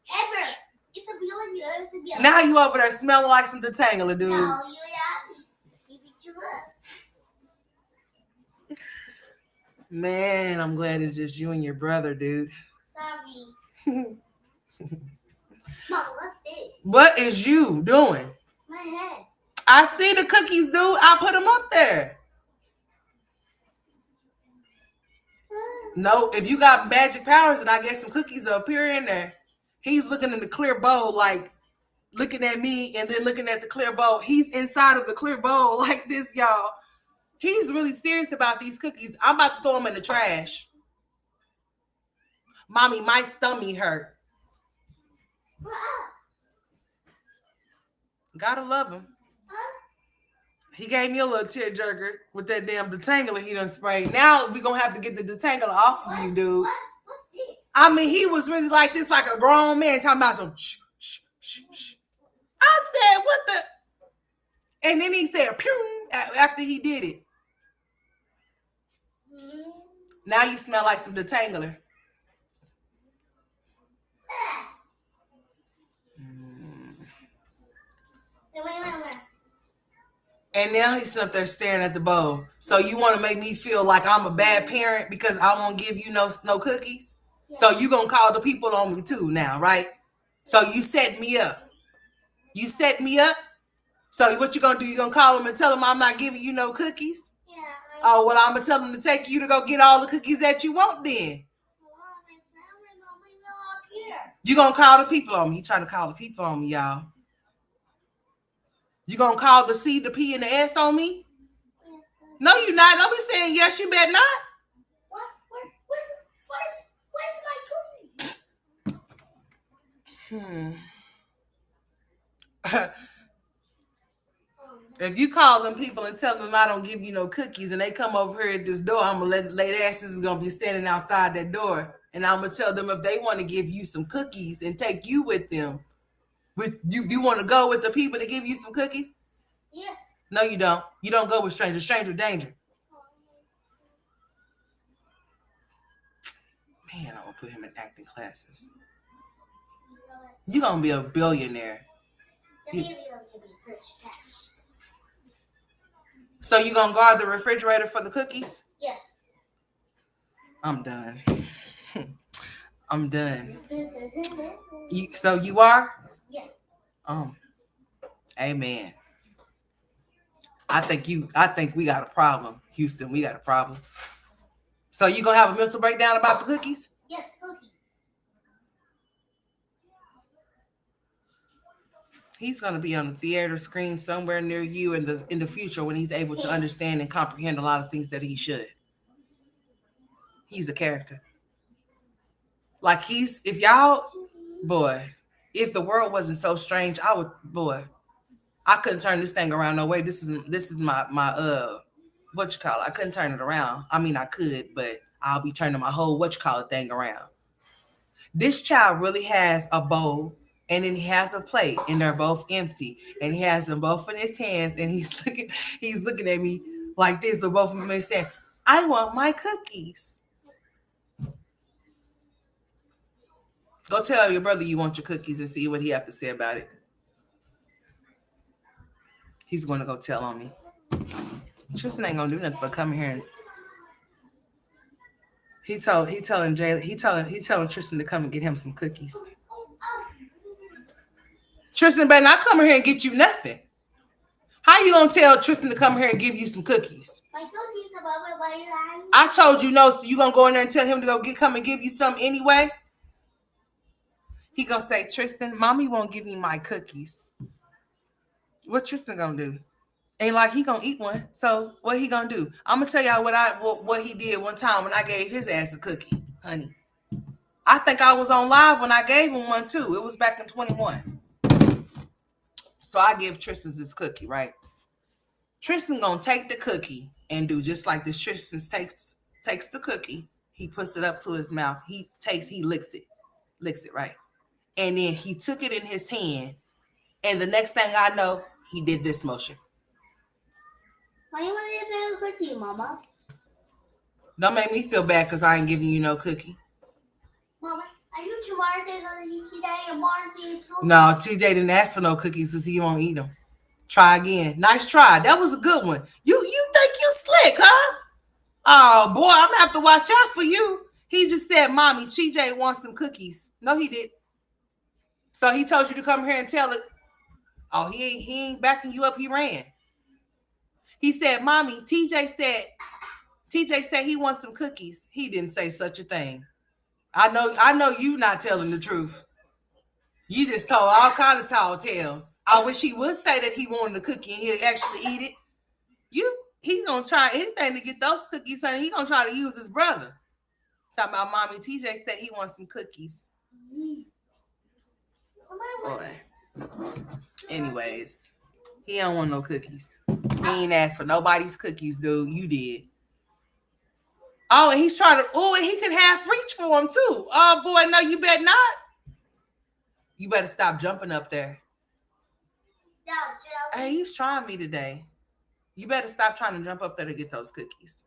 Ever. It's a feeling. It's a feeling. Now you over there smelling like some detangler, dude. No, you beat you up. Man, I'm glad it's just you and your brother, dude. Sorry. Mom, what's this? What is you doing? My head. I see the cookies, dude. I put them up there. No, if you got magic powers and I guess some cookies will appear in there. He's looking in the clear bowl, like looking at me and then looking at the clear bowl. He's inside of the clear bowl like this, y'all. He's really serious about these cookies. I'm about to throw them in the trash. Mommy, my stomach hurt. Gotta love him. He gave me a little tearjerker with that damn detangler he done sprayed. Now we gonna have to get the detangler off of you, dude. I mean, he was really like this, like a grown man talking about some shh, shh, shh, shh. I said, what the? And then he said, pew, after he did it. Now you smell like some detangler. And now he's up there staring at the bowl. So you want to make me feel like I'm a bad parent because I won't give you no cookies? Yeah. So you going to call the people on me too now, right? So you set me up. You set me up? So what you going to do? You going to call them and tell them I'm not giving you no cookies? Yeah. Oh, well, I'm going to tell them to take you to go get all the cookies that you want then. You going to call the people on me. You trying to call the people on me, y'all. You going to call the C, the P, and the S on me? No, you're not. Don't be saying yes, you better not. What? Where's my cookie? If you call them people and tell them I don't give you no cookies and they come over here at this door, I'm going to let their asses is going to be standing outside that door. And I'm going to tell them if they want to give you some cookies and take you with them. With you want to go with the people to give you some cookies? Yes. No, you don't. You don't go with strangers. Stranger danger. Man, I'm going to put him in acting classes. You're going to be a billionaire. So you going to guard the refrigerator for the cookies? Yes. I'm done. I'm done. So you are? Yeah. Amen. I think we got a problem, Houston. We got a problem. So you gonna have a mental breakdown about the cookies? Yes, cookies. He's gonna be on the theater screen somewhere near you in the future when he's able to understand and comprehend a lot of things that he should. He's a character. Like if the world wasn't so strange, I couldn't turn this thing around no way. This is my what you call it. I couldn't turn it around. I mean, I could, but I'll be turning my whole thing around. This child really has a bowl and then he has a plate and they're both empty and he has them both in his hands and he's looking at me like this with both of them and saying, I want my cookies. Go tell your brother you want your cookies and see what he have to say about it. He's going to go tell on me. Tristan ain't going to do nothing but come here and he telling Tristan to come and get him some cookies. Tristan better not come here and get you nothing. How you going to tell Tristan to come here and give you some cookies? My cookies about everybody. I told you no, so you going to go in there and tell him to come and give you some anyway? He going to say, Tristan, mommy won't give me my cookies. What Tristan going to do? Ain't like he gonna eat one. So what he gonna do? I'm gonna tell y'all what he did one time when I gave his ass a cookie, honey. I think I was on live when I gave him one too. It was back in 21. So I give Tristan this cookie, right? Tristan gonna take the cookie and do just like this. Tristan takes the cookie, he puts it up to his mouth, he licks it, right? And then he took it in his hand, and the next thing I know, he did this motion. Why you want to say a cookie, Mama? Don't make me feel bad because I ain't giving you no cookie. Mama, are you trying to go to today and Marty? No, TJ didn't ask for no cookies because he won't eat them. Try again. Nice try. That was a good one. You think you slick, huh? Oh, boy, I'm going to have to watch out for you. He just said, Mommy, TJ wants some cookies. No, he didn't. So he told you to come here and tell it. Oh, he ain't backing you up. He ran. He said, Mommy, TJ TJ said he wants some cookies. He didn't say such a thing. I know you not telling the truth. You just told all kind of tall tales. I wish he would say that he wanted a cookie and he'd actually eat it. He's gonna try anything to get those cookies, honey. He gonna try to use his brother. Talking about mommy. TJ said he wants some cookies. Boy. Anyways, he don't want no cookies. He ain't asked for nobody's cookies, dude. You did. Oh, and he's trying to. Oh, and he can half reach for him too. Oh boy, no, you better not. You better stop jumping up there. Hey, he's trying me today. You better stop trying to jump up there to get those cookies.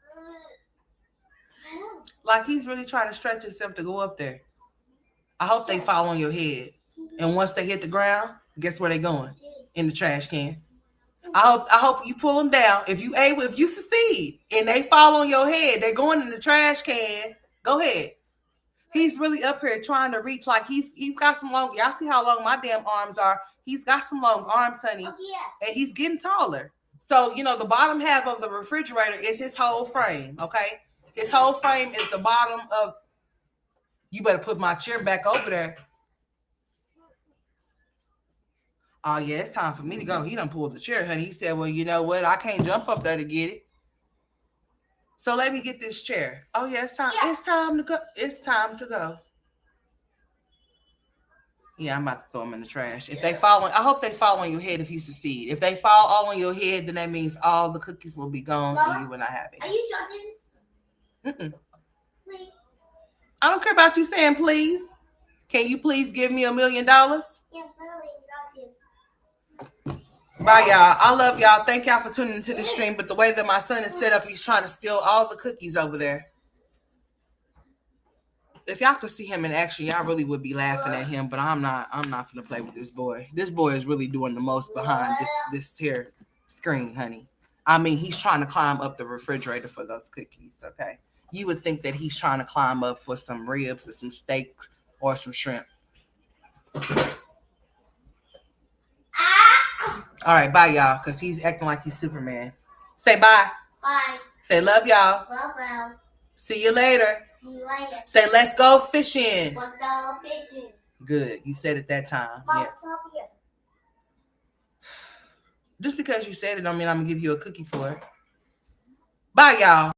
Like he's really trying to stretch himself to go up there. I hope they fall on your head. And once they hit the ground, guess where they going? In the trash can. I hope you pull them down. If you succeed and they fall on your head, they're going in the trash can. Go ahead. He's really up here trying to reach. Like he's got some long. Y'all see how long my damn arms are? He's got some long arms, honey. Oh, yeah. And he's getting taller. So the bottom half of the refrigerator is his whole frame. Okay, his whole frame is the bottom of. You better put my chair back over there. Oh, yeah, it's time for me to go. He done pulled the chair, honey. He said, well, you know what? I can't jump up there to get it. So let me get this chair. Oh, yeah, it's time. Yeah. It's time to go. It's time to go. Yeah, I'm about to throw them in the trash. If they fall on, I hope they fall on your head if you succeed. If they fall all on your head, then that means all the cookies will be gone and you will not have it. Are you joking? Please. I don't care about you saying please. Can you please give me $1 million? Yeah, $1 million. Bye, y'all. I love y'all. Thank y'all for tuning into the stream. But the way that my son is set up, he's trying to steal all the cookies over there. If y'all could see him in action, y'all really would be laughing at him. But I'm not gonna play with this boy. This boy is really doing the most behind this here screen, honey. I mean, he's trying to climb up the refrigerator for those cookies. Okay, you would think that he's trying to climb up for some ribs or some steak or some shrimp. All right, bye, y'all, because he's acting like he's Superman. Say bye. Bye. Say love, y'all. Love, y'all. See you later. See you later. Say let's go fishing. Let's go fishing. Good. You said it that time. Mom, Yeah. stop here. Just because you said it don't mean I'm going to give you a cookie for it. Bye, y'all.